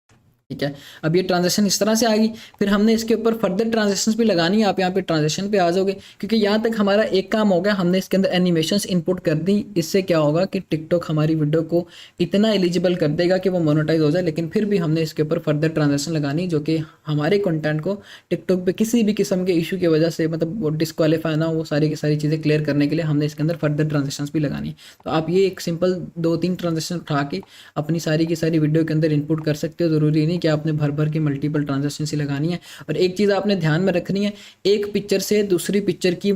ठीक है, अब ये ट्रांजेक्शन इस तरह से आ गई। फिर हमने इसके ऊपर फर्दर ट्रांजेक्शंस भी लगानी है। आप यहाँ पे ट्रांजेक्शन पे आ जाओगे, क्योंकि यहाँ तक हमारा एक काम हो गया, हमने इसके अंदर एनिमेशंस इनपुट कर दी। इससे क्या होगा कि टिकटॉक हमारी वीडियो को इतना एलिजिबल कर देगा कि वो मोनेटाइज हो जाए, लेकिन फिर भी हमने इसके ऊपर फर्दर ट्रांजेक्शन लगानी जो कि हमारे कंटेंट को टिकटॉक पे किसी भी किस्म के इशू की वजह से मतलब वो डिस्क्वालीफाई ना हो, वो सारी की सारी चीज़ें क्लियर करने के लिए हमने इसके अंदर फर्दर ट्रांजेक्शंस भी लगानी। तो आप ये एक सिंपल 2-3 ट्रांजेक्शन उठा के अपनी सारी की सारी वीडियो के अंदर इनपुट कर सकते हो। ज़रूरी नहीं कि आपने भर भर के मल्टीपल ट्रांजेक्शन ही लगानी है। और एक चीज़ आपने ध्यान में रखनी है, एक पिक्चर से दूसरी पिक्चर की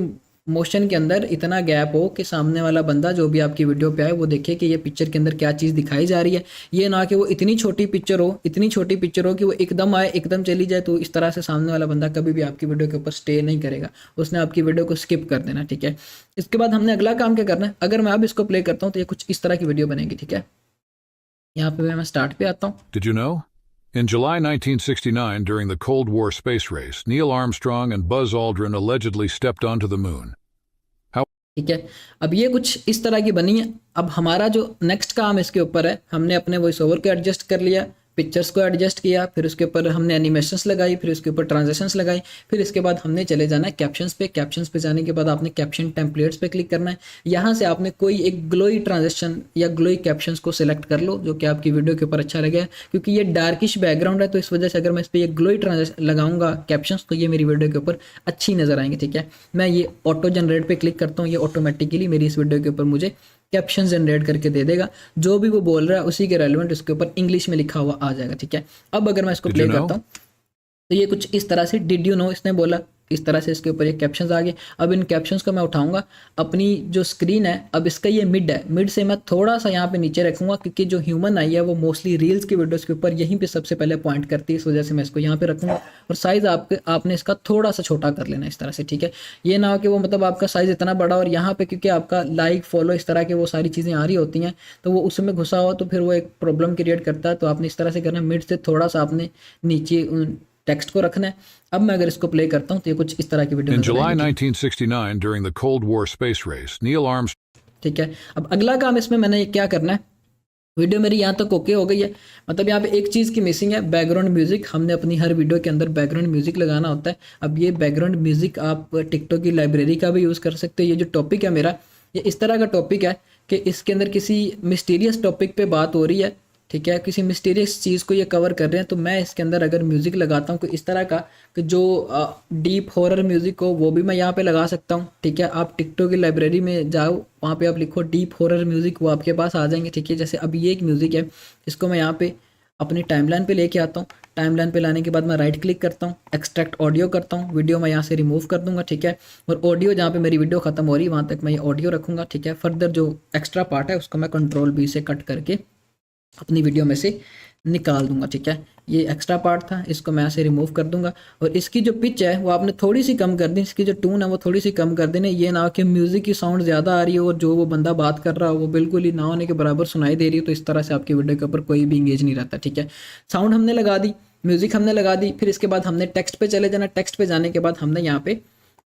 मोशन के अंदर इतना गैप हो कि सामने वाला बंदा जो भी आपकी वीडियो पे आए वो देखे कि ये पिक्चर के अंदर क्या चीज़ दिखाई जा रही है। ये ना कि वो इतनी छोटी पिक्चर हो कि वो एकदम आए एकदम चली जाए, तो इस तरह से सामने वाला बंदा कभी भी आपकी वीडियो के ऊपर स्टे नहीं करेगा, उसने आपकी वीडियो को स्किप कर देना। ठीक है, इसके बाद हमने अगला काम क्या करना है, अगर मैं अब इसको प्ले करता हूँ तो ये कुछ इस तरह की वीडियो बनेगी। ठीक है, यहाँ पे मैं स्टार्ट पे आता हूँ। Did you know? In July 1969, during the Cold War space race, Neil Armstrong and Buzz Aldrin allegedly stepped onto the moon. ठीक है। अब ये कुछ इस तरह की बनी है। अब हमारा जो नेक्स्ट काम इसके ऊपर है, हमने अपने वॉइस ओवर को एडजस्ट कर लिया, पिक्चर्स को एडजस्ट किया, फिर उसके ऊपर हमने एनिमेशंस लगाई, फिर उसके ऊपर ट्रांजेक्शंस लगाई, फिर इसके बाद हमने चले जाना है कैप्शंस पे। कैप्शंस पे जाने के बाद आपने कैप्शन टेम्पलेट्स पे क्लिक करना है। यहाँ से आपने कोई एक ग्लोई ट्रांजेक्शन या ग्लोई कैप्शंस को सिलेक्ट कर लो जो कि आपकी वीडियो के ऊपर अच्छा लगे, क्योंकि ये डार्किश बैकग्राउंड है तो इस वजह से अगर मैं इस पर ये ग्लोई ट्रांजेक्शन लगाऊंगा कैप्शंस तो ये मेरी वीडियो के ऊपर अच्छी नजर आएंगे। ठीक है, मैं ये ऑटो जनरेट पे क्लिक करता हूँ, ये ऑटोमेटिकली मेरी इस वीडियो के ऊपर मुझे कैप्शन जनरेट करके दे देगा, जो भी वो बोल रहा है उसी के रेलिवेंट उसके ऊपर इंग्लिश में लिखा हुआ आ जाएगा। ठीक है, अब अगर मैं इसको प्ले करता हूँ तो ये कुछ इस तरह से डिड यू नो इसने बोला, इस तरह से इसके ऊपर ये कैप्शंस आ गए। अब इन कैप्शंस को मैं उठाऊंगा, अपनी जो स्क्रीन है अब इसका ये मिड है, मिड से मैं थोड़ा सा यहाँ पे नीचे रखूंगा क्योंकि जो ह्यूमन आई है वो मोस्टली रील्स की वीडियोस के ऊपर यहीं पे सबसे पहले पॉइंट करती है, इस वजह से मैं इसको यहाँ पे रखूंगा। और साइज़ आपने इसका थोड़ा सा छोटा कर लेना इस तरह से। ठीक है, ये ना हो कि वो मतलब आपका साइज़ इतना बड़ा और यहाँ पे क्योंकि आपका लाइक फॉलो इस तरह के वो सारी चीज़ें आ रही होती हैं तो वो उसमें घुसा हो तो फिर वो एक प्रॉब्लम क्रिएट करता है। तो आपने इस तरह से करना है, मिड से थोड़ा सा आपने नीचे टेक्स्ट को रखना है। अब मैं अगर इसको प्ले करता हूँ तो ये कुछ इस तरह की वीडियो In नजर July आएगी। 1969, during the Cold War space race, Neil Armstrong ठीक है, अब अगला काम इसमें मैंने क्या करना है, वीडियो मेरी यहाँ तक ओके हो गई है, मतलब यहाँ पे एक चीज़ की मिसिंग है, बैकग्राउंड म्यूजिक। हमने अपनी हर वीडियो के अंदर बैकग्राउंड म्यूजिक लगाना होता है। अब ये बैकग्राउंड म्यूजिक आप टिकटॉक की लाइब्रेरी का भी यूज़ कर सकते हो। ये जो टॉपिक है मेरा, ये इस तरह का टॉपिक है कि इसके अंदर किसी मिस्टीरियस टॉपिक पे बात हो रही है। ठीक है, किसी मिस्टीरियस चीज़ को ये कवर कर रहे हैं तो मैं इसके अंदर अगर म्यूज़िक लगाता हूँ कि इस तरह का कि जो डीप हॉरर म्यूज़िक हो वो भी मैं यहाँ पे लगा सकता हूँ। ठीक है, आप टिकटॉक की लाइब्रेरी में जाओ, वहाँ पे आप लिखो डीप हॉरर म्यूज़िक, वो आपके पास आ जाएंगे। ठीक है, जैसे अभी ये एक म्यूज़िक है, इसको मैं यहाँ पे अपनी टाइमलाइन पे लेके आता हूँ। टाइमलाइन पे लाने के बाद मैं राइट क्लिक करता हूँ, एक्सट्रैक्ट ऑडियो करता हूँ, वीडियो मैं यहाँ से रिमूव कर दूंगा। ठीक है, और ऑडियो जहाँ पे मेरी वीडियो खत्म हो रही है वहाँ तक मैं ये ऑडियो रखूँगा। ठीक है, फर्दर जो एक्स्ट्रा पार्ट है उसको मैं कंट्रोल-V से कट करके अपनी वीडियो में से निकाल दूंगा। ठीक है, ये एक्स्ट्रा पार्ट था, इसको मैं ऐसे रिमूव कर दूंगा। और इसकी जो पिच है वो आपने थोड़ी सी कम कर दी, इसकी जो टून है वो थोड़ी सी कम कर देनी। ये ना हो कि म्यूज़िक की साउंड ज़्यादा आ रही है और जो वो बंदा बात कर रहा हो वो बिल्कुल ही ना होने के बराबर सुनाई दे रही है, तो इस तरह से आपकी वीडियो के ऊपर कोई भी इंगेज नहीं रहता। ठीक है, साउंड हमने लगा दी, म्यूज़िक हमने लगा दी, फिर इसके बाद हमने टेक्स्ट पे चले जाना। टेक्स्ट पे जाने के बाद हमने यहाँ पे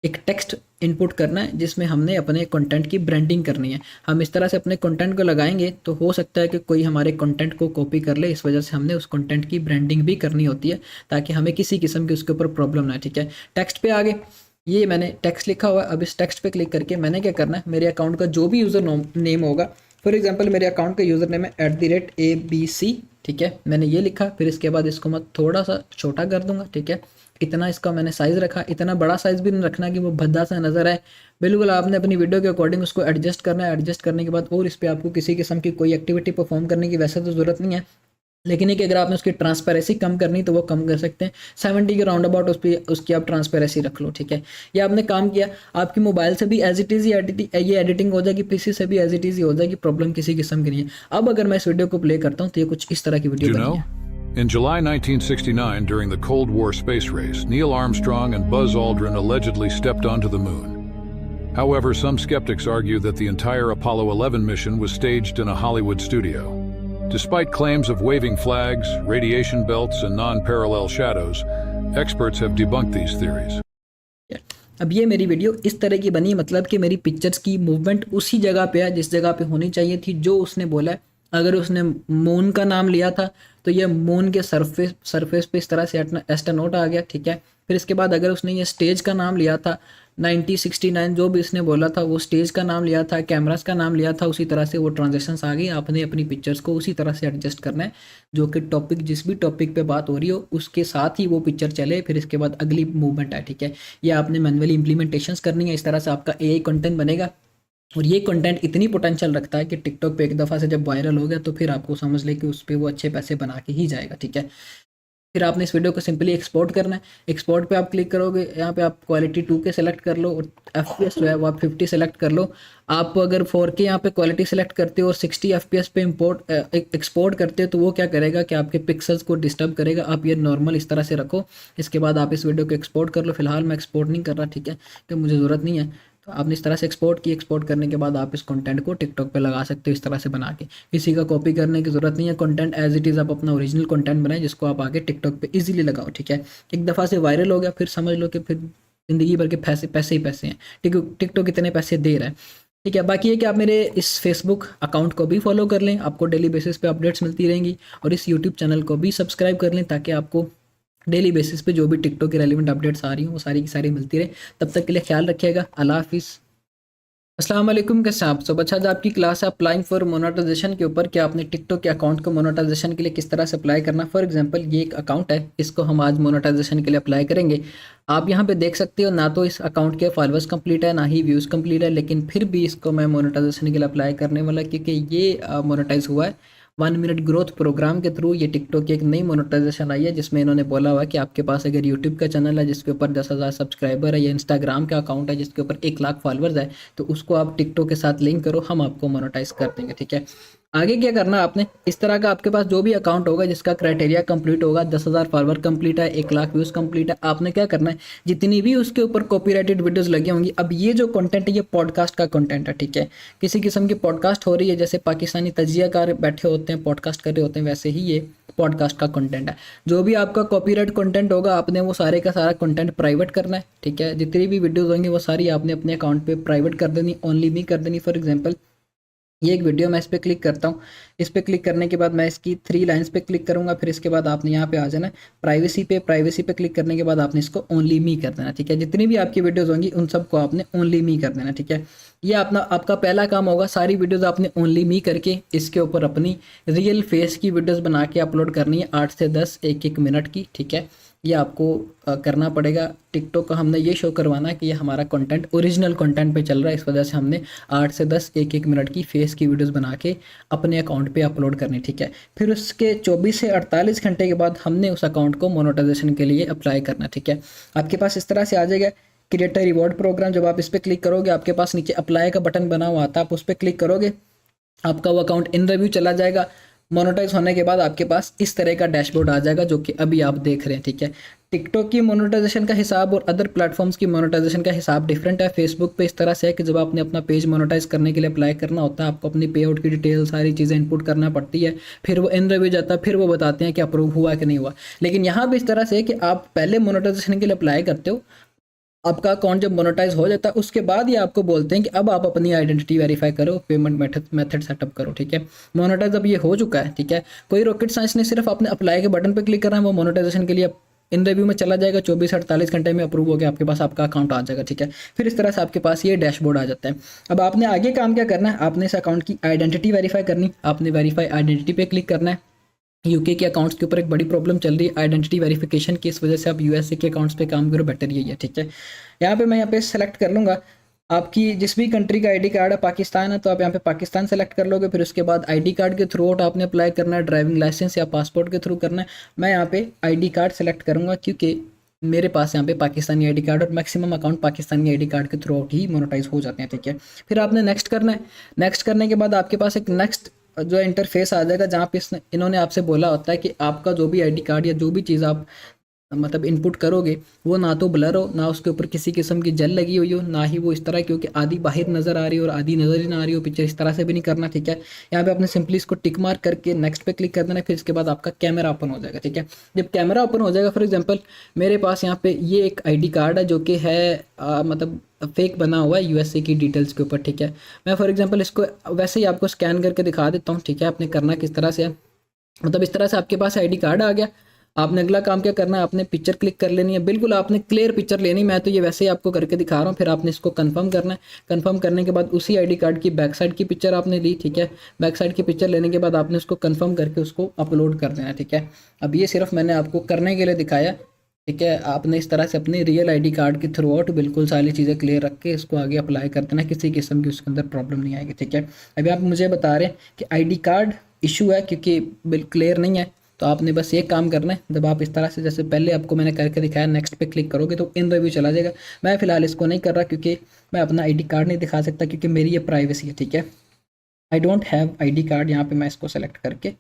एक टेक्स्ट इनपुट करना है जिसमें हमने अपने कंटेंट की ब्रांडिंग करनी है। हम इस तरह से अपने कंटेंट को लगाएंगे तो हो सकता है कि कोई हमारे कंटेंट को कॉपी कर ले, इस वजह से हमने उस कंटेंट की ब्रांडिंग भी करनी होती है ताकि हमें किसी किस्म की उसके ऊपर प्रॉब्लम ना। ठीक है, टेक्स्ट पे आगे ये मैंने टेक्स्ट लिखा हुआ है। अब इस टेक्स्ट पे क्लिक करके मैंने क्या करना है, मेरे अकाउंट का जो भी यूज़र नेम होगा, फॉर एग्जाम्पल मेरे अकाउंट का यूज़र नेम है @ABC। ठीक है, मैंने ये लिखा, फिर इसके बाद इसको मैं थोड़ा सा छोटा कर दूंगा। ठीक है, इतना इसका मैंने साइज़ रखा, इतना बड़ा साइज़ भी नहीं रखना कि वो भद्दा सा नज़र आए। बिल्कुल आपने अपनी वीडियो के अकॉर्डिंग उसको एडजस्ट करना है। एडजस्ट करने के बाद और इस पर आपको किसी किस्म की कोई एक्टिविटी परफॉर्म करने की वैसे तो ज़रूरत नहीं है, लेकिन एक अगर आपने उसकी ट्रांसपेरेंसी कम करनी तो वो कम कर सकते हैं। 70 के राउंड अबाउट उसकी आप ट्रांसपेरेंसी रख लो। ठीक है, ये आपने काम किया, आपकी मोबाइल से भी एज इट इज़ ये एडिटिंग हो जाएगी, पीसी से भी एज इट इज़ हो जाएगी, प्रॉब्लम किसी किस्म की नहीं है। अब अगर मैं इस वीडियो को प्ले करता हूँ तो ये कुछ इस तरह की वीडियो you बनी know? है। In July 1969, during the Cold War space race, Neil Armstrong and Buzz Aldrin allegedly stepped onto the moon. However, some skeptics argue that the entire Apollo 11 mission was staged in a Hollywood studio. Despite claims of waving flags, radiation belts, and non-parallel shadows, experts have debunked these theories. अब ये मेरी वीडियो इस तरह की बनी, मतलब कि मेरी पिक्चर्स की मूवमेंट उसी जगह पे है जिस जगह पे होनी चाहिए थी, जो उसने बोला है। अगर उसने मून का नाम लिया था तो ये मून के सरफेस पे इस तरह से एस्ट्रोनॉट आ गया। ठीक है, फिर इसके बाद अगर उसने ये स्टेज का नाम लिया था 1969, जो भी इसने बोला था वो स्टेज का नाम लिया था, कैमरास का नाम लिया था, उसी तरह से वो ट्रांजेक्शन्स आ गई। आपने अपनी पिक्चर्स को उसी तरह से एडजस्ट करना है, जो कि टॉपिक जिस भी टॉपिक पे बात हो रही हो उसके साथ ही वो पिक्चर चले, फिर इसके बाद अगली मूवमेंट आए। ठीक है, ये आपने मैनुअली इंप्लीमेंटेशंस करनी है, इस तरह से आपका AI कंटेंट बनेगा। और ये कंटेंट इतनी पोटेंशियल रखता है कि टिकटॉक पे एक दफ़ा से जब वायरल हो गया तो फिर आपको समझ ले कि उस पर वो अच्छे पैसे बना के ही जाएगा। ठीक है, फिर आपने इस वीडियो को सिंपली एक्सपोर्ट करना है। एक्सपोर्ट पे आप क्लिक करोगे, यहाँ पे आप क्वालिटी 2K सेलेक्ट कर लो और FPS जो है वो आप 50 सेलेक्ट कर लो। आप अगर 4K यहाँ पे क्वालिटी सेलेक्ट करते हो और 60 FPS पे एक्सपोर्ट करते हो तो वो क्या करेगा कि आपके पिक्सल्स को डिस्टर्ब करेगा। आप ये नॉर्मल इस तरह से रखो, इसके बाद आप इस वीडियो को एक्सपोर्ट कर लो। फिलहाल मैं एक्सपोर्ट नहीं कर रहा, ठीक है, तो मुझे ज़रूरत नहीं है। तो आपने इस तरह से एक्सपोर्ट की, एक्सपोर्ट करने के बाद आप इस कंटेंट को टिकटॉक पे लगा सकते हो इस तरह से बना के। किसी का कॉपी करने की ज़रूरत नहीं है, कंटेंट एज इट इज़ आप अपना ओरिजिनल कंटेंट बनाएं जिसको आप आगे टिकटॉक पे इजीली लगाओ। ठीक है, एक दफ़ा से वायरल हो गया फिर समझ लो कि फिर ज़िंदगी भर के पैसे पैसे ही पैसे हैं। टिकटॉक इतने पैसे दे रहा है, ठीक है। बाकी ये कि आप मेरे इस फेसबुक अकाउंट को भी फॉलो कर लें, आपको डेली बेसिस पे अपडेट्स मिलती रहेंगी, और इस यूट्यूब चैनल को भी सब्सक्राइब कर लें ताकि आपको डेली बेसिस पे जो भी टिकटॉक की रेलिवेंट अपडेट्स आ रही हैं वो सारी की सारी मिलती रहे। तब तक के लिए ख्याल रखिएगा। अल्लाह हाफिज़। अस्सलाम वालेकुम, कैसे हैं आप सब। अच्छा, आज आपकी क्लास है अप्लाइंग फॉर मोनेटाइजेशन के ऊपर, कि आपने टिकटॉक के अकाउंट को मोनेटाइजेशन के लिए किस तरह से अप्लाई करना। फॉर एग्जांपल ये एक अकाउंट है, इसको हम आज मोनेटाइजेशन के लिए अप्लाई करेंगे। आप यहाँ पे देख सकते हो ना तो इस अकाउंट के फॉलोअर्स कंप्लीट है ना ही व्यूज़ कंप्लीट है, लेकिन फिर भी इसको मैं मोनेटाइजेशन के लिए अप्लाई करने वाला, क्योंकि ये मोनेटाइज हुआ है 1 मिनट ग्रोथ प्रोग्राम के थ्रू। ये टिकटॉक की एक नई मोनेटाइजेशन आई है जिसमें इन्होंने बोला हुआ कि आपके पास अगर यूट्यूब का चैनल है जिसके ऊपर 10,000 सब्सक्राइबर है, या इंस्टाग्राम का अकाउंट है जिसके ऊपर 1 लाख फॉलोअर्स है, तो उसको आप टिकटॉक के साथ लिंक करो, हम आपको मोनेटाइज कर देंगे, ठीक है। आगे क्या करना आपने, इस तरह का आपके पास जो भी अकाउंट होगा जिसका क्राइटेरिया कंप्लीट होगा, 10,000 फॉलोअर कंप्लीट है, 1 लाख व्यूज़ कंप्लीट है, आपने क्या करना है, जितनी भी उसके ऊपर कॉपीराइटेड वीडियोस लगी होंगी। अब ये जो कंटेंट है ये पॉडकास्ट का कंटेंट है, ठीक है। किसी किस्म की पॉडकास्ट हो रही है, जैसे पाकिस्तानी तजियाकार बैठे होते हैं पॉडकास्ट कर रहे होते हैं, वैसे ही ये पॉडकास्ट का कंटेंट है। जो भी आपका कॉपीराइट कंटेंट होगा आपने वो सारे का सारा कंटेंट प्राइवेट करना है, ठीक है। जितनी भी वीडियोस होंगी वो सारी आपने अपने अकाउंट पे प्राइवेट कर देनी, ओनली मी कर देनी। फॉर एग्जांपल ये एक वीडियो, मैं इस पर क्लिक करता हूँ, इस पर क्लिक करने के बाद मैं इसकी 3 लाइन्स पे क्लिक करूँगा, फिर इसके बाद आपने यहाँ पे आ जाना है प्राइवेसी पे क्लिक करने के बाद आपने इसको ओनली मी कर देना, ठीक है। जितनी भी आपकी वीडियोस होंगी उन सबको आपने ओनली मी कर देना, ठीक है। ये आपका पहला काम होगा। सारी वीडियोस आपने ओनली मी करके इसके ऊपर अपनी रियल फेस की वीडियोस बना के अपलोड करनी है, 8 से 10 1-1 मिनट की, ठीक है। ये आपको करना पड़ेगा। टिकटॉक का हमने ये शो करवाना है कि ये हमारा कंटेंट ओरिजिनल कंटेंट पे चल रहा है, इस वजह से हमने 8 से 10 1-1 मिनट की फेस की वीडियोस बना के अपने अकाउंट पे अपलोड करनी, ठीक है। फिर उसके 24 से 48 घंटे के बाद हमने उस अकाउंट को मोनेटाइजेशन के लिए अप्लाई करना, ठीक है। आपके पास इस तरह से आ जाएगा क्रिएटर रिवॉर्ड प्रोग्राम। जब आप इस पर क्लिक करोगे आपके पास नीचे अप्लाई का बटन बना हुआ आता है, आप उस पर क्लिक करोगे, आपका वो अकाउंट इन रिव्यू चला जाएगा। मोनेटाइज होने के बाद आपके पास इस तरह का डैशबोर्ड आ जाएगा जो कि अभी आप देख रहे हैं, ठीक है। टिकटॉक की मोनेटाइजेशन का हिसाब और अदर प्लेटफॉर्म्स की मोनेटाइजेशन का हिसाब डिफरेंट है। फेसबुक पे इस तरह से है कि जब आपने अपना पेज मोनेटाइज करने के लिए अप्लाई करना होता है, आपको अपनी पे आउट की डिटेल सारी चीज़ें इनपुट करना पड़ती है, फिर वो इन रिव्यू जाता है, फिर वो बताते हैं कि अप्रूव हुआ कि नहीं हुआ। लेकिन यहाँ भी इस तरह से है कि आप पहले मोनेटाइजेशन के लिए अप्लाई करते हो, आपका अकाउंट जब मोनेटाइज हो जाता है उसके बाद ये आपको बोलते हैं कि अब आप अपनी आइडेंटिटी वेरीफाई करो, पेमेंट मेथड सेटअप करो, ठीक है। मोनेटाइज अब ये हो चुका है, ठीक है। कोई रॉकेट साइंस नहीं, सिर्फ आपने अप्लाई के बटन पे क्लिक करना है, वो मोनेटाइजेशन के लिए इन रिव्यू में चला जाएगा। 24 से 48 घंटे में अप्रूव हो गया, आपके पास आपका अकाउंट आ जाएगा, ठीक है। फिर इस तरह से आपके पास ये डैशबोर्ड आ जाता है। अब आपने आगे काम क्या करना है, आपने इस अकाउंट की आइडेंटिटी वेरीफाई करनी, आपने वेरीफाई आइडेंटिटी पे क्लिक करना है। यूके के अकाउंट्स के ऊपर एक बड़ी प्रॉब्लम चल रही है आइडेंटिटी वेरिफिकेशन की, इस वजह से आप यूएसए के अकाउंट्स पे काम करो, बेटर यही है, ठीक है। यहाँ पे मैं यहाँ पे सेलेक्ट कर लूँगा आपकी जिस भी कंट्री का आईडी कार्ड है, पाकिस्तान है तो आप यहाँ पे पाकिस्तान सेलेक्ट कर लोगे। फिर उसके बाद आईडी कार्ड के थ्रू आउट आपने अप्लाई करना है, ड्राइविंग लाइसेंस या पासपोर्ट के थ्रू करना है। मैं यहाँ पे आईडी कार्ड सेलेक्ट करूँगा क्योंकि मेरे पास यहाँ पे पाकिस्तानी आईडी कार्ड और maximum account Pakistani ID card के थ्रू आउट ही मोनेटाइज हो जाते हैं, ठीक है। फिर आपने नेक्स्ट करना है। नेक्स्ट करने के बाद आपके पास एक नेक्स्ट जो इंटरफेस आ जाएगा जहाँ पे इन्होंने आपसे बोला होता है कि आपका जो भी आईडी कार्ड या जो भी चीज़ आप मतलब इनपुट करोगे वो ना तो ब्लर हो, ना उसके ऊपर किसी किस्म की जल लगी हुई हो, ना ही वो इस तरह क्योंकि आधी बाहर नज़र आ रही हो और आधी नज़र ही ना आ रही हो पिक्चर, इस तरह से भी नहीं करना, ठीक है। यहाँ पे आपने सिंपली इसको टिक मार्क करके नेक्स्ट पे क्लिक कर देना, फिर इसके बाद आपका कैमरा ओपन हो जाएगा, ठीक है। जब कैमरा ओपन हो जाएगा, फॉर एग्जांपल मेरे पास यहाँ पे ये एक आईडी कार्ड है जो कि है मतलब फेक बना हुआ है यूएसए की डिटेल्स के ऊपर, ठीक है। मैं फॉर एग्जांपल इसको वैसे ही आपको स्कैन करके दिखा देता हूँ, ठीक है। आपने करना किस तरह से है, मतलब इस तरह से आपके पास आईडी कार्ड आ गया। आपने अगला काम क्या करना है, आपने पिक्चर क्लिक कर लेनी है, बिल्कुल आपने क्लियर पिक्चर लेनी। मैं तो ये वैसे ही आपको करके दिखा रहा हूँ। फिर आपने इसको कंफर्म करना है। कंफर्म करने के बाद उसी आईडी कार्ड की बैक साइड की पिक्चर आपने ली, ठीक है। बैक साइड की पिक्चर लेने के बाद आपने उसको कंफर्म करके उसको अपलोड कर देना, ठीक है। अब ये सिर्फ मैंने आपको करने के लिए दिखाया, ठीक है। आपने इस तरह से अपनी रियल आईडी कार्ड के थ्रू आउट बिल्कुल सारी चीज़ें क्लियर रख के इसको आगे अप्लाई कर देना, किसी किस्म की उसके अंदर प्रॉब्लम नहीं आएगी, ठीक है। अभी आप मुझे बता रहे हैं कि आईडी कार्ड इशू है क्योंकि बिल्कुल क्लियर नहीं है, तो आपने बस ये काम करना है। जब आप इस तरह से जैसे पहले आपको मैंने करके दिखाया, नेक्स्ट पे क्लिक करोगे तो इन रिव्यू चला जाएगा। मैं फ़िलहाल इसको नहीं कर रहा क्योंकि मैं अपना आईडी कार्ड नहीं दिखा सकता क्योंकि मेरी ये प्राइवेसी है, ठीक है। I don't have ID card, यहाँ पे मैं इसको सेलेक्ट करके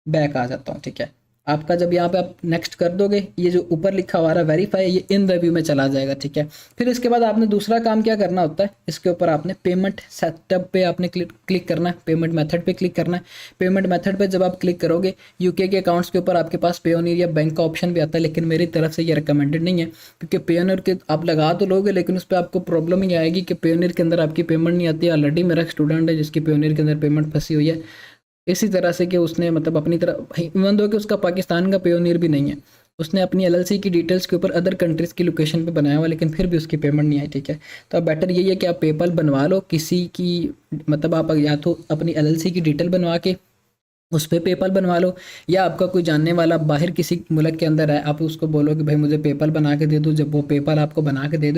बैक आ जाता हूँ, ठीक है। आपका जब यहाँ पे आप नेक्स्ट कर दोगे, ये जो ऊपर लिखा हुआ है वेरीफाई, ये इन रिव्यू में चला जाएगा, ठीक है। फिर इसके बाद आपने दूसरा काम क्या करना होता है, इसके ऊपर आपने पेमेंट सेटअप पे आपने क्लिक करना है, पेमेंट मेथड पे क्लिक करना है। पेमेंट मेथड पे जब आप क्लिक करोगे, यूके के अकाउंट्स के ऊपर आपके पास पेयोनियर या बैंक का ऑप्शन भी आता है, लेकिन मेरी तरफ से ये रिकमेंडेड नहीं है, क्योंकि पेयोनियर के आप लगा तो लोगे लेकिन उस पर आपको प्रॉब्लम ही आएगी कि पेयोनियर के अंदर आपकी पेमेंट नहीं आती। ऑलरेडी मेरा स्टूडेंट है जिसकी पेयोनियर के अंदर पेमेंट फंसी हुई है, इसी तरह से कि उसने मतलब अपनी तरह, इवन दो कि उसका पाकिस्तान का पेयोनियर भी नहीं है, उसने अपनी एलएलसी की डिटेल्स के ऊपर अदर कंट्रीज़ की लोकेशन पे बनाया हुआ, लेकिन फिर भी उसकी पेमेंट नहीं आई, ठीक है। तो अब बेटर यही है कि आप पेपल बनवा लो किसी की, मतलब आप या तो अपनी एलएलसी की डिटेल बनवा के उस पर पेपल बनवा लो, या आपका कोई जानने वाला बाहर किसी मुल्क के अंदर है, आप उसको बोलो कि भाई मुझे पेपल बना के दे दो। जब वो पेपल आपको बना के दे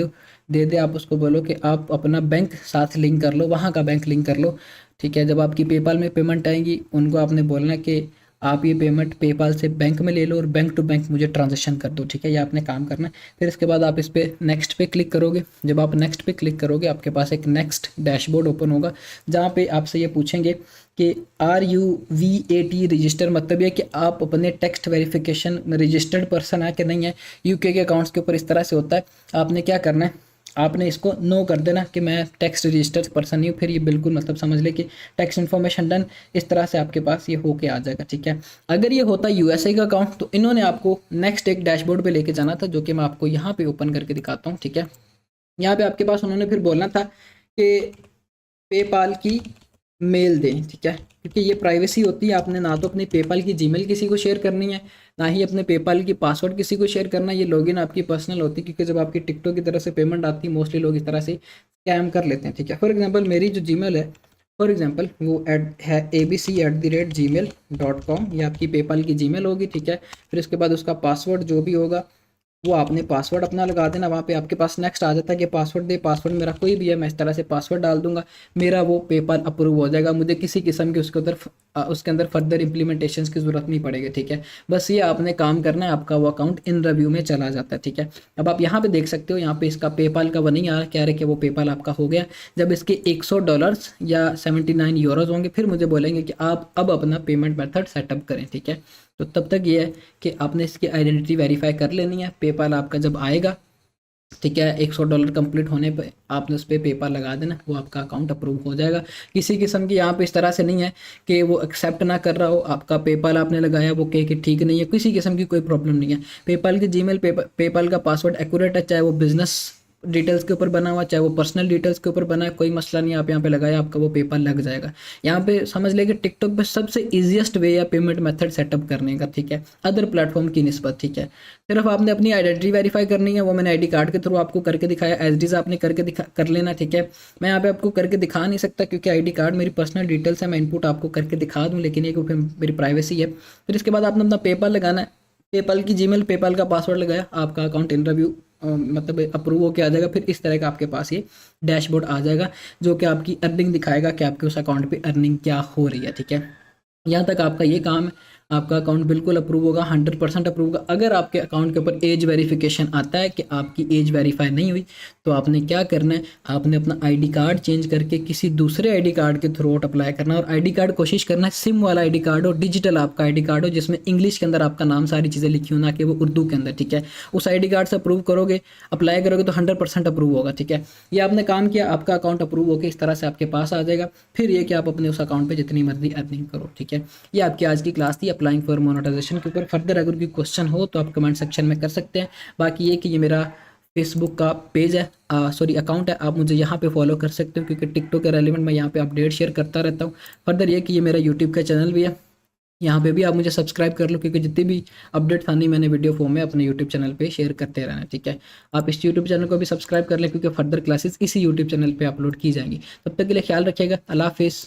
दे आप उसको बोलो कि आप अपना बैंक साथ लिंक कर लो, वहाँ का बैंक लिंक कर लो, ठीक है। जब आपकी पेपल में पेमेंट आएगी, उनको आपने बोलना कि आप ये पेमेंट पेपाल से बैंक में ले लो और बैंक टू बैंक मुझे ट्रांजैक्शन कर दो, ठीक है। ये आपने काम करना है। फिर इसके बाद आप इस पर नेक्स्ट पे क्लिक करोगे। जब आप नेक्स्ट पे क्लिक करोगे, आपके पास एक नेक्स्ट डैशबोर्ड ओपन होगा, जहाँ पे आपसे ये पूछेंगे कि RUVAT रजिस्टर, मतलब ये कि आप अपने टेक्स्ट वेरिफिकेशन में रजिस्टर्ड पर्सन है कि नहीं है। यूके के अकाउंट्स के ऊपर इस तरह से होता है। आपने क्या करना है, आपने इसको नो कर देना कि मैं टैक्स रजिस्टर्ड पर्सन नहीं हूँ। फिर ये बिल्कुल मतलब समझ ले कि टैक्स इन्फॉर्मेशन डन, इस तरह से आपके पास ये होके आ जाएगा, ठीक है। अगर ये होता USA का अकाउंट, तो इन्होंने आपको नेक्स्ट एक डैशबोर्ड पे लेके जाना था, जो कि मैं आपको यहाँ पे ओपन करके दिखाता हूँ, ठीक है। यहाँ पे आपके पास उन्होंने फिर बोलना था कि पेपाल की मेल दें, ठीक है, क्योंकि ये प्राइवेसी होती है। आपने ना तो अपनी पेपाल की जीमेल किसी को शेयर करनी है, ना ही अपने पेपाल की पासवर्ड किसी को शेयर करना है। ये लॉगिन आपकी पर्सनल होती है, क्योंकि जब आपकी टिकटॉक की तरफ से पेमेंट आती है, मोस्टली लोग इस तरह से स्कैम कर लेते हैं, ठीक है। फॉर एग्जांपल मेरी जो जीमेल है, फॉर एग्जांपल वो है abc@gmail.com, ये आपकी पेपाल की जीमेल होगी, ठीक है। फिर उसके बाद उसका पासवर्ड जो भी होगा वो आपने पासवर्ड अपना लगा देना। वहाँ पे आपके पास नेक्स्ट आ जाता है कि पासवर्ड दे, पासवर्ड मेरा कोई भी है, मैं इस तरह से पासवर्ड डाल दूंगा, मेरा वो पेपर अप्रूव हो जाएगा। मुझे किसी किस्म की उसके अंदर फर्दर इम्प्लीमेंटेशन की ज़रूरत नहीं पड़ेगी, ठीक है। बस ये आपने काम करना है, आपका वो अकाउंट इन रिव्यू में चला जाता है, ठीक है। अब आप यहाँ पे देख सकते हो, यहाँ पे इसका पेपाल का वो नहीं आ रहा, कह रहे कि वो पेपाल आपका हो गया। जब इसके $100 या 79 यूरोज होंगे, फिर मुझे बोलेंगे कि आप अब अपना पेमेंट मेथड सेटअप करें, ठीक है। तो तब तक ये है कि आपने इसकी आइडेंटिटी वेरीफाई कर लेनी है। पेपाल आपका जब आएगा, ठीक है, $100 कंप्लीट होने पे आपने उस पर पेपाल लगा देना, वो आपका अकाउंट अप्रूव हो जाएगा। किसी किस्म की यहाँ पे इस तरह से नहीं है कि वो एक्सेप्ट ना कर रहा हो, आपका पेपाल आपने लगाया वो कहे कि ठीक नहीं है, किसी किस्म की कोई प्रॉब्लम नहीं है। पेपाल की जीमेल पेपाल का पासवर्ड एक्यूरेट है, चाहे वो बिजनेस डिटेल्स के ऊपर बना हुआ, चाहे वो पर्सनल डिटेल्स के ऊपर बना है, कोई मसला नहीं। आप यहाँ पे लगाया, आपका वो पेपाल लग जाएगा। यहाँ पे समझ ले कि टिकटॉक पे सबसे ईजिएस्ट वे है पेमेंट मेथड सेटअप करने का, ठीक है, अदर प्लेटफॉर्म की निस्बत, ठीक है। सिर्फ आपने अपनी आइडेंटिटी वेरीफाई करनी है, वो मैंने ID कार्ड के थ्रू आपको करके दिखाया, एसडीज आपने करके कर लेना, ठीक है। मैं यहाँ पे आपको करके दिखा नहीं सकता क्योंकि ID कार्ड मेरी पर्सनल डिटेल्स है, मैं इनपुट आपको करके दिखा दूँ, लेकिन ये मेरी प्राइवेसी है। फिर इसके बाद आपने अपना पेपाल लगाना है, पेपाल की जीमेल, पेपाल का पासवर्ड लगाया, आपका अकाउंट इन रिव्यू मतलब अप्रूव होकर आ जाएगा। फिर इस तरह का आपके पास ये डैशबोर्ड आ जाएगा, जो कि आपकी अर्निंग दिखाएगा कि आपके उस अकाउंट पे अर्निंग क्या हो रही है, ठीक है। यहाँ तक आपका ये काम है, आपका अकाउंट बिल्कुल अप्रूव होगा, 100% अप्रूव होगा। अगर आपके अकाउंट के ऊपर एज वेरिफिकेशन आता है कि आपकी एज वेरीफाई नहीं हुई, तो आपने क्या करना है, आपने अपना ID कार्ड चेंज करके किसी दूसरे ID कार्ड के थ्रू अप्लाई करना है। और ID कार्ड कोशिश करना है सिम वाला ID कार्ड हो, डिजिटल आपका ID कार्ड हो, जिसमें इंग्लिश के अंदर आपका नाम सारी चीज़ें लिखी हो, ना कि वो उर्दू के अंदर, ठीक है। उस ID कार्ड से अप्रूव करोगे, अप्लाई करोगे तो 100% अप्रूव होगा, ठीक है। ये आपने काम किया, आपका अकाउंट अप्रूव होकर इस तरह से आपके पास आ जाएगा। फिर ये कि आप अपने उस अकाउंट पर जितनी मर्जी अर्निंग करो, ठीक है। ये आपकी आज की क्लास थी अप्लाइंग फॉर मोनेटाइजेशन के ऊपर। फर्दर अगर कोई क्वेश्चन हो तो आप कमेंट सेक्शन में कर सकते हैं। बाकी ये कि ये मेरा फेसबुक का पेज है, अकाउंट है, आप मुझे यहाँ पे फॉलो कर सकते हो, क्योंकि टिकटॉक के रेलिवेंट मैं यहाँ पे अपडेट शेयर करता रहता हूँ। फर्दर ये कि ये मेरा यूट्यूब का चैनल भी है, यहाँ पे भी आप मुझे सब्सक्राइब कर लो, क्योंकि जितनी भी अपडेट्स आनी मैंने वीडियो फॉर्म में अपने यूट्यूब चैनल पे शेयर करते रहना, ठीक है। आप इस यूट्यूब चैनल को भी सब्सक्राइब कर लें, क्योंकि फर्दर क्लासेस इसी यूट्यूब चैनल पे अपलोड की जाएंगी। तब तक के लिए ख्याल रखिएगा। अल्लाह हाफिज़।